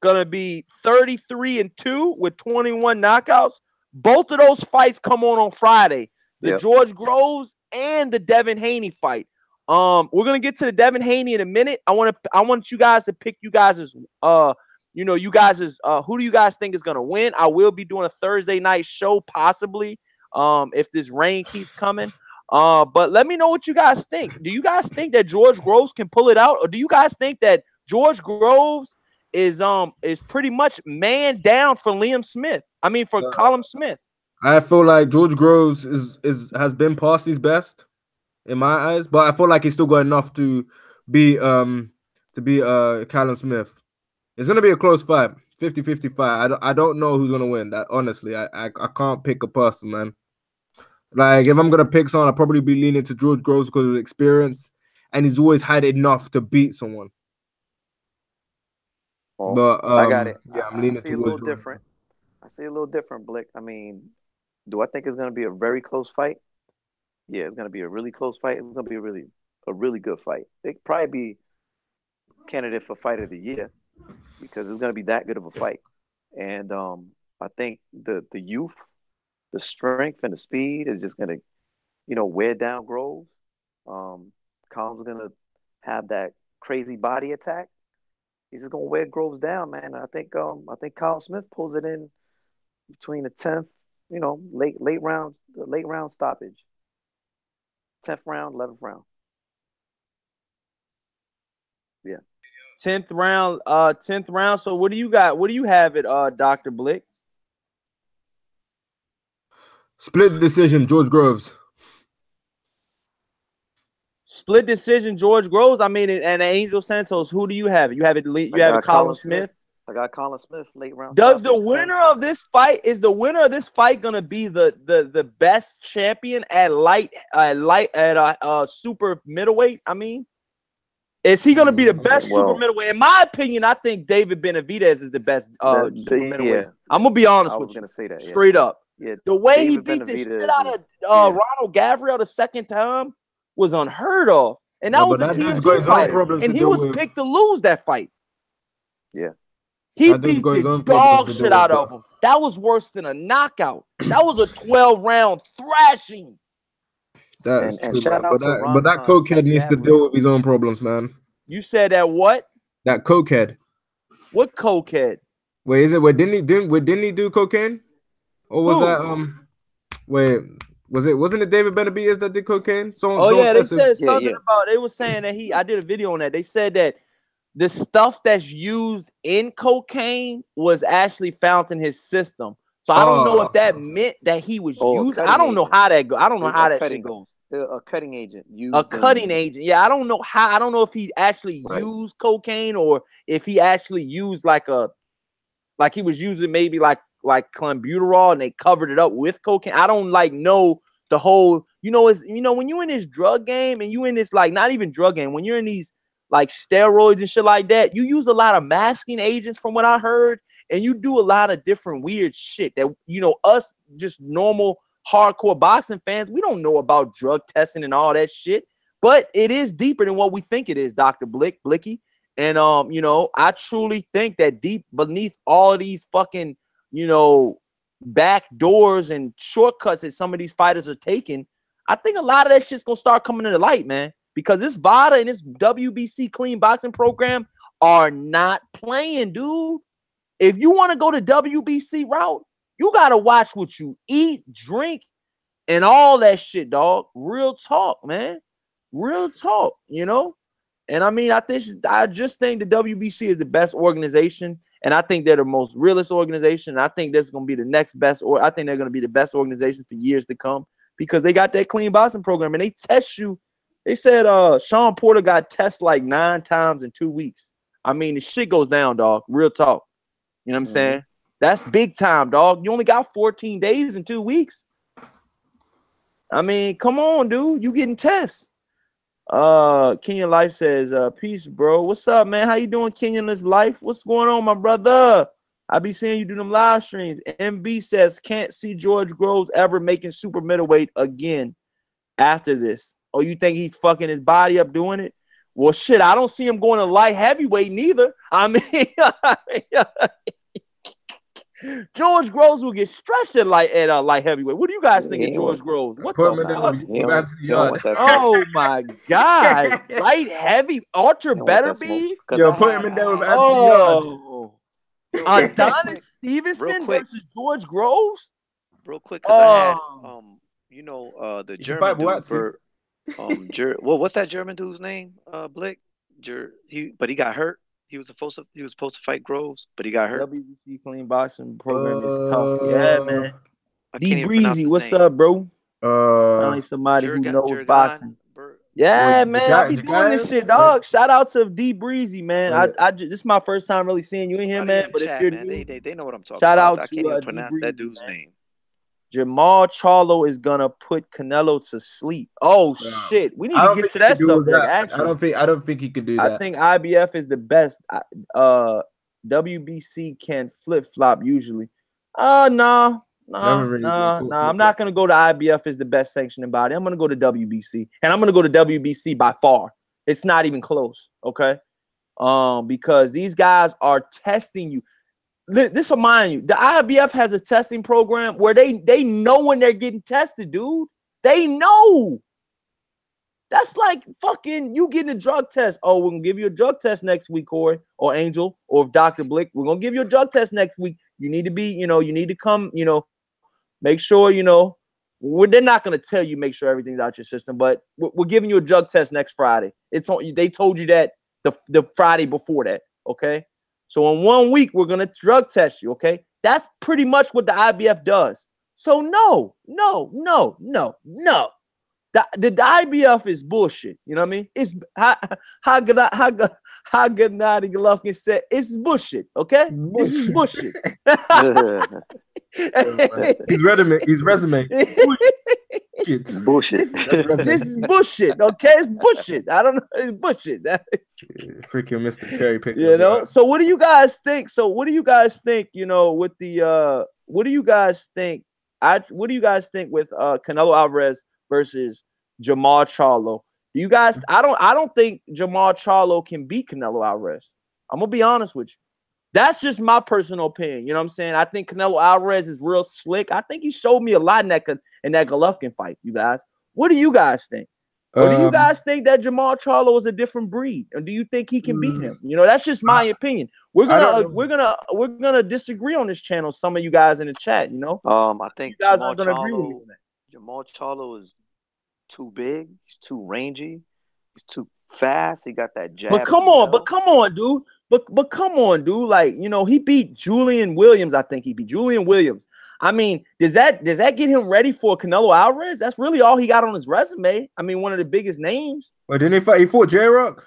gonna be 33-2 with 21 knockouts. Both of those fights come on Friday. The George Groves and the Devin Haney fight. We're gonna get to the Devin Haney in a minute. I want you guys to pick you guys as who do you guys think is gonna win? I will be doing a Thursday night show possibly. If this rain keeps coming. But let me know what you guys think. Do you guys think that George Groves can pull it out, or do you guys think that George Groves is pretty much man down for Liam Smith? I mean for Colin Smith.
I feel like George Groves has been past his best in my eyes, but I feel like he's still got enough to be Callum Smith. It's gonna be a close fight, 50-50 fight. I don't know who's gonna win. That honestly, I can't pick a person, man. Like if I'm gonna pick someone, I'll probably be leaning to George Groves because of experience, and he's always had enough to beat someone.
Well,
But
I got it.
yeah, I'm leaning
I see a
towards
little
George.
different. I see a little different, Blick. I mean, do I think it's going to be a very close fight? Yeah, it's going to be a really close fight. It's going to be a really good fight. It could probably be candidate for fight of the year because it's going to be that good of a fight. And I think the youth, the strength, and the speed is just going to, wear down Groves. Colin's going to have that crazy body attack. He's just gonna wear Groves down, man. I think Colin Smith pulls it in between the 10th, late round stoppage. 10th round, 11th round. Yeah.
10th round. So what do you got? What do you have it, Dr. Blick?
Split decision, George Groves.
Split decision, George Groves. I mean, and Angel Santos. Who do you have? You have it. You have it, Colin Smith.
I got Colin Smith late round.
Does the winner of this fight gonna be the best champion at super middleweight? I mean, is he gonna be the best super middleweight? In my opinion, I think David Benavidez is the best super middleweight.
Yeah.
I'm gonna be honest with you.
I was gonna say that
straight up.
Yeah,
the way
David
he beat
Benavidez
the shit out of Ronald Gavriel the second time was unheard of, and that was a TMG fighter, and he was picked to lose that fight.
Yeah,
he beat the dog shit out of him. That was worse than a knockout. That was a 12-round thrashing.
That's true, shout out to Ron, but that cokehead needs to deal with his own problems, man.
You said that what?
That cokehead.
What cokehead?
Wait, is it? Wait, didn't he do cocaine? Or was that wait? Wasn't it David Benavidez that did cocaine?
They said something about. They were saying that I did a video on that. They said that the stuff that's used in cocaine was actually found in his system. So I don't know if that meant that he was used. I don't know how that goes. I don't know how that shit goes.
A cutting agent.
Agent. Yeah, I don't know how. I don't know if he actually used cocaine or if he actually used like he was using maybe like clenbuterol and they covered it up with cocaine. I don't know the whole, when you're in this drug game and you in this not even drug game, when you're in these steroids and shit like that, you use a lot of masking agents from what I heard, and you do a lot of different weird shit that, us just normal hardcore boxing fans, we don't know about drug testing and all that shit, but it is deeper than what we think it is, Dr. Blicky. And, I truly think that deep beneath all of these fucking, back doors and shortcuts that some of these fighters are taking, I think a lot of that shit's going to start coming into light, man, because this VADA and this WBC clean boxing program are not playing, dude. If you want to go the WBC route, you got to watch what you eat, drink, and all that shit, dog. Real talk, man. Real talk, And I mean, I just think the WBC is the best organization, and I think they're the most realist organization. And I think that's going to be the next best, or I think they're going to be the best organization for years to come because they got that clean boxing program and they test you. They said Shawn Porter got tested 9 times in 2 weeks. I mean, the shit goes down, dog. Real talk. You know what I'm saying? That's big time, dog. You only got 14 days and 2 weeks. I mean, come on, dude. You getting tests. Kenyan Life says, peace, bro. What's up, man? How you doing, Kenyanless Life? What's going on, my brother? I be seeing you do them live streams. MB says, can't see George Groves ever making super middleweight again after this. Oh, you think he's fucking his body up doing it? Well, shit, I don't see him going to light heavyweight neither. I mean, George Groves will get stretched at light heavyweight. What do you guys think of George Groves? What the fuck? Oh my god! Light heavy, ultra better beef.
Yo, put him in there with Anthony Yard.
Adonis Stevenson versus George Groves.
Real quick, because I had the German dude. What's that German dude's name? Blick. He got hurt. He was supposed to fight Groves, but he got hurt.
WBC clean boxing program is tough. Yeah, man. D Breezy, what's
name.
up, bro? Finally somebody who knows boxing. Yeah, man, I be doing this shit, dog. Shout out to D Breezy, man. This is my first time really seeing you in here, man. But if you're new,
they know what I'm talking
shout
about.
out
I
to
can't even pronounce that dude's name.
Jamal Charlo is gonna put Canelo to sleep. Oh shit, we need to get to that subject. Actually,
I don't think he could do that.
I think IBF is the best. WBC can flip flop usually. No. I'm not gonna go to IBF as the best sanctioning body. I'm gonna go to WBC, and I'm gonna go to WBC by far. It's not even close. Okay, because these guys are testing you. This will mind you, the IBF has a testing program where they know when they're getting tested, dude. They know. That's like fucking you getting a drug test. Oh, we're gonna give you a drug test next week, Corey or Angel or Dr. Blick. We're gonna give you a drug test next week. You need to be, you need to come, make sure, they're not gonna tell you make sure everything's out your system, but we're giving you a drug test next Friday. It's on. They told you that the Friday before that. Okay. So in 1 week, we're going to drug test you, okay? That's pretty much what the IBF does. So no. The IBF is bullshit. You know what I mean? It's how Gennady Golovkin said, it's bullshit, okay? This is bullshit.
His resume.
Bullshit.
This is bullshit, okay? It's bullshit. I don't know. It's bullshit.
Freaking Mr. Cherry Pick.
So what do you guys think? With the what do you guys think? What do you guys think with Canelo Alvarez versus Jamal Charlo? Do you guys? I don't think Jamal Charlo can beat Canelo Alvarez. I'm gonna be honest with you. That's just my personal opinion. You know what I'm saying? I think Canelo Alvarez is real slick. I think he showed me a lot in that Golovkin fight, you guys. What do you guys think? Or do you guys think that Jamal Charlo is a different breed? And do you think he can beat him? That's just my opinion. We're gonna disagree on this channel. Some of you guys in the chat,
I think
you guys aren't gonna agree with me on that.
Jamal Charlo is too big. He's too rangy. He's too fast. He got that jab.
But come on, dude. But come on, dude. Like, he beat Julian Williams. I think he beat Julian Williams. I mean, does that get him ready for Canelo Alvarez? That's really all he got on his resume. I mean, one of the biggest names.
Well, didn't he fight? He fought J-Rock?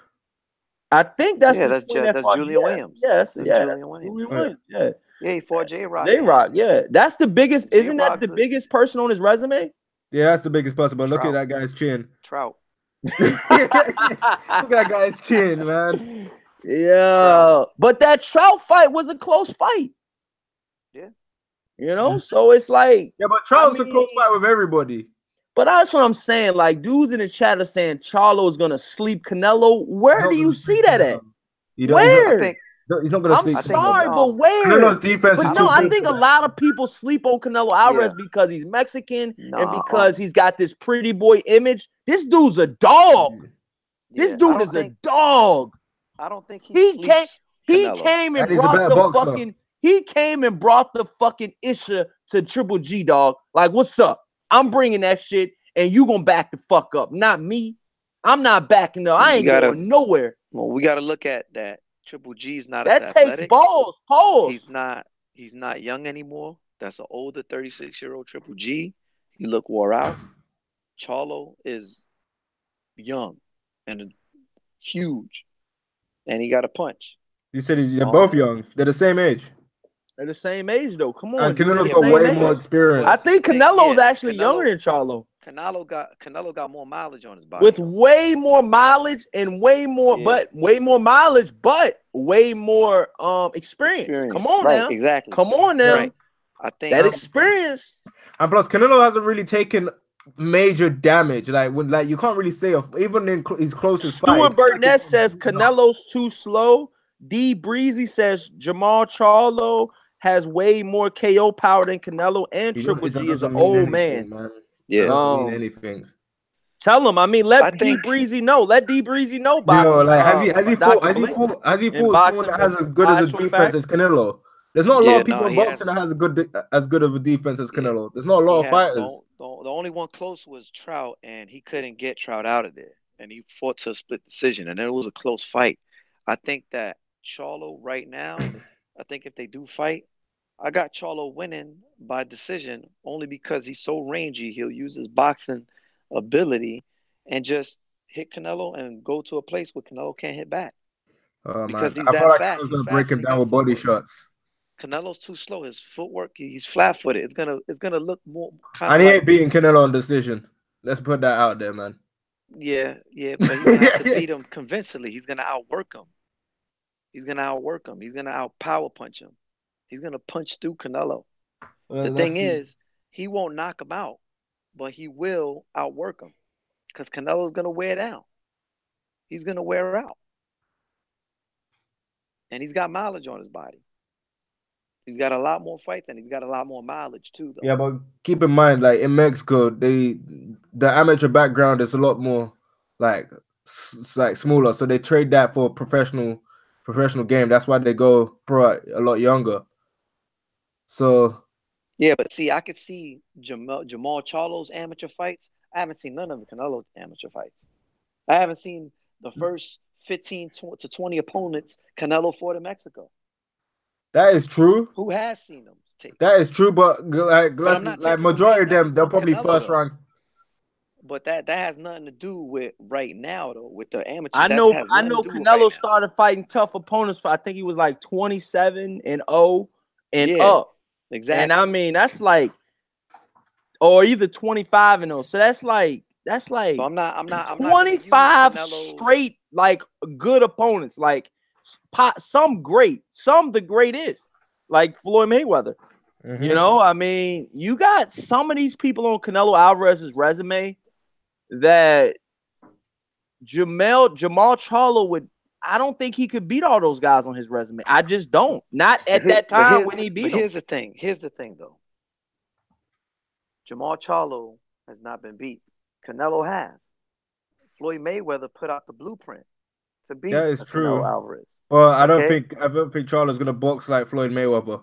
I think that's
Julian Williams.
Yes,
Julian Williams.
Yeah,
he fought J-Rock.
Yeah. That's the biggest. Isn't that the biggest person on his resume?
Yeah, that's the biggest person. But look at that guy's chin.
Trout.
Look at that guy's chin, man.
Yeah, but that Trout fight was a close fight.
Yeah.
So it's like,
but Trout's a close fight with everybody.
But that's what I'm saying. Like, dudes in the chat are saying Charlo is gonna sleep Canelo. Where do you see that at? Where?
He's not gonna sleep.
I'm sorry, but where?
Canelo's defense is too
I think a lot of people sleep on Canelo Alvarez because he's Mexican and because he's got this pretty boy image. This dude's a dog. This dude is a dog.
I don't think
he came and brought the fucking issue to Triple G, dog. Like, what's up? I'm bringing that shit, and you gonna back the fuck up, not me. I'm not backing up. I ain't going nowhere.
Well, we gotta look at that. Triple G's not
that
as
takes
athletic.
balls.
He's not young anymore. That's an older 36-year-old Triple G. He look wore out. Charlo is young and huge, and he got a punch.
You said they're both young. They're the same age.
They're the same age though. Come
And
on, dude. They're
Canelo's
the
got
same
way
age.
more experience.
I think Canelo's actually younger than Charlo.
Canelo got more mileage on his body.
With way more mileage and way more, but way more mileage, but way more experience. Come on now.
Exactly.
Come on now.
Right. I think
that experience.
And plus, Canelo hasn't really taken major damage. Like when, like you can't really say even in his closest fight.
Stuart Burnett says Canelo's too slow. D Breezy says Jamal Charlo has way more KO power than Canelo, and Triple G is an old man.
Yeah,
doesn't mean anything.
Tell him. I mean, let D Breezy know. Let D Breezy know. Boxing.
Yo, like has he fought someone that has as good as a defense as Canelo? There's not a lot of people in boxing that has as good of a defense as Canelo. There's not a lot of fighters.
The only one close was Trout, and he couldn't get Trout out of there, and he fought to a split decision, and it was a close fight. I think that Charlo right now, I think if they do fight, I got Charlo winning by decision only because he's so rangy. He'll use his boxing ability and just hit Canelo and go to a place where Canelo can't hit back. Because he's that fast.
He's gonna break him down with body shots.
Canelo's too slow. His footwork, he's flat-footed. It's gonna look more.
And he ain't beating Canelo on decision. Let's put that out there, man.
Yeah, but he's gonna have to beat him convincingly. He's gonna outwork him. He's gonna out-power punch him. He's gonna punch through Canelo. Well, the thing is, he won't knock him out, but he will outwork him because Canelo's gonna wear down. He's gonna wear out, and he's got mileage on his body. He's got a lot more fights and he's got a lot more mileage too, though.
Yeah, but keep in mind, like in Mexico, the amateur background is a lot more like smaller, so they trade that for professional game. That's why they go pro a lot younger. So
yeah, but see, I could see Jamal Charlo's amateur fights. I haven't seen none of Canelo's amateur fights. I haven't seen the first 15 to 20 opponents Canelo fought in Mexico.
That is true.
Who has seen them take?
That is true, but like majority of them, they'll probably first round.
But that has nothing to do with right now, though. With the amateur,
I know Canelo started fighting tough opponents. I think he was like 27-0 and up.
Exactly.
And I mean that's like, or either 25-0. So that's like. So
I'm not
25 straight like good opponents, like some great, some the greatest, like Floyd Mayweather. Mm-hmm. You know, I mean, you got some of these people on Canelo Alvarez's resume that Jamal Charlo would. I don't think he could beat all those guys on his resume. I just don't. Not at that time when he beat them.
Here's the thing, though. Jamal Charlo has not been beat. Canelo has. Floyd Mayweather put out the blueprint to beat Canelo Alvarez.
Well, I don't think Charlo's gonna box like Floyd Mayweather.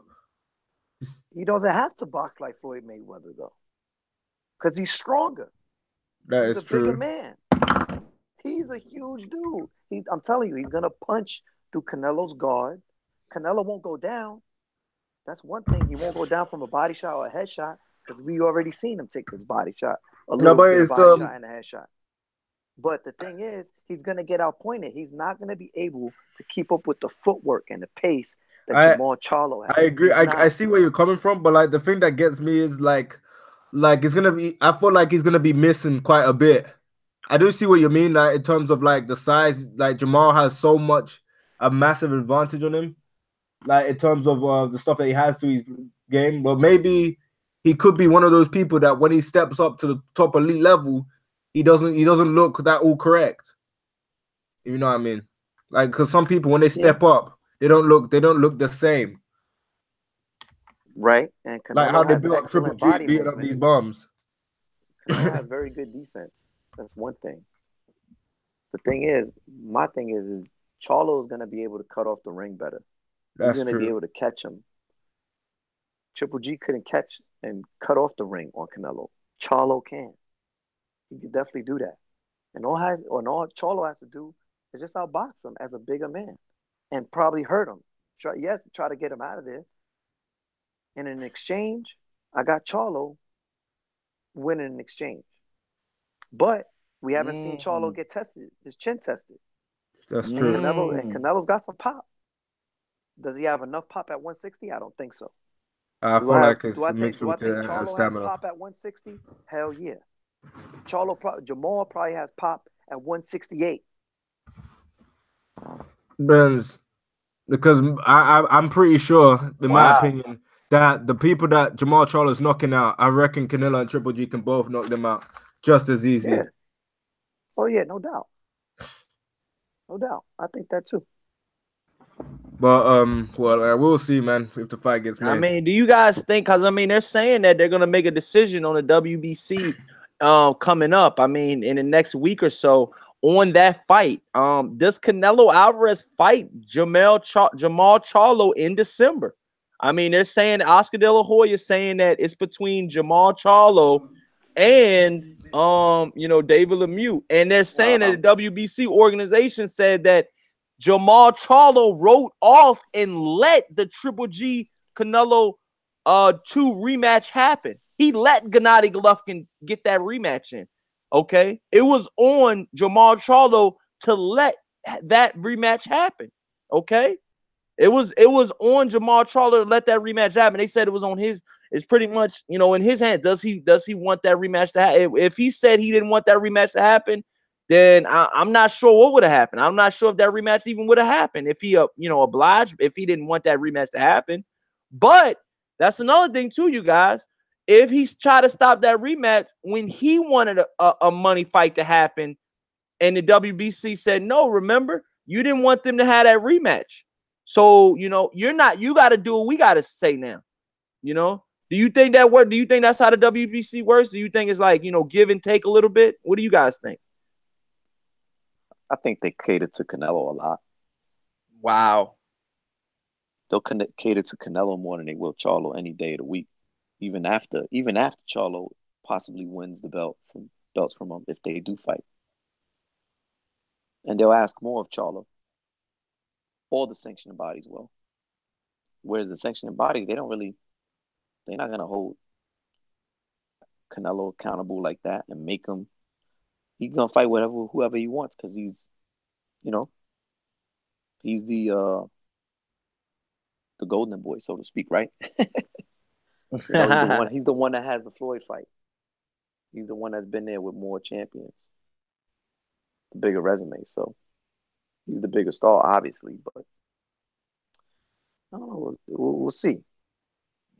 He doesn't have to box like Floyd Mayweather though, because he's stronger.
He's a
bigger man. He's a huge dude. I'm telling you, he's gonna punch through Canelo's guard. Canelo won't go down. That's one thing. He won't go down from a body shot or a headshot because we already seen him take his body shot. No, but it's the shot and a headshot. But the thing is, he's gonna get outpointed. He's not gonna be able to keep up with the footwork and the pace that Jamal Charlo has.
I agree. I see where you're coming from, but like the thing that gets me is like it's gonna be. I feel like he's gonna be missing quite a bit. I do see what you mean, like in terms of like the size. Like Jamal has a massive advantage on him, like in terms of the stuff that he has to his game. But maybe he could be one of those people that when he steps up to the top elite level, he doesn't look that all correct. You know what I mean? Like, because some people when they step up, they don't look the same.
Right, and Canelo
like how they built up Triple G, beating up these bums.
Canelo has very good defense. That's one thing. My thing is Charlo is going to be able to cut off the ring better. He's going to be able to catch him. Triple G couldn't catch and cut off the ring on Canelo. Charlo can. He could definitely do that. And all Charlo has to do is just outbox him as a bigger man and probably hurt him. Try to get him out of there. And in exchange, I got Charlo winning in exchange. But we haven't seen Charlo get tested, his chin tested.
That's true.
Canelo's got some pop. Does he have enough pop at 160? I don't think so.
I feel like it's a mixture
Do I
with
think
the
Charlo has
stamina.
pop at 160? Hell yeah. Jamal probably has pop at 168.
Benz, because I'm pretty sure, in my
Wow.
opinion, that the people that Jamal Charlo's knocking out, I reckon Canelo and Triple G can both knock them out just as easy.
Yeah. Oh yeah, no doubt. No doubt. I think that too.
But well, we'll see, man, if the fight gets made.
I mean, do you guys think? Because I mean, they're saying that they're gonna make a decision on the WBC coming up. I mean, in the next week or so on that fight. Does Canelo Alvarez fight Jamal Charlo in December? I mean, they're saying Oscar De La Hoya is saying that it's between Jamal Charlo and David Lemieux, and they're saying that the WBC organization said that Jamal Charlo wrote off and let the Triple G Canelo 2 rematch happen. He let Gennady Golovkin get that rematch in. Okay, it was on Jamal Charlo to let that rematch happen. Okay, it was on Jamal Charlo to let that rematch happen. They said it was on his. It's pretty much in his hands. Does he want that rematch to happen? If he said he didn't want that rematch to happen, then I'm not sure what would have happened. I'm not sure if that rematch even would have happened if he obliged. If he didn't want that rematch to happen, but that's another thing too, you guys. If he's tried to stop that rematch when he wanted a money fight to happen, and the WBC said no, remember you didn't want them to have that rematch. So you're not. You got to do what we got to say now. Do you think that what? Do you think that's how the WBC works? Do you think it's like give and take a little bit? What do you guys think?
I think they cater to Canelo a lot.
Wow.
They'll cater to Canelo more than they will Charlo any day of the week. Even after Charlo possibly wins the belts from him if they do fight. And they'll ask more of Charlo. All the sanctioning bodies will. Whereas the sanctioning bodies, they're not gonna hold Canelo accountable like that and make him. He's gonna fight whoever he wants because he's the golden boy, so to speak, right? He's the one that has the Floyd fight. He's the one that's been there with more champions, the bigger resume. So he's the bigger star, obviously. But I don't know. We'll see.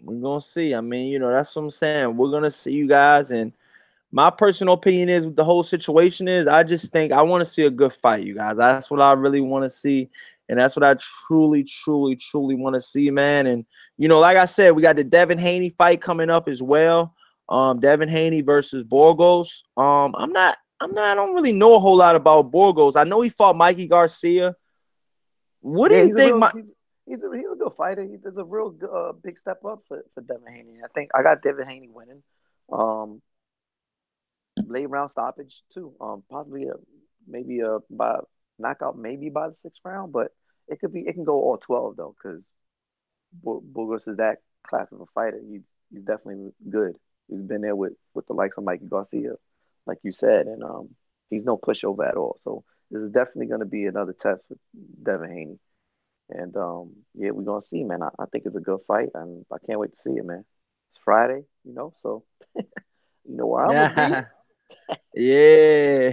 We're gonna see. I mean, that's what I'm saying. We're gonna see, you guys. And my personal opinion is, the whole situation is, I just think I want to see a good fight, you guys. That's what I really want to see. And that's what I truly, truly, truly want to see, man. And, like I said, we got the Devin Haney fight coming up as well. Devin Haney versus Burgos. I don't really know a whole lot about Burgos. I know he fought Mikey Garcia. What do you think?
He's a good fighter. There's a real big step up for Devin Haney. I think I got Devin Haney winning. Late round stoppage too. Possibly maybe by knockout, maybe by the 6th round, but it can go all 12 though, because Burgos is that class of a fighter. He's definitely good. He's been there with the likes of Mikey Garcia, like you said, and he's no pushover at all. So this is definitely going to be another test for Devin Haney. And yeah, we're gonna see, man. I think it's a good fight, and I can't wait to see it, man. It's Friday, so you know where I'm gonna
be. Yeah.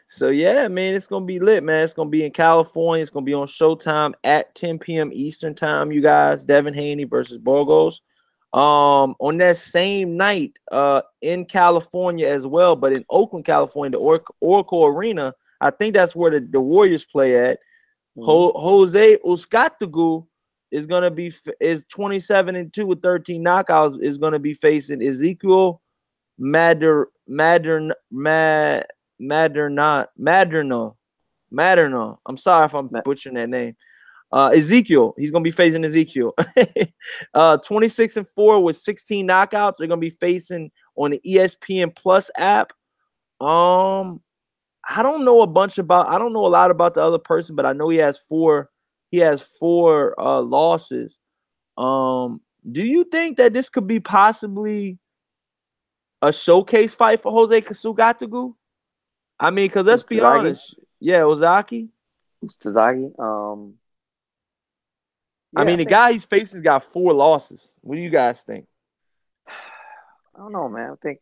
So yeah, man, it's gonna be lit, man. It's gonna be in California. It's gonna be on Showtime at 10 p.m. Eastern time, you guys. Devin Haney versus Burgos. On that same night, in California as well, but in Oakland, California, the Oracle Arena. I think that's where the Warriors play at. Jose Uzcategui is gonna be 27-2 with 13 knockouts. Is gonna be facing Ezekiel Maderno. I'm sorry if I'm butchering that name. Ezekiel. He's gonna be facing Ezekiel. 26-4 with 16 knockouts. They're gonna be facing on the ESPN Plus app. I don't know a lot about the other person, but I know he has four losses. Do you think that this could be possibly a showcase fight for Jose Uzcategui? I mean, because let's be honest. Yeah, Ozaki.
Tazaki.
I mean, the guy he's facing got 4 losses. What do you guys think?
I don't know, man. I think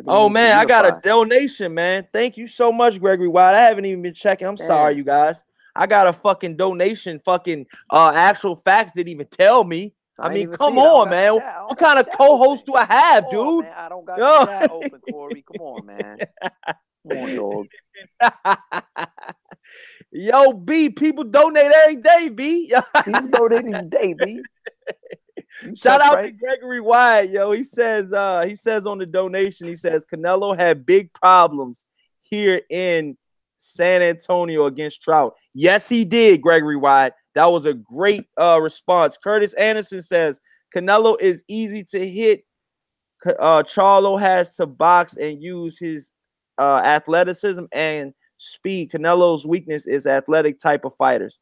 Oh man, I got a donation, man. Thank you so much, Gregory White. I haven't even been checking. I'm sorry, you guys. I got a fucking donation. Fucking actual facts didn't even tell me. I mean, come on, man. What kind of co-host do I have, dude?
Man. I don't got the chat open, Corey. Come on, man. Come on, dog.
Yo, B, people donate every day, B.
People donate every day, B.
Shout out to Gregory White, yo. He says on the donation, he says Canelo had big problems here in San Antonio against Trout. Yes, he did, Gregory White. That was a great response. Curtis Anderson says Canelo is easy to hit. Charlo has to box and use his athleticism and speed. Canelo's weakness is athletic type of fighters.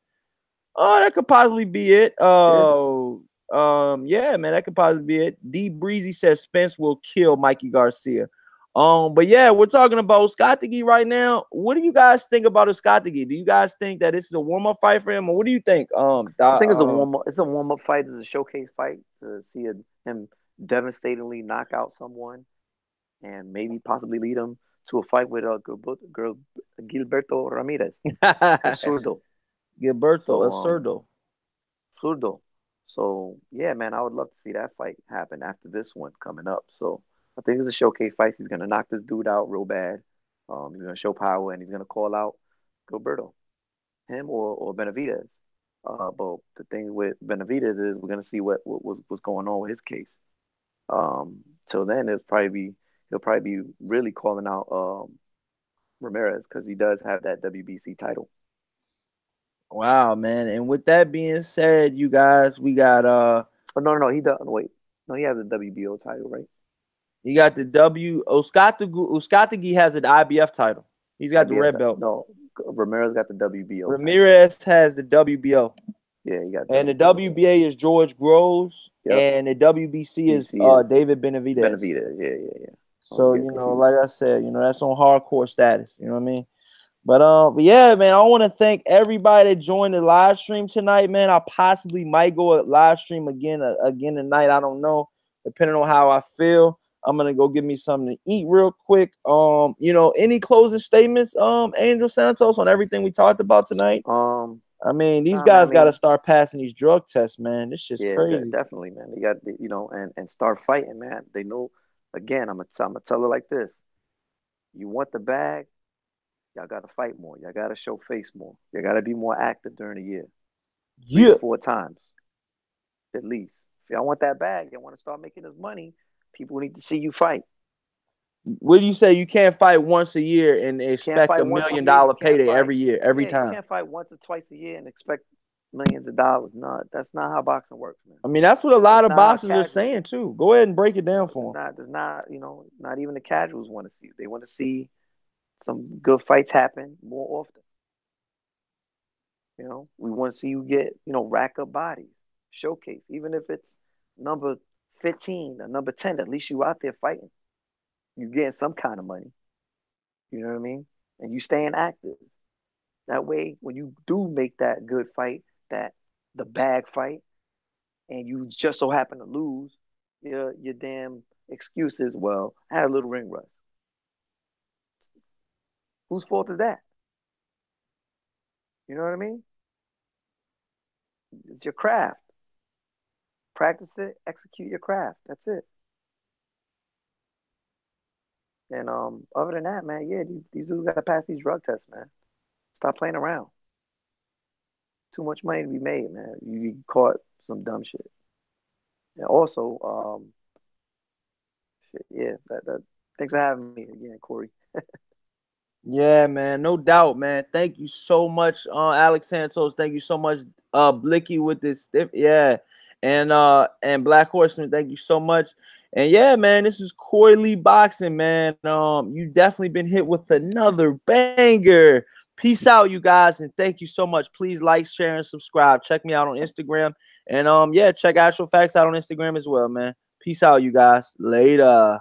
Oh, that could possibly be it. Yeah, man, that could possibly be it. D Breezy says Spence will kill Mikey Garcia. But yeah, we're talking about Uskatigi right now. What do you guys think about Uskatigi? Do you guys think that this is a warm-up fight for him, or what do you think?
I think it's a warm-up. It's a warm-up fight. It's a showcase fight to see him devastatingly knock out someone, and maybe possibly lead him to a fight with Gilberto Ramirez, Zurdo.
Zurdo.
So yeah, man, I would love to see that fight happen after this one coming up. So I think it's a showcase fight. He's gonna knock this dude out real bad. He's gonna show power and he's gonna call out Gilberto, him or Benavidez. But the thing with Benavidez is we're gonna see what's going on with his case. Till then, he'll probably be really calling out Ramirez because he does have that WBC title.
Wow, man. And with that being said, you guys, we got
no, he doesn't. Wait. No, he has a WBO title, right?
He got the Uskatigi has the IBF title. He's got the red belt.
No, Ramirez got the WBO.
Ramirez has the WBO.
Yeah, he got.
And the WBA is George Groves, and the WBC is David Benavidez.
Yeah.
So like I said, that's on hardcore status. You know what I mean? But yeah, man, I want to thank everybody that joined the live stream tonight, man. I possibly might go a live stream again tonight. I don't know, depending on how I feel. I'm gonna go get me something to eat real quick. Any closing statements, Angel Santos, on everything we talked about tonight? I mean, these guys got to start passing these drug tests, man. This shit's crazy.
Definitely, man. They got, and start fighting, man. They know. Again, I'm gonna tell her like this: you want the bag, y'all gotta fight more. Y'all gotta show face more. You gotta be more active during the year. 3 to 4 times, at least. If y'all want that bag, y'all want to start making this money. People need to see you fight.
What do you say? You can't fight once a year and expect $1 million payday every year, every time.
You can't fight once or twice a year and expect millions of dollars. No, that's not how boxing works, man.
I mean, that's what a lot of boxers are saying too. Go ahead and break it down for them.
There's not, not even the casuals want to see. They want to see some good fights happen more often. We want to see you get, rack up bodies, showcase, even if it's number 15 or number 10. At least you out there fighting. You getting some kind of money. You know what I mean? And you staying active. That way, when you do make that good fight, the bag fight, and you just so happen to lose, your damn excuse is, well, I had a little ring rust. Whose fault is that? You know what I mean? It's your craft. Practice it, execute your craft. That's it. And other than that, man, yeah, these dudes gotta pass these drug tests, man. Stop playing around. Too much money to be made, man. You caught some dumb shit. And also, that thanks for having me again, Corey.
Yeah, man, no doubt, man. Thank you so much, Alex Santos. Thank you so much, Blicky with this. Yeah, and Black Horseman. Thank you so much. And yeah, man, this is Corey Lee Boxing, man. You definitely been hit with another banger. Peace out, you guys, and thank you so much. Please like, share, and subscribe. Check me out on Instagram, and check Actual Facts out on Instagram as well, man. Peace out, you guys. Later.